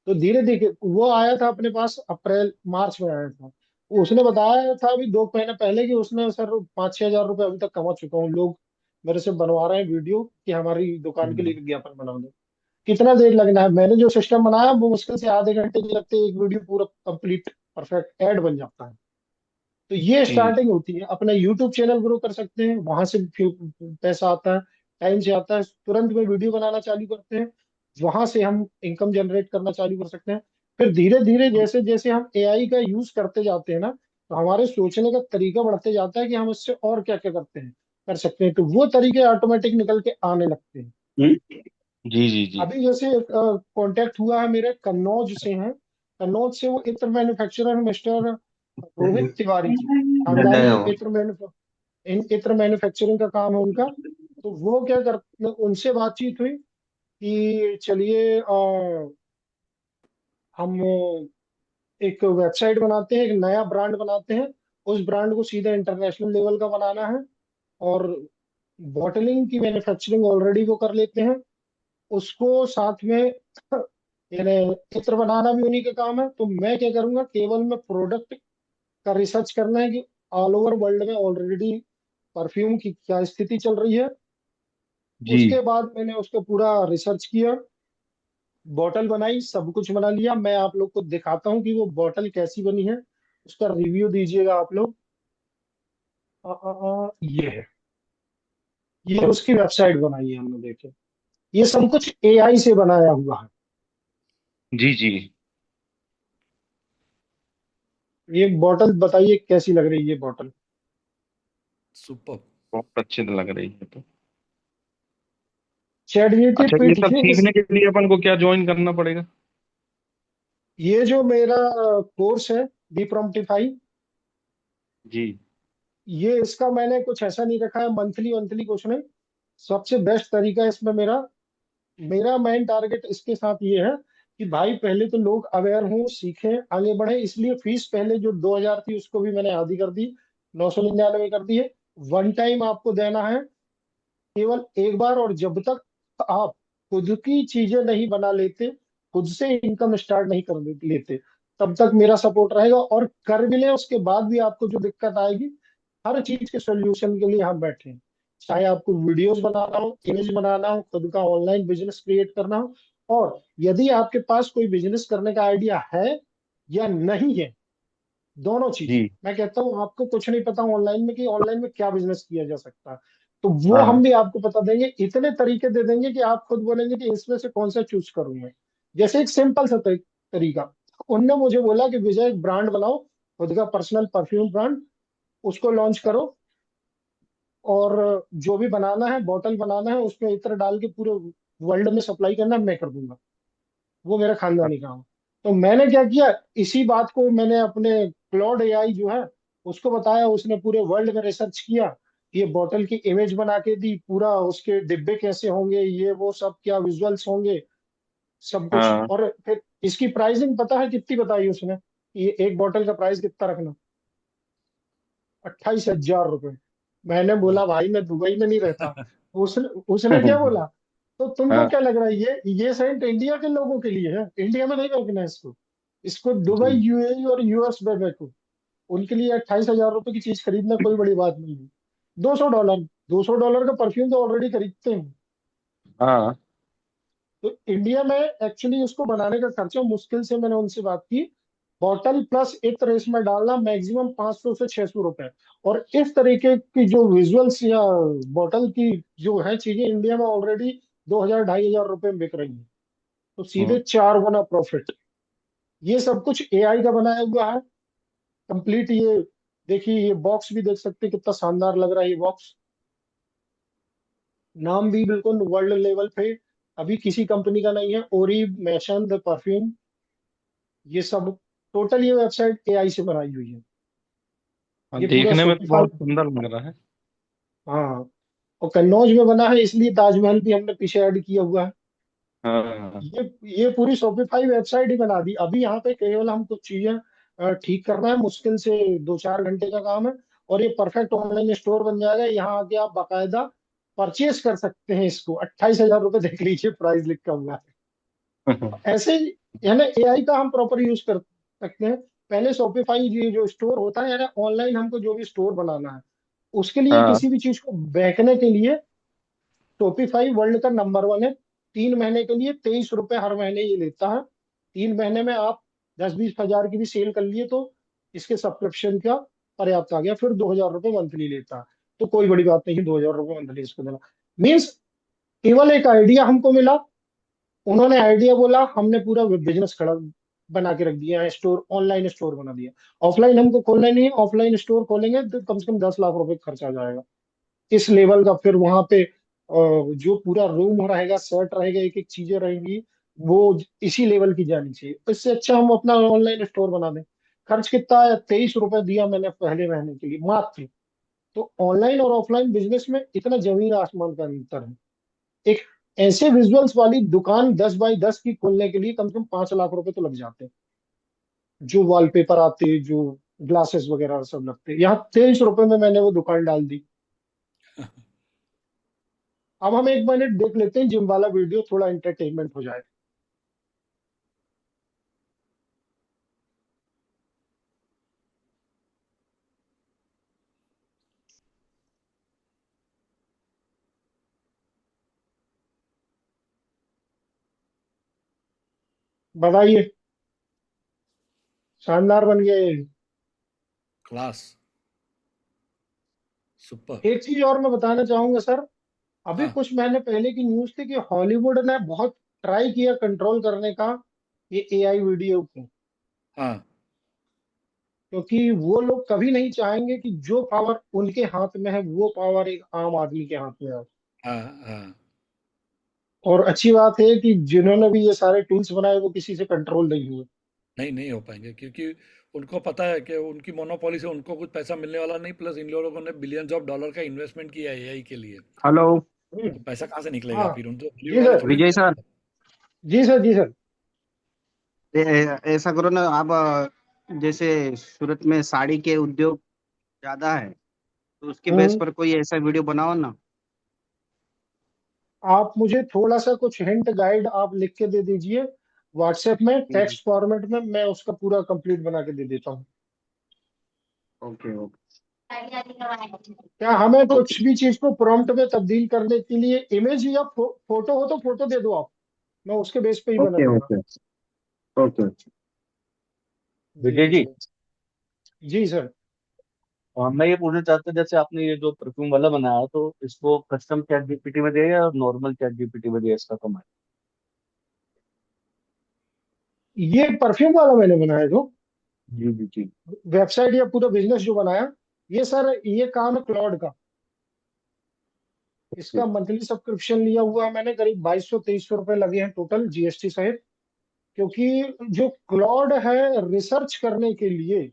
तो धीरे धीरे वो आया था अपने पास अप्रैल मार्च में आया था। उसने बताया था अभी 2 महीने पहले कि उसने सर 5-6 हजार रुपये अभी तक कमा चुका हूँ, लोग मेरे से बनवा रहे हैं वीडियो कि हमारी दुकान के लिए हम्म, विज्ञापन बना दो। कितना देर लगना है? मैंने जो सिस्टम बनाया वो मुश्किल से आधे घंटे के लगते एक वीडियो पूरा कंप्लीट परफेक्ट ऐड बन जाता है। तो ये जी स्टार्टिंग होती है। अपना यूट्यूब चैनल ग्रो कर सकते हैं, वहां से फिर पैसा आता है, टाइम से आता है। तुरंत में वीडियो बनाना चालू करते हैं, वहां से हम इनकम जनरेट करना चालू कर सकते हैं। फिर धीरे धीरे जैसे जैसे हम एआई का यूज करते जाते हैं ना, तो हमारे सोचने का तरीका बढ़ते जाता है कि हम इससे और क्या क्या करते हैं, कर सकते हैं, तो वो तरीके ऑटोमेटिक निकल के आने लगते हैं। जी जी। जी अभी जैसे कांटेक्ट हुआ है मेरे कन्नौज से हैं, कन्नौज से वो इत्र मैन्युफैक्चरर मिस्टर रोहित तिवारी जी, खानदानी इत्र मैन्युफैक्चरिंग का काम है उनका। तो वो क्या करते, उनसे बातचीत हुई कि चलिए हम एक वेबसाइट बनाते हैं, एक नया ब्रांड बनाते हैं, उस ब्रांड को सीधा इंटरनेशनल लेवल का बनाना है। और बॉटलिंग की मैन्युफैक्चरिंग ऑलरेडी वो कर लेते हैं, उसको साथ में यानी चित्र बनाना भी उन्हीं का काम है। तो मैं क्या करूंगा, केवल मैं प्रोडक्ट का रिसर्च करना है कि ऑल ओवर वर्ल्ड में ऑलरेडी परफ्यूम की क्या स्थिति चल रही है। जी। उसके बाद मैंने उसका पूरा रिसर्च किया, बॉटल बनाई, सब कुछ बना लिया। मैं आप लोग को दिखाता हूँ कि वो बॉटल कैसी बनी है। उसका रिव्यू दीजिएगा आप लोग। ये है, ये उसकी वेबसाइट बनाई है हमने, देखे। ये सब कुछ एआई से बनाया हुआ है। जी जी। ये बॉटल बताइए कैसी लग रही है ये बॉटल? सुपर। बहुत अच्छी लग रही है तो। चैट अच्छा, ये सब जीपीटी सीखने के लिए अपन को क्या ज्वाइन करना पड़ेगा? ये जो मेरा कोर्स है, बी प्रॉम्प्टिफाई, जी। ये इसका मैंने कुछ ऐसा नहीं रखा है मंथली मंथली कुछ नहीं। सबसे बेस्ट तरीका इसमें मेरा मेरा मेन टारगेट इसके साथ ये है कि भाई पहले तो लोग अवेयर हों, सीखें, आगे बढ़े। इसलिए फीस पहले जो 2,000 थी उसको भी मैंने आधी कर दी, 999 कर दी है। वन टाइम आपको देना है केवल एक बार। और जब तक आप खुद की चीजें नहीं बना लेते, खुद से इनकम स्टार्ट नहीं कर लेते, तब तक मेरा सपोर्ट रहेगा। और कर भी ले उसके बाद भी आपको जो दिक्कत आएगी, हर चीज के सोल्यूशन के लिए हम बैठे हैं। चाहे आपको वीडियोस बनाना हो, इमेज बनाना हो, खुद का ऑनलाइन बिजनेस क्रिएट करना हो, और यदि आपके पास कोई बिजनेस करने का आइडिया है या नहीं है, दोनों चीज। जी। मैं कहता हूँ आपको कुछ नहीं पता ऑनलाइन में कि ऑनलाइन में क्या बिजनेस किया जा सकता है, तो वो हम हाँ। भी आपको बता देंगे। इतने तरीके दे देंगे कि आप खुद बोलेंगे कि इसमें से कौन सा चूज करूं मैं। जैसे एक सिंपल सा तरीका, उनने मुझे बोला कि विजय एक ब्रांड बनाओ, खुद का पर्सनल परफ्यूम ब्रांड, उसको लॉन्च करो, और जो भी बनाना है, बॉटल बनाना है, उसमें इत्र डाल के पूरे वर्ल्ड में सप्लाई करना मैं कर दूंगा। वो मेरा खानदानी काम है। तो मैंने क्या किया, इसी बात को मैंने अपने क्लॉड एआई जो है उसको बताया। उसने पूरे वर्ल्ड में रिसर्च किया, ये बॉटल की इमेज बना के दी, पूरा उसके डिब्बे कैसे होंगे, ये वो सब क्या विजुअल्स होंगे, सब कुछ। हाँ। और फिर इसकी प्राइसिंग पता है कितनी बताई उसने? ये एक बॉटल का प्राइस कितना रखना? 28,000 रुपये। मैंने बोला भाई मैं दुबई में नहीं रहता। उसने उसने क्या बोला, तो तुमको हाँ। क्या लग रहा है ये सेंट इंडिया के लोगों के लिए है, इंडिया में नहीं रोकना है इसको। इसको दुबई, जी। यूएई और यूएस में बेचो। उनके लिए 28,000 रुपये की चीज खरीदना कोई बड़ी बात नहीं है। $200, $200 का परफ्यूम तो ऑलरेडी खरीदते हैं। हाँ। तो इंडिया में एक्चुअली उसको बनाने का खर्चा मुश्किल से, मैंने उनसे बात की, बॉटल प्लस इत्र इसमें डालना मैक्सिमम 500 से 600 रुपए। और इस तरीके की जो विजुअल्स या बॉटल की जो है चीजें इंडिया में ऑलरेडी 2,000 2,500 रुपए में बिक रही हैं। तो सीधे हम्म। 4 गुना प्रॉफिट। ये सब कुछ एआई का बनाया हुआ है कंप्लीट। ये देखिए, ये बॉक्स भी देख सकते हैं कितना शानदार लग रहा है ये बॉक्स। नाम भी बिल्कुल वर्ल्ड लेवल पे अभी किसी कंपनी का नहीं है, ओरी मैशन द परफ्यूम। ये सब टोटल ये वेबसाइट एआई से बनाई हुई है। हाँ, ये पूरा देखने में तो शॉपिफाई। बहुत सुंदर लग रहा है। हाँ, और कन्नौज में बना है, इसलिए ताजमहल भी हमने पीछे ऐड किया हुआ है। हाँ। ये ये पूरी शॉपिफाई वेबसाइट ही बना दी। अभी यहाँ पे केवल हम कुछ चीजें ठीक करना है, मुश्किल से 2-4 घंटे का काम है, और ये परफेक्ट ऑनलाइन स्टोर बन जाएगा। यहाँ आके आप बाकायदा परचेज कर सकते हैं इसको। 28,000 रुपये देख लीजिए प्राइस लिखा हुआ है। ऐसे ही है ना, एआई का हम प्रॉपर यूज कर सकते हैं। पहले शॉपिफाई ये जो स्टोर होता है, यानी ऑनलाइन हमको जो भी स्टोर बनाना है, उसके लिए हाँ। किसी भी चीज को बेचने के लिए शॉपिफाई वर्ल्ड का नंबर 1 है। 3 महीने के लिए 23 रुपए हर महीने ये लेता है। 3 महीने में आप 10-20 हजार की भी सेल कर लिए तो इसके सब्सक्रिप्शन का पर्याप्त आ गया। फिर 2,000 रुपये मंथली लेता है। तो कोई बड़ी बात नहीं, 2,000 रुपये मंथली इसको देना मीन्स, केवल एक आइडिया हमको मिला, उन्होंने आइडिया बोला, हमने पूरा बिजनेस खड़ा बना के रख दिया है, स्टोर, ऑनलाइन स्टोर बना दिया। ऑफलाइन हमको खोलना नहीं है, ऑफलाइन स्टोर खोलेंगे तो कम से कम 10 लाख रुपए खर्चा आ जाएगा इस लेवल का। फिर वहां पे जो पूरा रूम रहेगा, सेट रहेगा, एक एक चीजें रहेंगी, वो इसी लेवल की जानी चाहिए। इससे अच्छा हम अपना ऑनलाइन स्टोर बना दें। खर्च कितना है? 23 रुपए दिया मैंने पहले महीने के लिए मात्र। तो ऑनलाइन और ऑफलाइन बिजनेस में इतना जमीन आसमान का अंतर है। एक ऐसे विजुअल्स वाली दुकान 10 बाई 10 की खोलने के लिए कम से कम 5 लाख रुपए तो लग जाते हैं। जो वॉलपेपर आते, जो ग्लासेस वगैरह सब लगते हैं, यहाँ 23 रुपए में मैंने वो दुकान डाल दी। अब हम 1 मिनट देख लेते हैं जिम वाला वीडियो, थोड़ा एंटरटेनमेंट हो जाए। बताइए, शानदार बन गया ये। Class, super. एक चीज और मैं बताना चाहूंगा सर, अभी हाँ, कुछ महीने पहले की न्यूज थी कि हॉलीवुड ने बहुत ट्राई किया कंट्रोल करने का ये एआई वीडियो को, हाँ, क्योंकि वो लोग कभी नहीं चाहेंगे कि जो पावर उनके हाथ में है वो पावर एक आम आदमी के हाथ में है। हाँ, हाँ। और अच्छी बात है कि जिन्होंने भी ये सारे टूल्स बनाए वो किसी से कंट्रोल नहीं हुए। नहीं, नहीं हो पाएँगे क्योंकि उनको पता है कि उनकी मोनोपोली से उनको कुछ पैसा मिलने वाला नहीं, प्लस इन लोगों ने बिलियंस ऑफ डॉलर का इन्वेस्टमेंट किया है एआई के लिए। हेलो। हम्म, तो पैसा कहाँ से निकलेगा हाँ। फिर? उन तो बॉलीवुड जी वाले सर। थोड़ी विजय सर, देंगे। जी सर। जी सर। ऐसा करो ना आप, जैसे सूरत में साड़ी के उद्योग ज्यादा है, तो उसके बेस हम्म। पर कोई ऐसा वीडियो बनाओ ना। आप मुझे थोड़ा सा कुछ हिंट गाइड आप लिख के दे दीजिए व्हाट्सएप में हम्म, टेक्स्ट फॉर्मेट में, मैं उसका पूरा कंप्लीट बना के दे देता हूँ। ओके ओके क्या हमें ओके कुछ भी चीज को प्रॉम्प्ट में तब्दील करने के लिए इमेज या फोटो हो तो फोटो दे दो आप, मैं उसके बेस पे ही बना ओके दूंगा। Okay okay okay. जी विजय जी जी, जी। जी सर। मैं ये पूछना चाहता हूँ, जैसे आपने ये जो परफ्यूम वाला बनाया तो इसको कस्टम चैट जीपीटी में दिया या नॉर्मल चैट जीपीटी में दिया इसका कमांड? ये परफ्यूम वाला मैंने बनाया जो जी जी जी। वेबसाइट या पूरा बिजनेस जो बनाया, ये सर ये काम है क्लॉड का। ओके इसका मंथली सब्सक्रिप्शन लिया हुआ है मैंने, करीब 2200-2300 रुपए लगे हैं टोटल जीएसटी सहित। क्योंकि जो क्लॉड है रिसर्च करने के लिए,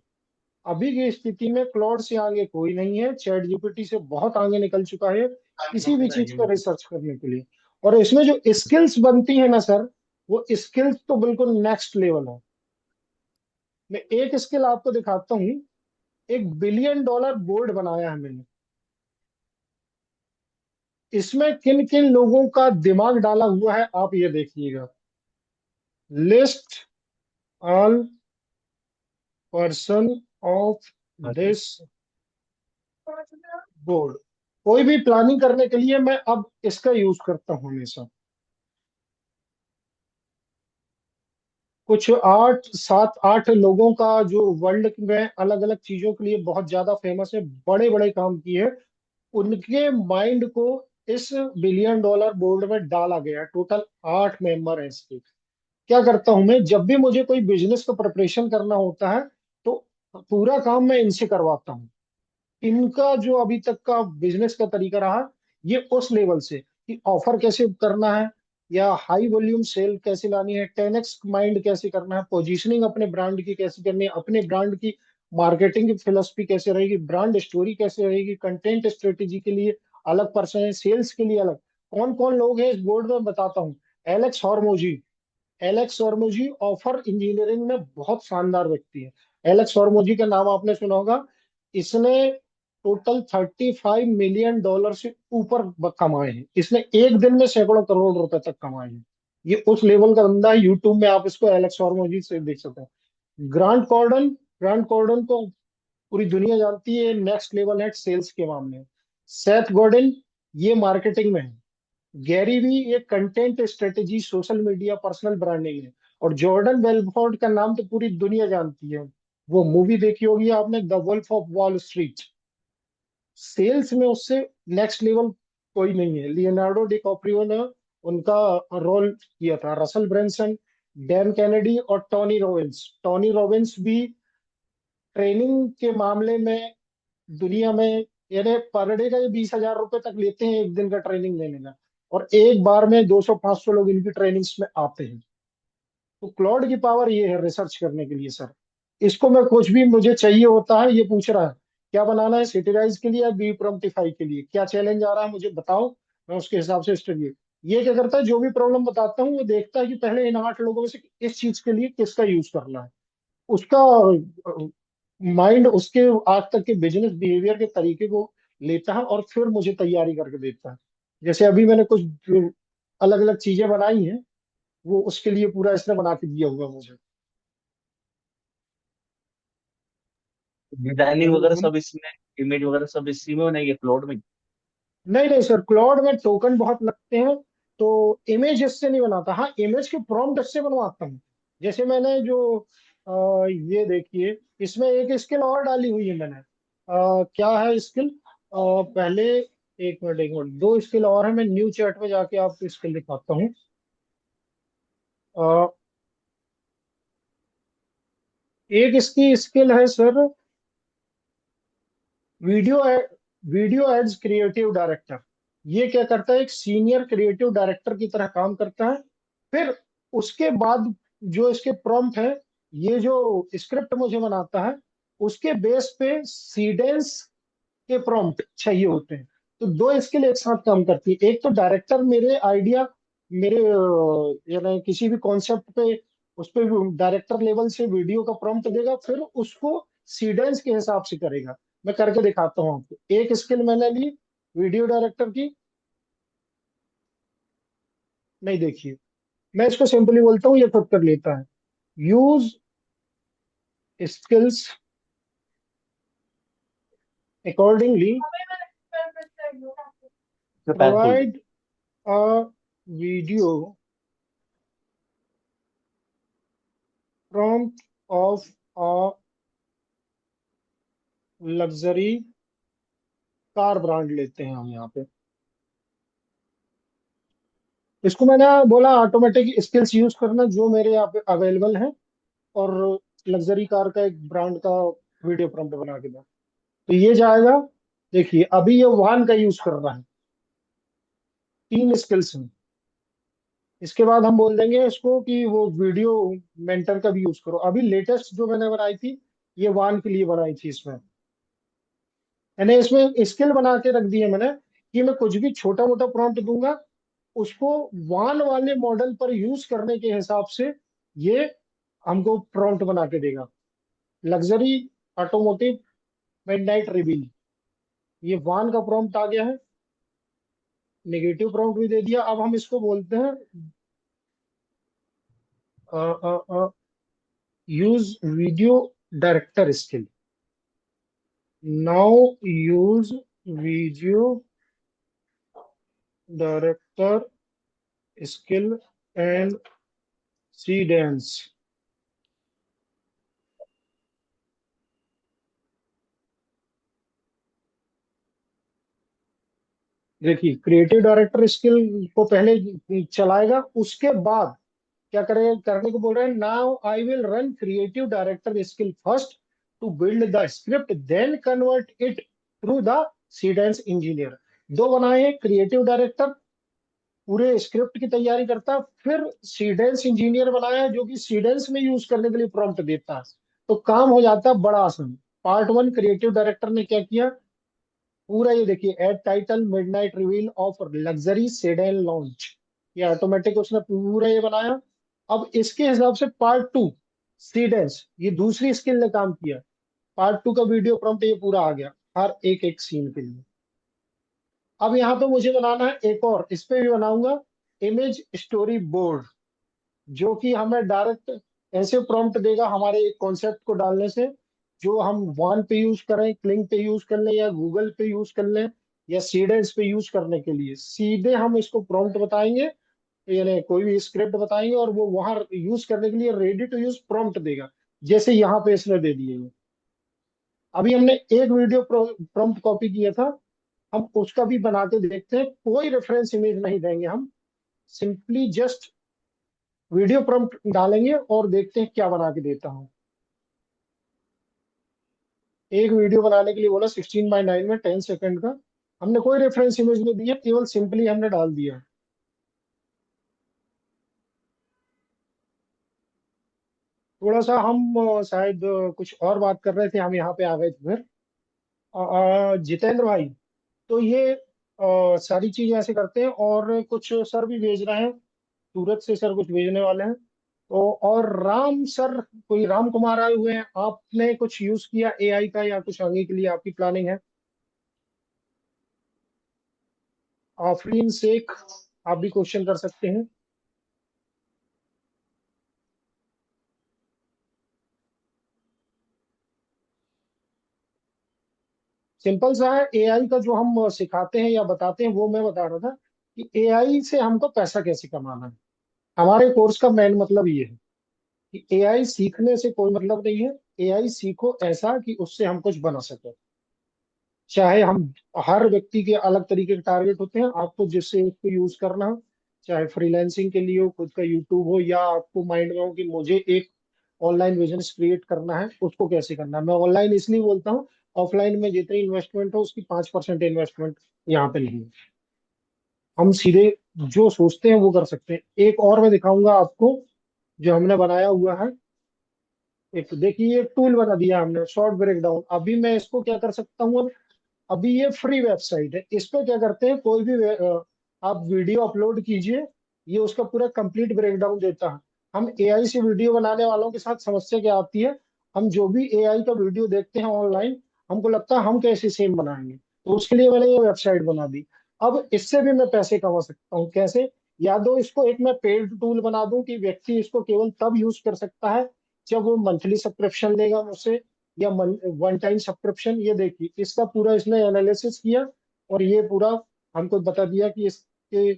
अभी की स्थिति में क्लॉड से आगे कोई नहीं है, चैट जीपीटी से बहुत आगे निकल चुका है किसी भी चीज पर रिसर्च करने के लिए। और इसमें जो स्किल्स बनती है ना सर, वो स्किल्स तो बिल्कुल नेक्स्ट लेवल है। मैं एक स्किल आपको दिखाता हूँ। $1 बिलियन बोर्ड बनाया है मैंने। इसमें किन किन लोगों का दिमाग डाला हुआ है आप ये देखिएगा। List all person of this board. कोई भी प्लानिंग करने के लिए मैं अब इसका यूज करता हूँ हमेशा। कुछ 8 7 8 लोगों का जो वर्ल्ड में अलग अलग चीजों के लिए बहुत ज्यादा फेमस है, बड़े बड़े काम किए हैं, उनके माइंड को इस $1 बिलियन बोर्ड में डाला गया है। टोटल 8 मेंबर हैं इसके। क्या करता हूं मैं, जब भी मुझे कोई बिजनेस का प्रिपरेशन करना होता है तो पूरा काम मैं इनसे करवाता हूँ। इनका जो अभी तक का बिजनेस का तरीका रहा, ये उस लेवल से कि ऑफर कैसे करना है, या हाई वॉल्यूम सेल कैसे लानी है, 10x माइंड कैसे करना है, पोजीशनिंग अपने ब्रांड की कैसे करनी है, अपने ब्रांड की मार्केटिंग की फिलोसफी कैसे रहेगी, ब्रांड स्टोरी कैसे रहेगी, कंटेंट स्ट्रेटेजी के लिए अलग पर्सन है, सेल्स के लिए अलग। कौन कौन लोग हैं इस बोर्ड में बताता हूँ। एलेक्स हॉर्मोजी। एलेक्स हॉर्मोजी ऑफर इंजीनियरिंग में बहुत शानदार व्यक्ति है। एलेक्स हॉर्मोजी का नाम आपने सुना होगा। इसने टोटल $35 मिलियन से ऊपर कमाए हैं। इसने एक दिन में सैकड़ों करोड़ रुपए तक कमाए हैं। ये उस लेवल का बंदा है। यूट्यूब में आप इसको एलेक्स हॉर्मोजी से देख सकते हैं। ग्रांट कॉर्डन को पूरी दुनिया जानती है, नेक्स्ट लेवल है सेल्स के मामले में। सेथ गोडिन, ये मार्केटिंग में है। गैरी वी, ये content strategy, social media, personal branding है। और जॉर्डन बेलफोर्ड का नाम तो पूरी दुनिया जानती है। वो मूवी देखी होगी आपने, the Wolf of Wall Street. Sales में उससे नेक्स्ट लेवल कोई नहीं है। लियोनार्डो डिकैप्रियो ने उनका रोल किया था। रसल ब्रेंसन, डैन कैनेडी और टोनी रॉबिन्स। टोनी रॉबिन्स भी ट्रेनिंग के मामले में दुनिया में, यानी पर डे का ये 20,000 रुपए तक लेते हैं एक दिन का ट्रेनिंग लेने का। और एक बार में 200-500 लोग इनकी ट्रेनिंग्स में आते हैं। तो क्लाउड की पावर ये है रिसर्च करने के लिए सर। इसको मैं कुछ भी मुझे चाहिए होता है, ये पूछ रहा है क्या बनाना है, सिटीराइज के लिए या बी प्रॉम्प्टिफाई के लिए, क्या चैलेंज आ रहा है मुझे बताओ, मैं उसके हिसाब से स्टडी। ये क्या करता है, जो भी प्रॉब्लम बताता हूँ वो देखता है कि पहले इन 8 लोगों में से इस चीज के लिए किसका यूज करना है। उसका माइंड उसके आज तक के बिजनेस बिहेवियर के तरीके को लेता है और फिर मुझे तैयारी करके देता है। जैसे अभी मैंने कुछ अलग अलग चीजें बनाई हैं, वो उसके लिए पूरा इसने बना के दिया हुआ मुझे। डिजाइनिंग वो वगैरह हम सब इसमें, इमेज वगैरह सब इसी में बनाई है क्लाउड में? नहीं नहीं सर, क्लाउड में टोकन बहुत लगते हैं, तो इमेज इससे नहीं बनाता। हाँ, इमेज के प्रॉम्प्ट इससे बनवाता हूँ। जैसे मैंने जो ये देखिए, इसमें एक स्किल और डाली हुई है मैंने। क्या है स्किल? पहले एक मिनट, दो स्किल और है। मैं न्यू चैट में जाके आपको स्किल दिखाता हूँ। अ, एक इसकी स्किल है sir, video video as creative director. ये क्या करता है, एक सीनियर क्रिएटिव डायरेक्टर की तरह काम करता है। फिर उसके बाद जो इसके प्रॉम्प्ट है, ये जो स्क्रिप्ट मुझे बनाता है, उसके बेस पे सीडेंस के प्रॉम्प्ट चाहिए होते हैं। तो दो स्किल एक साथ काम करती है। एक तो डायरेक्टर मेरे आइडिया, मेरे यानी किसी भी कॉन्सेप्ट पे, उस पे डायरेक्टर लेवल से वीडियो का प्रॉम्प्ट देगा, फिर उसको सीडेंस के हिसाब से करेगा। मैं करके दिखाता हूँ आपको। एक स्किल मैंने ली वीडियो डायरेक्टर की, नहीं देखिए, मैं इसको सिंपली बोलता हूँ, ये खुद कर लेता है। यूज स्किल्स अकॉर्डिंगली, से पैक बोल दो। Provide a video prompt of a luxury car brand लेते हैं हम यहाँ पे। इसको मैंने बोला ऑटोमेटिक स्किल्स यूज करना जो मेरे यहाँ पे अवेलेबल है, और लग्जरी कार का एक ब्रांड का वीडियो प्रॉम्प्ट बना के दो। तो ये जाएगा। देखिए अभी ये वाहन का यूज कर रहा है, तीन स्किल्स में। इसके बाद हम बोल देंगे इसको कि वो वीडियो मेंटर का भी यूज करो। अभी लेटेस्ट जो मैंने बनाई थी, ये वाहन के लिए बनाई थी। इसमें मैंने इसमें स्किल बना के रख दी है मैंने, कि मैं कुछ भी छोटा मोटा प्रॉम्प्ट दूंगा, उसको वान वाले मॉडल पर यूज करने के हिसाब से ये हमको प्रॉम्प्ट बना के देगा। लग्जरी ऑटोमोटिव मिडनाइट रिवील, ये वान का प्रॉम्प्ट आ गया है। नेगेटिव प्रॉम्प्ट भी दे दिया। अब हम इसको बोलते हैं use video director skill. Now use video director skill and Seedance. देखिए क्रिएटिव डायरेक्टर स्किल को पहले चलाएगा, उसके बाद क्या करेगा, करने को बोल रहे हैं। Now I will run creative director skill first to build the script, then convert it through the Seedance engineer. दो बनाए हैं, क्रिएटिव डायरेक्टर पूरे स्क्रिप्ट की तैयारी करता है, फिर सीडेंस इंजीनियर बनाया है जो कि सीडेंस में यूज करने के लिए प्रॉम्प्ट देता है। तो काम हो जाता है बड़ा आसान। पार्ट वन, क्रिएटिव डायरेक्टर ने क्या किया, पूरा ये देखिए, ad title midnight reveal of luxury sedan launch, ये ऑटोमेटिक उसने पूरा ये बनाया। अब इसके हिसाब से पार्ट टू, सीडेंस, ये दूसरी स्किल ने काम किया। पार्ट टू का वीडियो प्रॉम्प्ट ये पूरा आ गया हर एक एक सीन के लिए। अब यहाँ पे मुझे बनाना है एक और, इस पे भी बनाऊंगा इमेज स्टोरी बोर्ड, जो कि हमें डायरेक्ट ऐसे प्रॉम्प्ट देगा हमारे एक कॉन्सेप्ट को डालने से, जो हम वन पे यूज करें, क्लिंग पे यूज कर लें, या गूगल पे यूज कर लें, या सीडेंस पे यूज करने के लिए सीधे हम इसको प्रॉम्प्ट बताएंगे, यानी कोई भी स्क्रिप्ट बताएंगे और वो वहां यूज करने के लिए रेडी टू यूज प्रॉम्प्ट देगा, जैसे यहाँ पे इसने दे दिए हैं। अभी हमने एक वीडियो प्रॉम्प्ट कॉपी किया था, हम उसका भी बना के देखते हैं। कोई रेफरेंस इमेज नहीं देंगे हम, सिंपली जस्ट वीडियो प्रॉम्प्ट डालेंगे और देखते हैं क्या बना के देता हूँ। एक वीडियो बनाने के लिए बोला 16:9 में 10 सेकंड का। हमने कोई रेफरेंस इमेज नहीं दी है, केवल सिंपली हमने डाल दिया। थोड़ा सा हम शायद कुछ और बात कर रहे थे, हम यहाँ पे आ गए थे फिर। जितेंद्र भाई, तो ये सारी चीजें ऐसे करते हैं, और कुछ सर भी भेज रहे हैं, सूरत से सर कुछ भेजने वाले हैं। तो और राम सर, कोई राम कुमार आए हुए हैं। आपने कुछ यूज किया एआई का, या कुछ आगे के लिए आपकी प्लानिंग है? आफरीन शेख, आप भी क्वेश्चन कर सकते हैं। सिंपल सा है, एआई का जो हम सिखाते हैं या बताते हैं, वो मैं बता रहा था कि एआई से हमको पैसा कैसे कमाना है। हमारे कोर्स का मेन मतलब ये है कि एआई सीखने से कोई मतलब नहीं है, एआई सीखो ऐसा कि उससे हम कुछ बना सके। चाहे हम, हर व्यक्ति के अलग तरीके के टारगेट होते हैं, आपको जिससे उसको यूज करना हो, चाहे फ्रीलांसिंग के लिए हो, खुद का यूट्यूब हो, या आपको माइंड में हो कि मुझे एक ऑनलाइन बिजनेस क्रिएट करना है, उसको कैसे करना है। मैं ऑनलाइन इसलिए बोलता हूँ, ऑफलाइन में जितनी इन्वेस्टमेंट हो उसकी 5% इन्वेस्टमेंट यहाँ पे नहीं है। हम सीधे जो सोचते हैं वो कर सकते हैं। एक और मैं दिखाऊंगा आपको जो हमने बनाया हुआ है। एक देखिए, एक टूल बना दिया हमने, शॉर्ट ब्रेकडाउन। अभी मैं इसको क्या कर सकता हूँ, अभी ये फ्री वेबसाइट है, इस पे क्या करते हैं, कोई भी आप वीडियो अपलोड कीजिए, ये उसका पूरा कंप्लीट ब्रेकडाउन देता है। हम एआई से वीडियो बनाने वालों के साथ समस्या क्या आती है, हम जो भी एआई का वीडियो देखते हैं ऑनलाइन, हमको लगता है हम कैसे सेम बनाएंगे, तो उसके लिए मैंने ये वेबसाइट बना दी। अब इससे भी मैं पैसे कमा सकता हूँ, कैसे? या तो इसको एक मैं पेड टूल बना दूं कि व्यक्ति इसको केवल तब यूज कर सकता है जब वो मंथली सब्सक्रिप्शन लेगा मुझसे, या वन टाइम सब्सक्रिप्शन। ये देखिए, इसका पूरा इसने एनालिसिस किया और ये पूरा हमको बता दिया कि इसके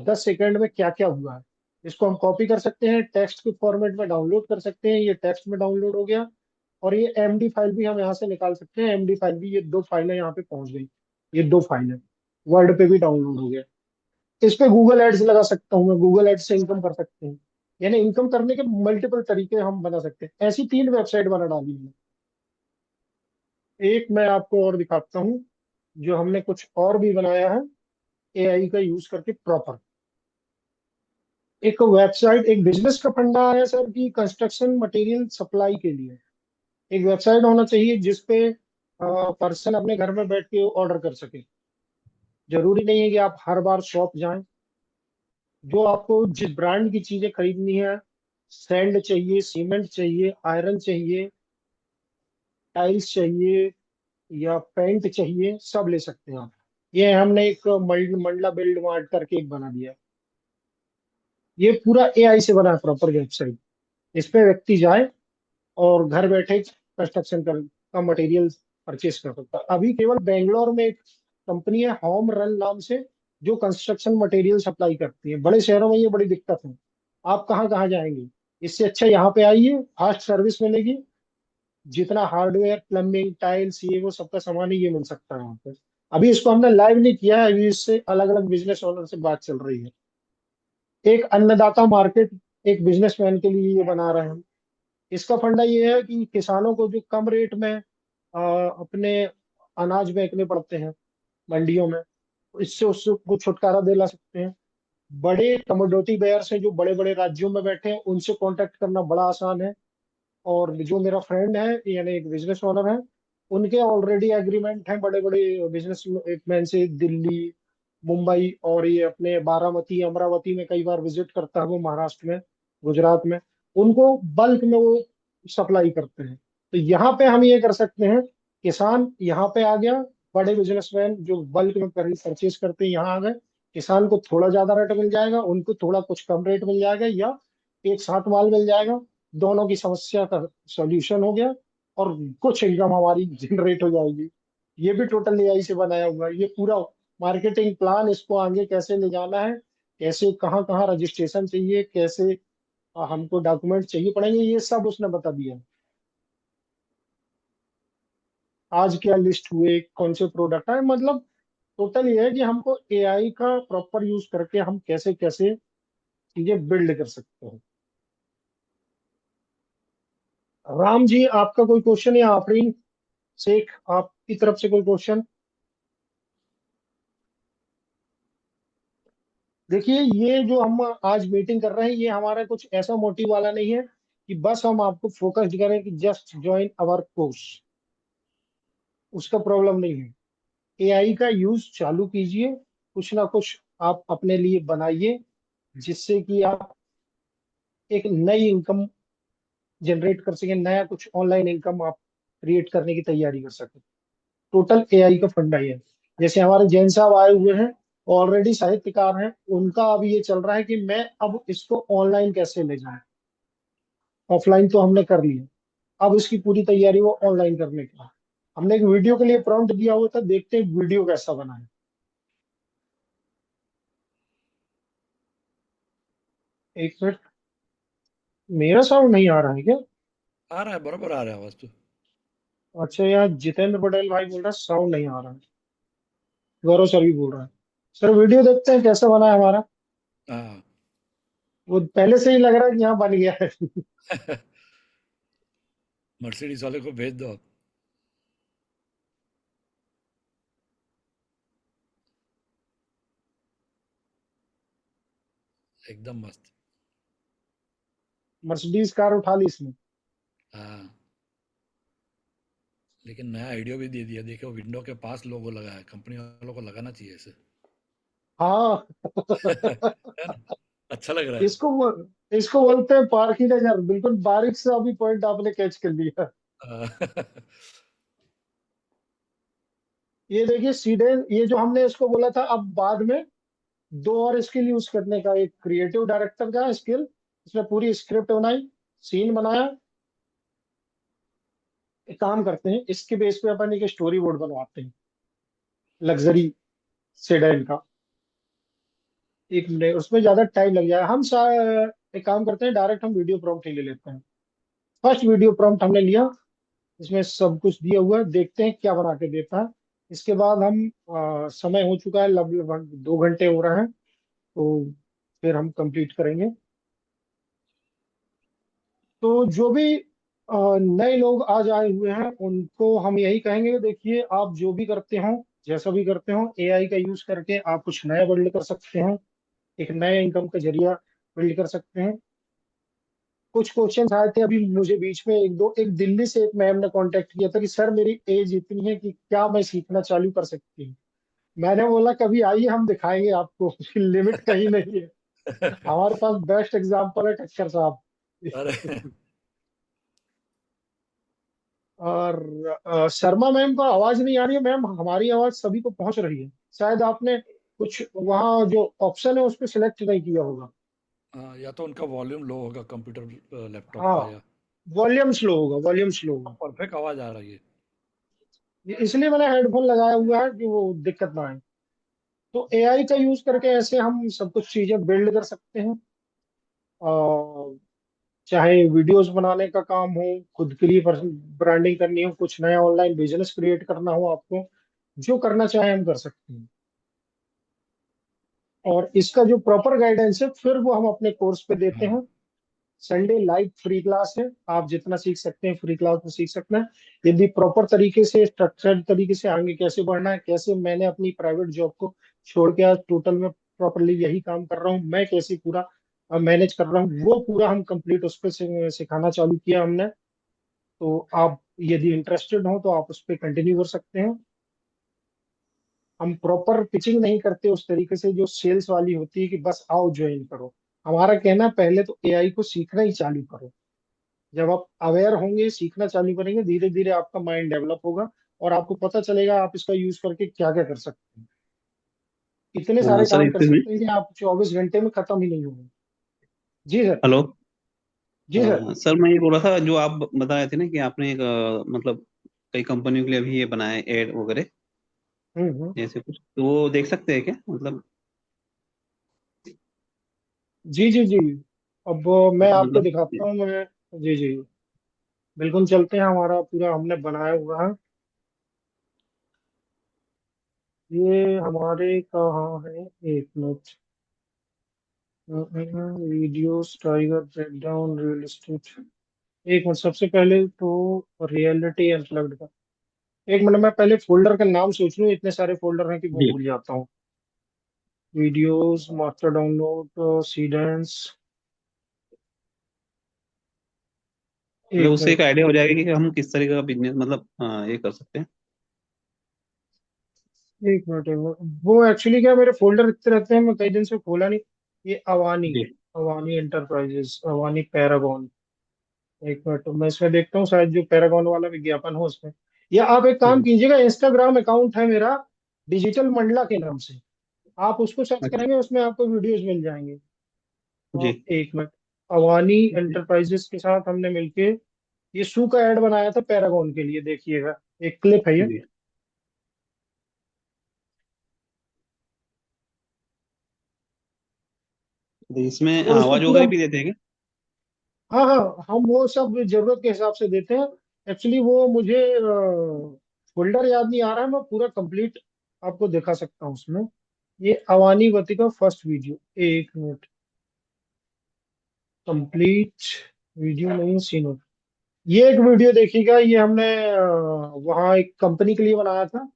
10 सेकंड में क्या क्या हुआ है। इसको हम कॉपी कर सकते हैं, टेक्स्ट के फॉर्मेट में डाउनलोड कर सकते हैं, ये टेक्स्ट में डाउनलोड हो गया। और ये एमडी फाइल भी हम यहाँ से निकाल सकते हैं, एमडी फाइल भी, ये 2 फाइलें यहाँ पे पहुंच गई, ये 2 फाइलें वर्ड पे भी डाउनलोड हो गया। इस पे गूगल एड्स लगा सकता हूँ मैं, गूगल एड्स से इनकम कर सकते हैं। यानी इनकम करने के मल्टीपल तरीके हम बना सकते हैं। ऐसी 3 वेबसाइट बना डाली मैंने। एक मैं आपको और दिखाता हूँ जो हमने कुछ और भी बनाया है एआई का यूज करके प्रॉपर। एक वेबसाइट, एक बिजनेस का फंडा है सर कि कंस्ट्रक्शन मटेरियल सप्लाई के लिए एक वेबसाइट होना चाहिए जिसपे पर्सन अपने घर में बैठ के ऑर्डर कर सके। जरूरी नहीं है कि आप हर बार शॉप जाएं। जो आपको जिस ब्रांड की चीजें खरीदनी है, सैंड चाहिए, सीमेंट चाहिए, आयरन चाहिए, टाइल्स चाहिए, या पेंट चाहिए, सब ले सकते हैं आप। ये हमने एक मंडला बिल्ड मार्ट करके एक बना दिया। ये पूरा एआई से बना है प्रॉपर वेबसाइट। इस पे व्यक्ति जाए और घर बैठे कंस्ट्रक्शन का मटेरियल परचेज कर सकता है। अभी केवल बेंगलोर में एक कंपनी है होम रन नाम से, जो कंस्ट्रक्शन मटेरियल सप्लाई करती है। बड़े शहरों में ये बड़ी दिक्कत है, आप कहाँ कहाँ जाएंगे। इससे अच्छा यहाँ पे आइए, फास्ट सर्विस मिलेगी। जितना हार्डवेयर, प्लम्बिंग, टाइल्स, ये वो सबका सामान ही ये मिल सकता है यहाँ पे। अभी इसको हमने लाइव नहीं किया है, अभी इससे अलग अलग बिजनेस ओनर से बात चल रही है। एक अन्नदाता मार्केट, एक बिजनेसमैन के लिए ये बना रहे हैं। इसका फंडा ये है कि किसानों को जो कम रेट में अपने अनाज बेचने पड़ते हैं मंडियों में, इससे उससे को छुटकारा दिला सकते हैं। बड़े कमोडिटी बेयर्स हैं जो बड़े बड़े राज्यों में बैठे हैं, उनसे कांटेक्ट करना बड़ा आसान है। और जो मेरा फ्रेंड है, यानी एक बिजनेस ओनर है, उनके ऑलरेडी एग्रीमेंट है बड़े बड़े बिजनेस मैन से, दिल्ली, मुंबई, और ये अपने बारामती, अमरावती में कई बार विजिट करता है वो, महाराष्ट्र में, गुजरात में। उनको बल्क में वो सप्लाई करते हैं। तो यहाँ पे हम ये कर सकते हैं, किसान यहाँ पे आ गया, बड़े बिजनेसमैन जो बल्क में परचेज करते हैं यहाँ आ गए, किसान को थोड़ा ज्यादा रेट मिल जाएगा, उनको थोड़ा कुछ कम रेट मिल जाएगा, या एक साथ माल मिल जाएगा। दोनों की समस्या का सॉल्यूशन हो गया, और कुछ इनकम हमारी जनरेट हो जाएगी। ये भी टोटल एआई से बनाया हुआ है। ये पूरा मार्केटिंग प्लान, इसको आगे कैसे ले जाना है, कैसे कहाँ कहाँ रजिस्ट्रेशन चाहिए, कैसे हमको डॉक्यूमेंट चाहिए पड़ेंगे, ये सब उसने बता दिया है। आज क्या लिस्ट हुए, कौन से प्रोडक्ट है, मतलब टोटल ये है कि हमको एआई का प्रॉपर यूज करके हम कैसे कैसे चीजें बिल्ड कर सकते हैं। राम जी, आपका कोई क्वेश्चन, या आफरीन शेख आपकी तरफ से कोई क्वेश्चन? देखिए, ये जो हम आज मीटिंग कर रहे हैं, ये हमारा कुछ ऐसा मोटिव वाला नहीं है कि बस हम आपको फोकस्ड करें कि जस्ट ज्वाइन अवर कोर्स। उसका प्रॉब्लम नहीं है। एआई का यूज चालू कीजिए, कुछ ना कुछ आप अपने लिए बनाइए, जिससे कि आप एक नई इनकम जनरेट कर सकें, नया कुछ ऑनलाइन इनकम आप क्रिएट करने की तैयारी कर सकें। टोटल एआई का फंडा ही है। जैसे हमारे जैन साहब आए हुए हैं, ऑलरेडी साहित्यकार हैं, उनका अब ये चल रहा है कि मैं अब इसको ऑनलाइन कैसे ले जाऊं। ऑफलाइन तो हमने कर लिया, अब इसकी पूरी तैयारी वो ऑनलाइन करने की है। हमने एक वीडियो के लिए प्रॉम्प्ट दिया हुआ था, देखते हैं वीडियो कैसा बना है। एक मिनट, मेरा साउंड नहीं आ रहा है क्या? आ रहा है, बराबर आ रहा है आवाज तो। अच्छा, यहाँ जितेंद्र पटेल भाई बोल रहा है साउंड नहीं आ रहा है। गौरव सर भी बोल रहा है। सर वीडियो देखते हैं कैसा बना है हमारा। हाँ। वो पहले से ही लग रहा है कि यहाँ बन गया है। मर्सिडीज वाले को भेज दो आप। एकदम मस्त। मर्सिडीज कार उठा ली इसने। हाँ, लेकिन नया आइडिया भी दे दिया, देखो विंडो के पास लोगो लगा है, कंपनी वालों को लगाना चाहिए इसे। हाँ। है ना? अच्छा लग रहा है। इसको इसको बोलते हैं पार्क ही नजर। बिल्कुल बारीक से अभी पॉइंट आपने कैच कर लिया। हाँ। ये देखिए सीडेन, ये जो हमने इसको बोला था, अब बाद में दो और स्किल यूज करने का। एक क्रिएटिव डायरेक्टर का स्किल, इसमें पूरी स्क्रिप्ट बनाई, सीन बनाया। एक काम करते हैं, इसके बेस पे अपन एक स्टोरी बोर्ड बनवाते हैं लग्जरी सेडान का। एक मिनट, उसमें ज्यादा टाइम लग जाएगा। एक काम करते हैं, डायरेक्ट हम वीडियो प्रॉम्प्ट ही ले लेते हैं। फर्स्ट वीडियो प्रॉम्प्ट हमने लिया, इसमें सब कुछ दिया हुआ है, देखते हैं क्या बना के देता है। इसके बाद हम समय हो चुका है, लगभग 2 घंटे हो रहे हैं, तो फिर हम कंप्लीट करेंगे। तो जो भी नए लोग आज आए हुए हैं उनको हम यही कहेंगे कि देखिए, आप जो भी करते हो, जैसा भी करते हो, एआई का यूज करके आप कुछ नया बिल्ड कर सकते हैं। एक नए इनकम का जरिया बिल्ड कर सकते हैं। कुछ क्वेश्चन आए थे अभी मुझे बीच में, एक दिल्ली से एक मैम ने कांटेक्ट किया था कि सर मेरी एज इतनी है कि क्या मैं सीखना चालू कर सकती हूँ। मैंने बोला कभी आइए, हम दिखाएंगे आपको लिमिट कहीं नहीं है। हमारे पास बेस्ट एग्जाम्पल है टक्कर साहब। अरे। और शर्मा मैम को आवाज नहीं आ रही है। मैम, हमारी आवाज सभी को पहुंच रही है। शायद आपने कुछ वहाँ जो ऑप्शन है उस पर सिलेक्ट नहीं किया होगा। हाँ, या तो उनका वॉल्यूम लो होगा कंप्यूटर लैपटॉप हाँ, का, या वॉल्यूम स्लो होगा, वॉल्यूम स्लो होगा। परफेक्ट आवाज आ रही है। इसलिए मैंने हेडफोन लगाया हुआ है कि वो दिक्कत ना आए। तो एआई का यूज करके ऐसे हम सब कुछ चीजें बिल्ड कर सकते हैं। और चाहे वीडियोस बनाने का काम हो, खुद के लिए ब्रांडिंग करनी हो, कुछ नया ऑनलाइन बिजनेस क्रिएट करना हो आपको, जो करना चाहे हम कर सकते हैं। और इसका जो प्रॉपर गाइडेंस है फिर वो हम अपने कोर्स पे देते हाँ। हैं। संडे लाइव फ्री क्लास है, आप जितना सीख सकते हैं फ्री क्लास में सीख सकते हैं। यदि प्रॉपर तरीके से, स्ट्रक्चर्ड तरीके से आगे कैसे बढ़ना है, कैसे मैंने अपनी प्राइवेट जॉब को छोड़ के आज टोटल में प्रॉपरली यही काम कर रहा हूँ, मैं कैसे पूरा मैनेज कर रहा हूँ, वो पूरा हम कंप्लीट उस पर सिखाना चालू किया हमने। तो आप यदि इंटरेस्टेड हो तो आप उस पर कंटिन्यू कर सकते हैं। हम प्रॉपर पिचिंग नहीं करते उस तरीके से जो सेल्स वाली होती है कि बस आओ ज्वाइन करो। हमारा कहना है, पहले तो एआई को सीखना ही चालू करो। जब आप अवेयर होंगे, सीखना चालू करेंगे, धीरे धीरे आपका माइंड डेवलप होगा और आपको पता चलेगा आप इसका यूज करके क्या क्या कर सकते हैं। इतने सारे सर काम कर इसमें सकते हैं कि आप 24 घंटे में खत्म ही नहीं होंगे। जी सर। हेलो। जी सर। सर मैं ये बोल रहा था, जो आप बता रहे थे ना कि आपने एक मतलब कई कंपनियों के लिए अभी ये बनाए एड वगैरह, हम्म। जैसे कुछ, तो वो देख सकते हैं क्या मतलब? जी जी जी। अब मैं आपको मतलब दिखाता हूँ मैं। जी जी, बिल्कुल चलते हैं। हमारा पूरा हमने बनाया हुआ है। ये हमारे कहाँ है, एक minute. Videos, tiger breakdown, real estate. एक मिनट, सबसे पहले तो रियलिटी अनप्लग्ड का। एक मिनट, मैं पहले फोल्डर का नाम सोच लूं, इतने सारे फोल्डर हैं कि वो जी, भूल जाता हूँ। Videos, master download, सीडेंस। मतलब एक उससे एक मिनट। आइडिया हो जाएगा कि हम किस तरीके का बिजनेस मतलब ये कर सकते हैं। एक मिनट, वो एक्चुअली क्या, मेरे फोल्डर इतने रहते हैं, मैं कई दिन से खोला नहीं। ये अवानी, जी अवानी एंटरप्राइजेस, अवानी पैरागॉन। एक मिनट, मैं इसमें देखता हूँ, शायद जो पैरागॉन वाला विज्ञापन हो उसमें। या आप एक काम जी। कीजिएगा, इंस्टाग्राम अकाउंट है मेरा डिजिटल मंडला के नाम से, आप उसको सर्च अच्छा। करेंगे, उसमें आपको वीडियोस मिल जाएंगे। जी एक मिनट। अवानी एंटरप्राइजेस के साथ हमने मिलके ये शू का ऐड बनाया था पैरागॉन के लिए, देखिएगा। एक क्लिप है ये। जी। तो इसमें और उसको आवाज पूरा, वगैरह भी देते हैं क्या? हाँ हाँ, हम वो सब जरूरत के हिसाब से देते हैं। एक्चुअली वो मुझे फोल्डर याद नहीं आ रहा है, मैं पूरा कंप्लीट आपको दिखा सकता हूँ उसमें। ये अवानीवती का फर्स्ट वीडियो, एक मिनट, कंप्लीट वीडियो नहीं सीन। ये एक वीडियो देखिएगा, ये हमने वहाँ एक कंपनी के लिए बनाया था।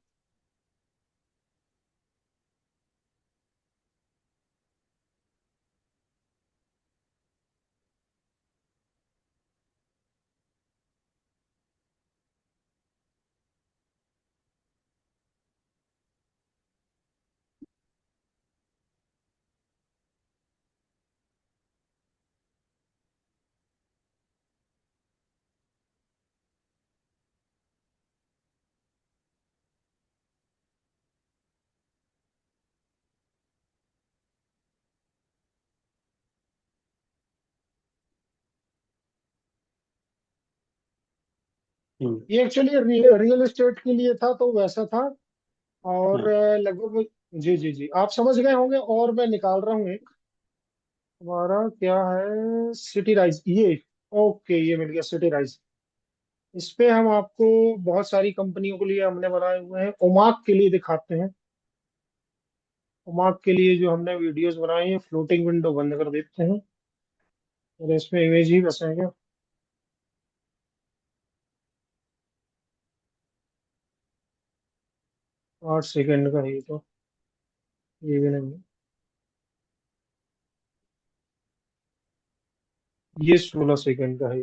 हम्म। ये एक्चुअली रियल एस्टेट के लिए था, तो वैसा था। और हाँ लगभग, जी जी जी, आप समझ गए होंगे। और मैं निकाल रहा हूँ एक, हमारा क्या है, सिटी राइज, ये ओके, ये मिल गया सिटी राइज। इस पे हम आपको बहुत सारी कंपनियों के लिए हमने बनाए हुए हैं, ओमाक के लिए दिखाते हैं। ओमाक के लिए जो हमने वीडियोस बनाए हैं, फ्लोटिंग विंडो बंद कर देते हैं और इसमें इमेज ही बसेंगे। 8 सेकंड का है ये तो, ये भी नहीं, ये 16 सेकंड का है।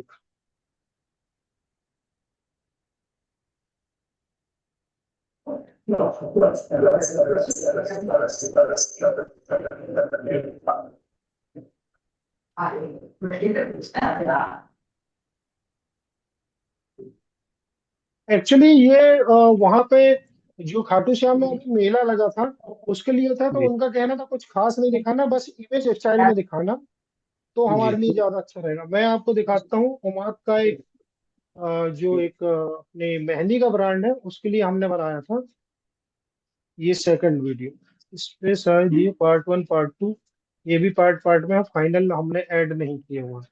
एक्चुअली ये वहां पे जो खाटू श्याम में अभी मेला लगा था, उसके लिए था। तो जी उनका कहना था कुछ खास नहीं दिखाना, बस इमेज स्टाइल में दिखाना, तो जी। हमारे लिए ज्यादा अच्छा रहेगा। मैं आपको दिखाता हूँ उमाद का एक जो एक अपने मेहंदी का ब्रांड है, उसके लिए हमने बनाया था ये सेकंड वीडियो। इस पे शायद ये पार्ट 1 पार्ट 2, ये भी पार्ट पार्ट में फाइनल हमने ऐड नहीं किया हुआ।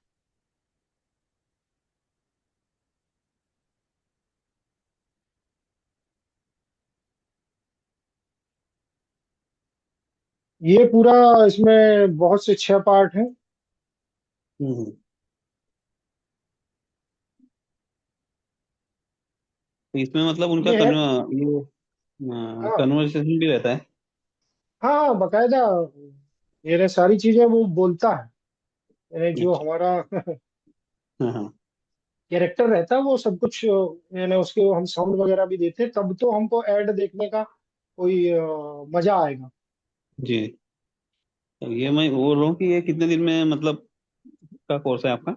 ये पूरा, इसमें बहुत से 6 पार्ट हैं। हम्म। तो इसमें मतलब उनका ये है, ये हाँ कन्वर्सेशन भी रहता है। हाँ हाँ, बकायदा ये सारी चीजें वो बोलता है। यानी जो अच्छा। हमारा हाँ हाँ। कैरेक्टर रहता है वो सब कुछ, यानी उसके हम साउंड वगैरह भी देते हैं, तब तो हमको ऐड देखने का कोई मजा आएगा। जी। तो ये मैं बोल रहा हूँ कि ये कितने दिन में मतलब का कोर्स है आपका?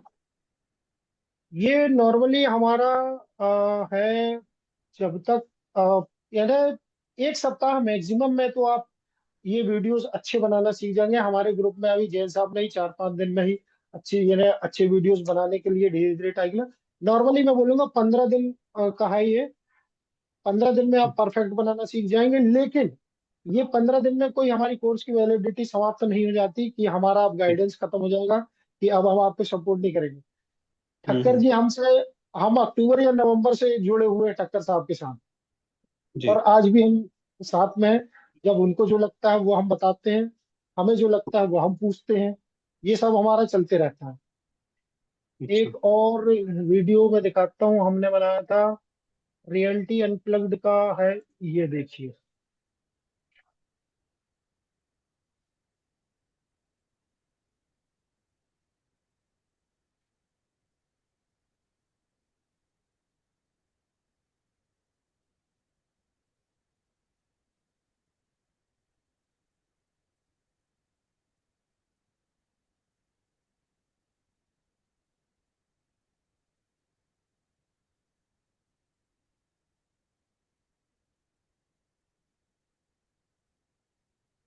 ये नॉर्मली हमारा है, जब तक यानी 1 सप्ताह मैक्सिमम में तो आप ये वीडियोस अच्छे बनाना सीख जाएंगे। हमारे ग्रुप में अभी जैन साहब ने ही 4-5 दिन में ही अच्छे, यानी अच्छे वीडियोस बनाने के लिए धीरे धीरे टाइम ना, नॉर्मली मैं बोलूंगा 15 दिन का है ये। 15 दिन में आप परफेक्ट बनाना सीख जाएंगे। लेकिन ये 15 दिन में कोई हमारी कोर्स की वैलिडिटी समाप्त नहीं हो जाती कि हमारा अब जी। गाइडेंस खत्म हो जाएगा, कि अब हम आपको सपोर्ट नहीं करेंगे। ठक्कर हम्म। जी हमसे, हम अक्टूबर या नवंबर से जुड़े हुए हैं ठक्कर साहब के साथ, और जी। आज भी हम साथ में हैं। जब उनको जो लगता है वो हम बताते हैं, हमें जो लगता है वो हम पूछते हैं। ये सब हमारा चलते रहता है। अच्छा। एक और वीडियो में दिखाता हूँ, हमने बनाया था रियलिटी अनप्लग्ड का है, ये देखिए।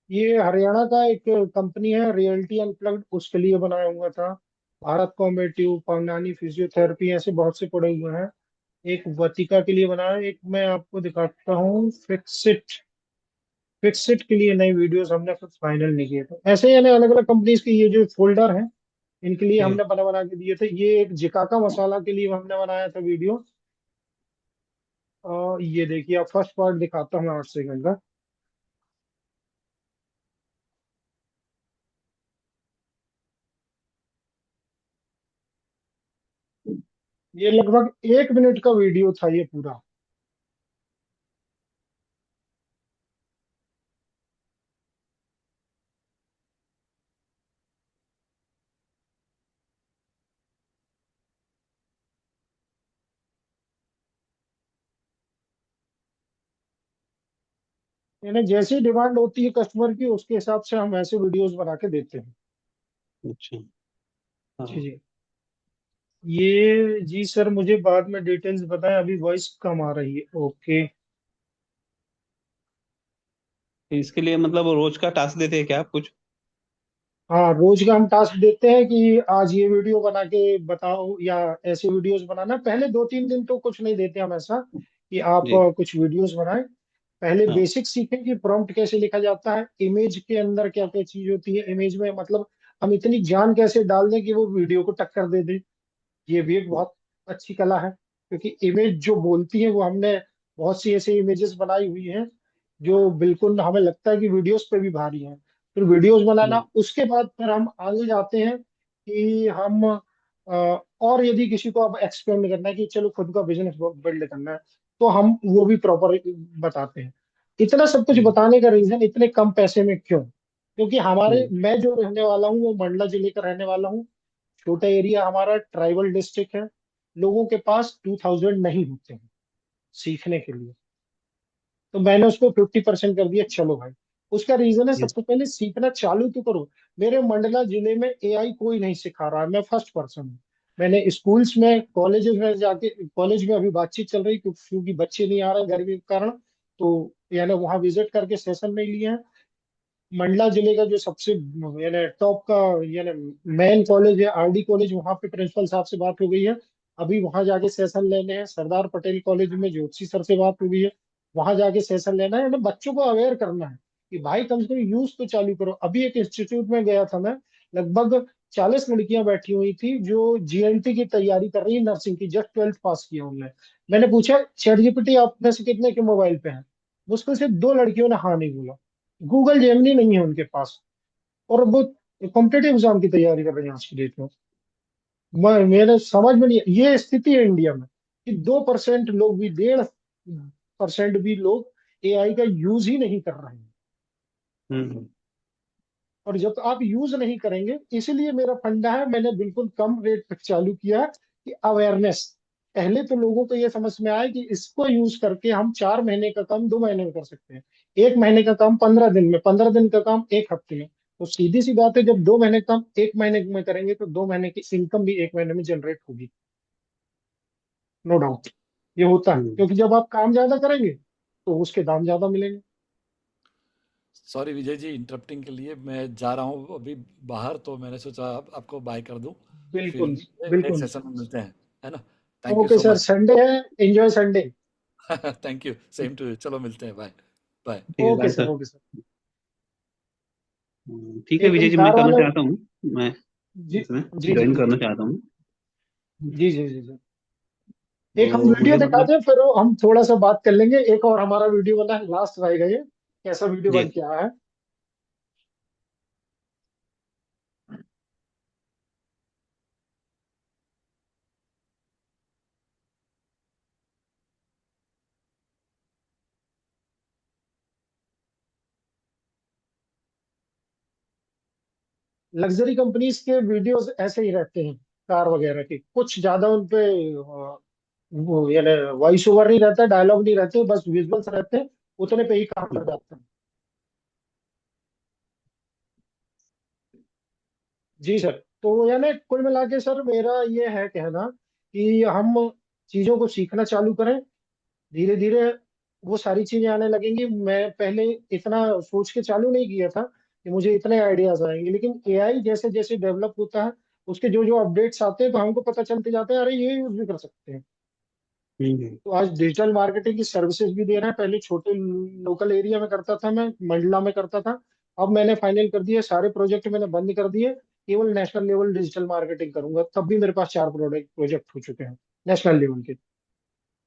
ये हरियाणा का एक कंपनी है, रियलिटी अनप्लग्ड, उसके लिए बनाया हुआ था। भारत कॉम्बेटिव, पावनानी फिजियोथेरेपी, ऐसे बहुत से पड़े हुए हैं। एक वतिका के लिए बनाया, एक मैं आपको दिखाता हूँ फिक्सिट। फिक्सिट के लिए नई वीडियोस हमने फिर फाइनल नहीं किए थे। ऐसे यानी अलग अलग कंपनीज के ये जो फोल्डर हैं, इनके लिए ठीक है। हमने बना बना के दिए थे। ये एक जिकाका मसाला के लिए हमने बनाया था वीडियो। ये देखिए, आप फर्स्ट पार्ट दिखाता हूँ मैं 8 सेकंड का। ये लगभग 1 मिनट का वीडियो था ये पूरा। यानी जैसी डिमांड होती है कस्टमर की, उसके हिसाब से हम ऐसे वीडियोस बना के देते हैं। अच्छा। जी हाँ, जी। ये जी सर, मुझे बाद में डिटेल्स बताएं, अभी वॉइस कम आ रही है। ओके। इसके लिए मतलब रोज का टास्क देते हैं क्या आप कुछ? हाँ, रोज का हम टास्क देते हैं कि आज ये वीडियो बना के बताओ, या ऐसे वीडियोस बनाना। पहले 2-3 दिन तो कुछ नहीं देते हम ऐसा कि आप जी। कुछ वीडियोस बनाएं। पहले हाँ। बेसिक सीखें कि प्रॉम्प्ट कैसे लिखा जाता है, इमेज के अंदर क्या क्या चीज होती है, इमेज में मतलब हम इतनी जान कैसे डाल दें कि वो वीडियो को टक्कर दे दे। ये भी एक बहुत अच्छी कला है, क्योंकि इमेज जो बोलती है वो हमने बहुत सी ऐसी इमेजेस बनाई हुई हैं जो बिल्कुल हमें लगता है कि वीडियोस पे भी भारी हैं। फिर वीडियोस बनाना, हम्म। उसके बाद फिर हम आगे जाते हैं कि हम और यदि किसी को अब एक्सपेंड करना है कि चलो खुद का बिजनेस बिल्ड करना है, तो हम वो भी प्रॉपर बताते हैं। इतना सब कुछ हम्म। बताने का रीजन इतने कम पैसे में क्यों? क्योंकि हमारे, हम्म। मैं जो रहने वाला हूँ वो मंडला जिले का रहने वाला हूँ। छोटा एरिया हमारा, ट्राइबल डिस्ट्रिक्ट है। लोगों के पास 2000 नहीं होते हैं सीखने के लिए। तो मैंने उसको 50% कर दिया, चलो भाई। उसका रीजन है, Yes. सबसे पहले सीखना चालू तो करो। मेरे मंडला जिले में एआई कोई नहीं सिखा रहा है, मैं फर्स्ट पर्सन हूँ। मैंने स्कूल्स में, कॉलेजेस में जाके, कॉलेज में अभी बातचीत चल रही क्योंकि बच्चे नहीं आ रहे गर्मी के कारण, तो यानी वहां विजिट करके सेशन नहीं लिए हैं। मंडला जिले का जो सबसे यानी टॉप का यानी मेन कॉलेज है आरडी कॉलेज, वहां पे प्रिंसिपल साहब से बात हो गई है। अभी वहां जाके सेशन लेने हैं। सरदार पटेल कॉलेज में ज्योतिषी सर से बात हो गई है, वहां जाके सेशन लेना है। यानी बच्चों को अवेयर करना है कि भाई कम से कम यूज तो चालू करो। अभी एक इंस्टीट्यूट में गया था मैं, लगभग 40 लड़कियां बैठी हुई थी जो जीएनटी की तैयारी कर रही है, नर्सिंग की, जस्ट 12th पास किया उन्होंने। मैंने पूछा चैट जीपीटी आप में से कितने के मोबाइल पे है? मुश्किल से 2 लड़कियों ने हाँ नहीं बोला। गूगल जेमिनी नहीं है उनके पास, और वो कॉम्पिटेटिव एग्जाम की तैयारी कर रहे हैं आज की डेट में। मेरे समझ में नहीं, ये स्थिति है इंडिया में कि 2% लोग भी, 1.5% भी लोग एआई का यूज ही नहीं कर रहे हैं। हम्म। और जब आप यूज नहीं करेंगे, इसलिए मेरा फंडा है, मैंने बिल्कुल कम रेट पे चालू किया है कि अवेयरनेस। पहले तो लोगों को ये समझ में आए कि इसको यूज करके हम 4 महीने का काम 2 महीने में कर सकते हैं, 1 महीने का काम 15 दिन में, 15 दिन का काम 1 हफ्ते में। तो सीधी सी बात है, जब 2 महीने का काम 1 महीने में करेंगे तो 2 महीने की इनकम भी 1 महीने में जनरेट होगी। नो डाउट ये होता है, हम्म। क्योंकि जब आप काम ज्यादा करेंगे तो उसके दाम ज्यादा मिलेंगे। सॉरी विजय जी, इंटरप्टिंग के लिए मैं जा रहा हूँ अभी बाहर, तो मैंने सोचा आपको बाय कर दूं। फिर बिल्कुल नेक्स्ट बिल्कुल। सेशन में मिलते हैं, है ना? Thank you okay so sir, much. Sunday है, enjoy Sunday. Thank you, same to you. चलो मिलते हैं, बाय बाय। ठीक है, okay bye sir, sir. Okay sir. ठीक है एक विजय हम जी, मैं कार करना वाले। चाहता हूँ। मैं जी इसमें जी जी ज्वाइन जी करना चाहता हूँ। जी जी जी जी। एक हम तो वीडियो मुझे दिखाते मतलब हैं, फिर हम थोड़ा सा बात कर लेंगे। एक और हमारा वीडियो बना है, लास्ट रहेगा ये, कैसा वीडियो जी। बन के आया है। लग्जरी कंपनीज के वीडियोस ऐसे ही रहते हैं, कार वगैरह के, कुछ ज्यादा उनपे वो यानी वॉइस ओवर नहीं रहता, डायलॉग नहीं रहते, बस विजुअल्स रहते हैं, उतने पे ही काम कर जाते हैं। जी सर। तो यानी कुल मिला के सर मेरा ये है कहना कि हम चीजों को सीखना चालू करें, धीरे धीरे वो सारी चीजें आने लगेंगी। मैं पहले इतना सोच के चालू नहीं किया था कि मुझे इतने आइडियाज आएंगे, लेकिन एआई जैसे जैसे डेवलप होता है, उसके जो जो अपडेट्स आते हैं तो हमको पता चलते जाते हैं, अरे ये यूज भी कर सकते हैं। हम्म। तो आज डिजिटल मार्केटिंग की सर्विसेज भी दे रहे हैं। पहले छोटे लोकल एरिया में करता था, मैं मंडला में करता था। अब मैंने फाइनल कर दिया, सारे प्रोजेक्ट मैंने बंद कर दिए। केवल नेशनल लेवल डिजिटल मार्केटिंग करूंगा, तब भी मेरे पास 4 प्रोजेक्ट हो चुके हैं नेशनल लेवल के।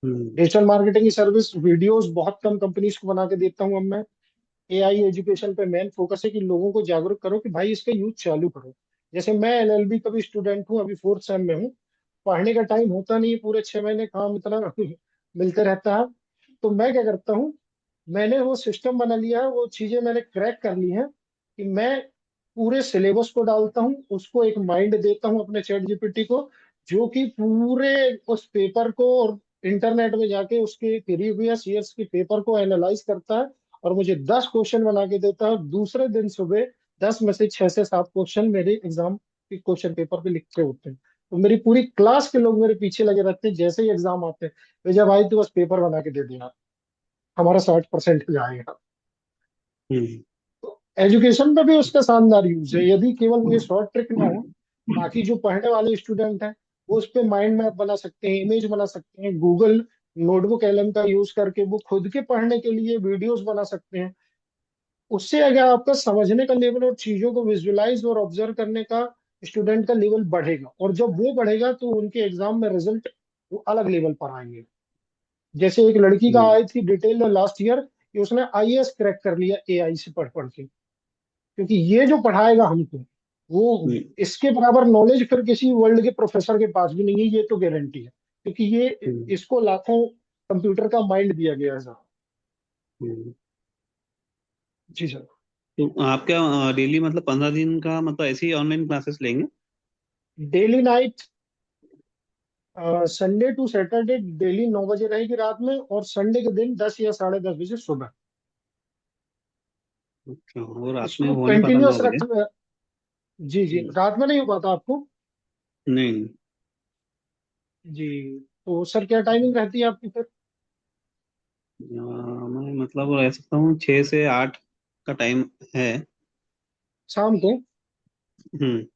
डिजिटल मार्केटिंग की सर्विस वीडियोस बहुत कम कंपनीज को बना के देता हूँ अब मैं। एआई एजुकेशन पे मेन फोकस है कि लोगों को जागरूक करो कि भाई इसका यूज चालू करो। जैसे मैं एलएलबी का भी स्टूडेंट हूँ, अभी 4th सेम में हूँ। पढ़ने का टाइम होता नहीं है, पूरे 6 महीने काम इतना मिलते रहता है। तो मैं क्या करता हूँ, मैंने वो सिस्टम बना लिया है, वो चीजें मैंने क्रैक कर ली हैं कि मैं पूरे सिलेबस को डालता हूँ, उसको एक माइंड देता हूँ अपने चैट जीपीटी को, जो कि पूरे उस पेपर को और इंटरनेट में जाके उसके प्रीवियस ईयर्स के पेपर को एनालाइज करता है और मुझे 10 क्वेश्चन बना के देता है। दूसरे दिन सुबह 10 में से 6 से 7 क्वेश्चन मेरे एग्जाम के क्वेश्चन पेपर पे लिखे होते हैं। तो मेरी पूरी क्लास के लोग मेरे पीछे लगे रहते हैं, जैसे ही एग्जाम आते हैं, "तो जब भाई तू बस पेपर बना के दे देना, हमारा 60% जाएगा"। हम्म तो एजुकेशन में भी उसका शानदार यूज है। यदि केवल ये शॉर्ट ट्रिक ना हो, बाकी जो पढ़ने वाले स्टूडेंट हैं वो उस पे माइंड मैप बना सकते हैं, इमेज बना सकते हैं, गूगल नोटबुक एलएम का यूज करके वो खुद के पढ़ने के लिए वीडियोस बना सकते हैं। उससे अगर आपका समझने का लेवल और चीजों को विजुअलाइज और ऑब्जर्व करने का स्टूडेंट का लेवल बढ़ेगा, और जब वो बढ़ेगा तो उनके एग्जाम में रिजल्ट वो अलग लेवल पर आएंगे। जैसे एक लड़की का हम्म आई थी डिटेल लास्ट ईयर कि उसने आईएएस क्रैक कर लिया एआई से पढ़ पढ़ के। क्योंकि ये जो पढ़ाएगा हमको, वो हम्म इसके बराबर नॉलेज फिर किसी वर्ल्ड के प्रोफेसर के पास भी नहीं है, ये तो गारंटी है। क्योंकि ये हम्म इसको लाखों कंप्यूटर का माइंड दिया गया है सर। हम्म। जी सर। तो आप क्या डेली मतलब 15 दिन का मतलब ऐसे ही ऑनलाइन क्लासेस लेंगे? Daily night, Sunday to Saturday daily 9 बजे रहेगी रात में, और संडे के दिन 10 या 10:30 बजे सुबह। अच्छा, और रात में इसको हो नहीं पाता कंटिन्यूअस 9 बजे? रख। जी जी, हम्म, रात में नहीं हो पाता आपको? नहीं। जी। तो सर क्या टाइमिंग रहती है आपकी फिर? मैं मतलब रह सकता हूँ 6 से 8 का टाइम है। शाम को? हम्म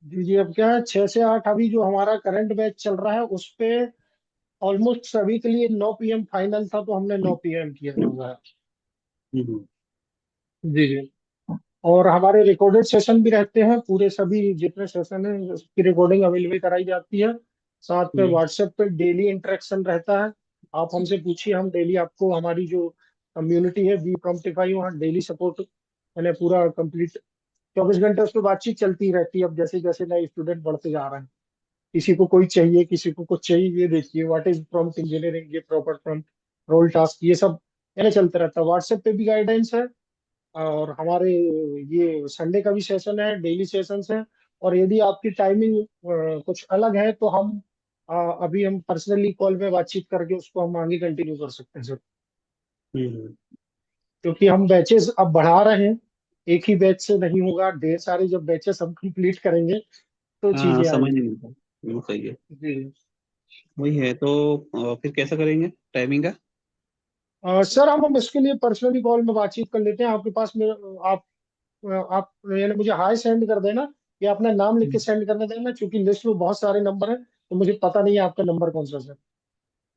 जी जी, अब क्या है, 6 से 8 अभी जो हमारा करंट बैच चल रहा है उस पे ऑलमोस्ट सभी के लिए 9 PM फाइनल था, तो हमने 9 PM किया हुआ है। हम्म जी जी। और हमारे रिकॉर्डेड सेशन भी रहते हैं, पूरे सभी जितने सेशन हैं उसकी रिकॉर्डिंग अवेलेबल कराई जाती है। साथ पे हम्म व्हाट्सएप पे डेली इंटरेक्शन रहता है। आप हमसे पूछिए, हम डेली आपको, हमारी जो कम्युनिटी है बी प्रॉम्प्टिफाई, वहाँ डेली सपोर्ट मैंने पूरा कंप्लीट 24 घंटे उस पर बातचीत चलती रहती है। अब जैसे जैसे नए स्टूडेंट बढ़ते जा रहे हैं, किसी को कोई चाहिए, किसी को कुछ चाहिए, ये देखिए व्हाट इज प्रॉम्प्ट इंजीनियरिंग, ये प्रॉपर प्रॉम्प्ट रोल टास्क, ये सब मैंने चलते रहता है। व्हाट्सएप पे भी गाइडेंस है, और हमारे ये संडे का भी सेशन है, डेली सेशंस है। और यदि आपकी टाइमिंग कुछ अलग है तो हम अभी हम पर्सनली कॉल पे बातचीत करके उसको हम आगे कंटिन्यू कर सकते हैं सर। हम्म। क्योंकि हम बैचेस अब बढ़ा रहे हैं, एक ही बैच से नहीं होगा, ढेर सारे जब बैचेस हम कंप्लीट करेंगे तो हाँ, चीजें समय आएंगी। नहीं मिलता। सही है। जी। वही है तो फिर कैसा करेंगे टाइमिंग का? सर हम इसके लिए पर्सनली कॉल में बातचीत कर लेते हैं। आपके पास में आप यानी मुझे हाय सेंड कर देना, या अपना नाम लिख के सेंड करने देना, क्योंकि लिस्ट में बहुत सारे नंबर हैं तो मुझे पता नहीं है आपका नंबर कौन सा सर।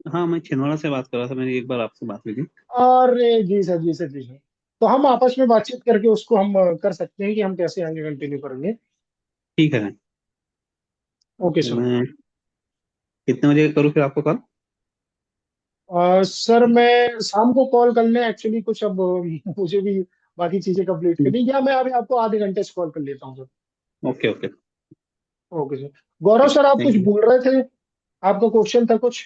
हाँ, मैं छिंदवाड़ा से बात कर रहा था, मेरी एक बार आपसे बात हुई थी। अरे जी सर, जी सर, जी सर। तो हम आपस में बातचीत करके उसको हम कर सकते हैं कि हम कैसे आगे कंटिन्यू करेंगे। ठीक है। ओके तो सर। मैं कितने बजे करूँ फिर आपको कॉल? सर मैं शाम को कॉल कर लें, एक्चुअली कुछ अब मुझे भी बाकी चीजें कंप्लीट करनी, या मैं अभी आपको आधे घंटे से कॉल कर लेता हूँ sir. Okay okay. Okay sir. Gaurav sir, आप कुछ थैंक यू। बोल रहे थे, आपका क्वेश्चन था कुछ?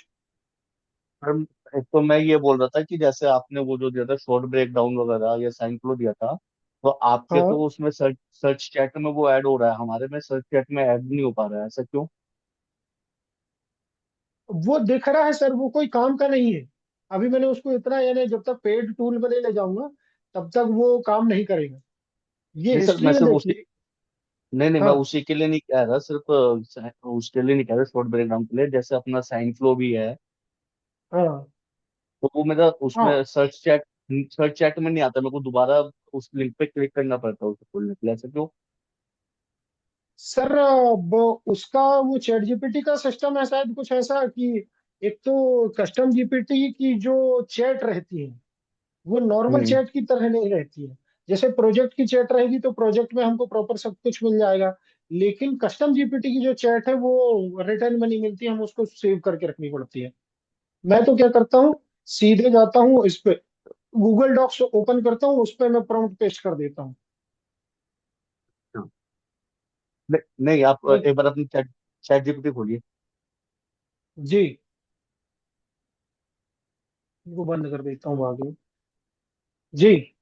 सर, एक तो मैं ये बोल रहा था कि जैसे आपने वो जो दिया था शॉर्ट ब्रेक डाउन वगैरह या साइन फ्लो दिया था, तो आपके हाँ, तो उसमें सर्च सर्च चैट में वो ऐड हो रहा है, हमारे में सर्च चैट में ऐड नहीं हो पा रहा है, ऐसा क्यों? वो दिख रहा है सर, वो कोई काम का नहीं है। अभी मैंने उसको इतना, यानी जब तक पेड टूल में नहीं ले जाऊंगा तब तक वो काम नहीं करेगा। ये नहीं सर, हिस्ट्री मैं में सिर्फ उसी, देखिए। नहीं नहीं, मैं हाँ उसी के लिए नहीं कह रहा, सिर्फ उसके लिए नहीं कह रहा, शॉर्ट ब्रेक डाउन के लिए, जैसे अपना साइन फ्लो भी है, हाँ तो वो मेरा हाँ उसमें सर्च चैट में नहीं आता, मेरे को दोबारा उस लिंक पे क्लिक करना पड़ता है उसे खोलने के लिए, ऐसा क्यों? सर, उसका वो चैट जीपीटी का सिस्टम है शायद कुछ ऐसा कि एक तो कस्टम जीपीटी की जो चैट रहती है वो नॉर्मल हम्म चैट की तरह नहीं रहती है। जैसे प्रोजेक्ट की चैट रहेगी तो प्रोजेक्ट में हमको प्रॉपर सब कुछ मिल जाएगा, लेकिन कस्टम जीपीटी की जो चैट है वो रिटर्न में नहीं मिलती, हम उसको सेव करके रखनी पड़ती है। मैं तो क्या करता हूँ, सीधे जाता हूँ इस पे, गूगल डॉक्स ओपन करता हूँ, उस पे मैं प्रॉम्प्ट पेस्ट कर देता हूँ। हाँ। नहीं, आप एक एक बार अपनी चैट चैट जीपीटी खोलिए। जी, इनको बंद कर देता हूँ आगे। जी।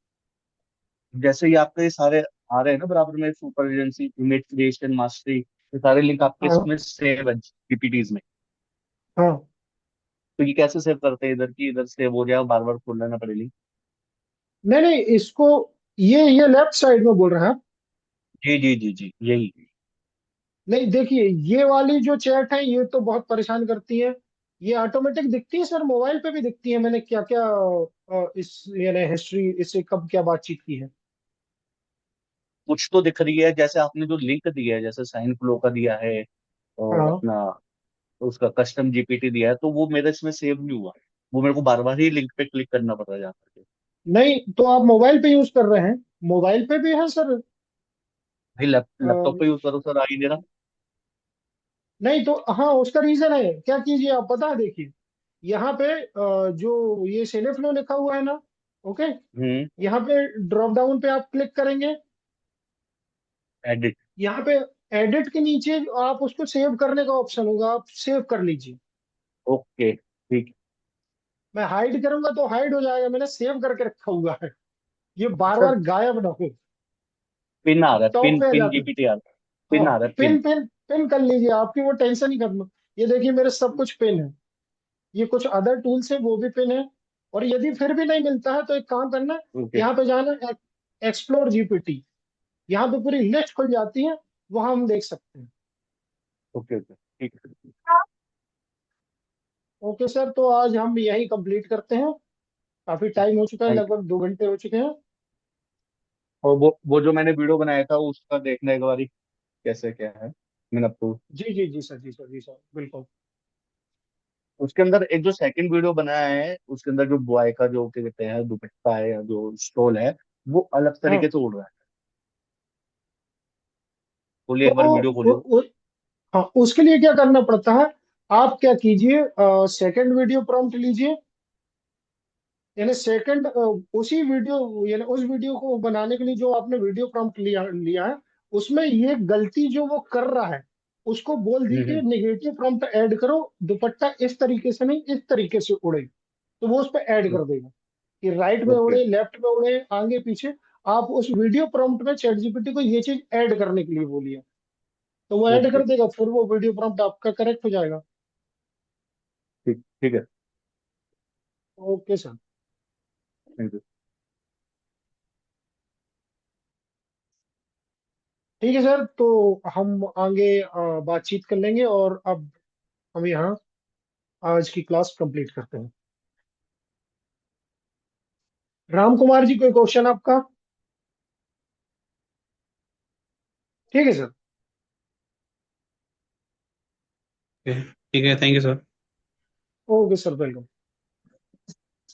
जैसे ही आपके ये सारे आ रहे हैं ना बराबर में, super agency, image creation, mastery, ये सारे लिंक आपके हाँ इसमें सेव है जीपीटीज में। हाँ। तो ये कैसे सेव करते हैं, इधर की इधर सेव हो जाए, बार बार खोल लेना पड़े लिंक? नहीं नहीं, इसको, ये लेफ्ट साइड में बोल रहे हैं आप? जी जी जी जी, यही। नहीं देखिए, ये वाली जो चैट है ये तो बहुत परेशान करती है। ये ऑटोमेटिक दिखती है सर, मोबाइल पे भी दिखती है मैंने क्या क्या इस यानी हिस्ट्री, इससे कब क्या बातचीत की है। कुछ तो दिख रही है, जैसे आपने जो लिंक दिया है, जैसे साइन फ्लो का दिया है और हाँ। अपना उसका कस्टम जीपीटी दिया है, तो वो मेरे इसमें सेव नहीं हुआ। वो मेरे को बार बार ही लिंक पे क्लिक करना पड़ रहा है जा करके। नहीं तो आप मोबाइल पे यूज कर रहे हैं? मोबाइल पे भी है सर। भाई लैपटॉप पे यूज करो सर, आ ही नहीं रहा। नहीं तो हाँ, उसका रीजन है, क्या कीजिए आप पता है, देखिए यहाँ पे जो ये सेनेफ्लो लिखा हुआ है ना, ओके, हम्म। यहाँ पे ड्रॉप डाउन पे आप क्लिक करेंगे, एडिट। यहाँ पे एडिट के नीचे आप उसको सेव करने का ऑप्शन होगा, आप सेव कर लीजिए। ओके, ठीक। मैं हाइड करूंगा तो हाइड हो जाएगा, मैंने सेव करके रखा हुआ है, ये बार सर बार गायब ना हो। पिन आ रहा है, टॉप पिन पे आ पिन जाते हैं। जीपीटी आ रहा है। हाँ, पिन आ रहा है, पिन पिन। पिन पिन कर लीजिए, आपकी वो टेंशन ही खत्म। ये देखिए मेरे सब कुछ पिन है, ये कुछ अदर टूल्स है वो भी पिन है। और यदि फिर भी नहीं मिलता है तो एक काम करना, ओके यहाँ पे जाना, एक्सप्लोर जीपीटी, यहाँ पे पूरी लिस्ट खुल जाती है, वहां हम देख सकते हैं। ओके ओके, ठीक है। ओके सर, तो आज हम यही कंप्लीट करते हैं, काफी टाइम हो चुका है, थैंक यू। लगभग 2 घंटे हो चुके हैं। और वो जो मैंने वीडियो बनाया था उसका देखना एक बारी, कैसे क्या है। मैंने आपको जी जी जी सर, जी सर, जी सर, बिल्कुल। उसके अंदर एक जो सेकंड वीडियो बनाया है, उसके अंदर जो बॉय का जो क्या कहते हैं दुपट्टा है या जो स्टोल है, वो अलग हाँ तरीके से उड़ रहा है। बोलिए, तो एक बार वीडियो उ, खोलियो। उ, हाँ, उसके लिए क्या करना पड़ता है, आप क्या कीजिए, सेकंड वीडियो प्रॉम्प्ट लीजिए, यानी सेकंड, उसी वीडियो यानी उस वीडियो को बनाने के लिए जो आपने वीडियो प्रॉम्प्ट लिया लिया है, उसमें ये गलती जो वो कर रहा है उसको बोल दीजिए, हम्म। नेगेटिव प्रॉम्प्ट ऐड करो, दुपट्टा इस तरीके से नहीं इस तरीके से उड़े, तो वो उस पर ऐड कर देगा कि राइट में ओके उड़े, लेफ्ट में उड़े, आगे पीछे। आप उस वीडियो प्रॉम्प्ट में चैट जीपीटी को ये चीज ऐड करने के लिए बोलिए, तो वो ऐड ओके, कर देगा, फिर वो वीडियो प्रॉम्प्ट आपका करेक्ट हो जाएगा। ठीक ठीक है। Okay sir. Thank you. ठीक है सर, तो हम आगे बातचीत कर लेंगे, और अब हम यहाँ आज की क्लास कंप्लीट करते हैं। राम कुमार जी, कोई क्वेश्चन आपका? ठीक है सर। ठीक है, thank you sir. Okay sir, welcome.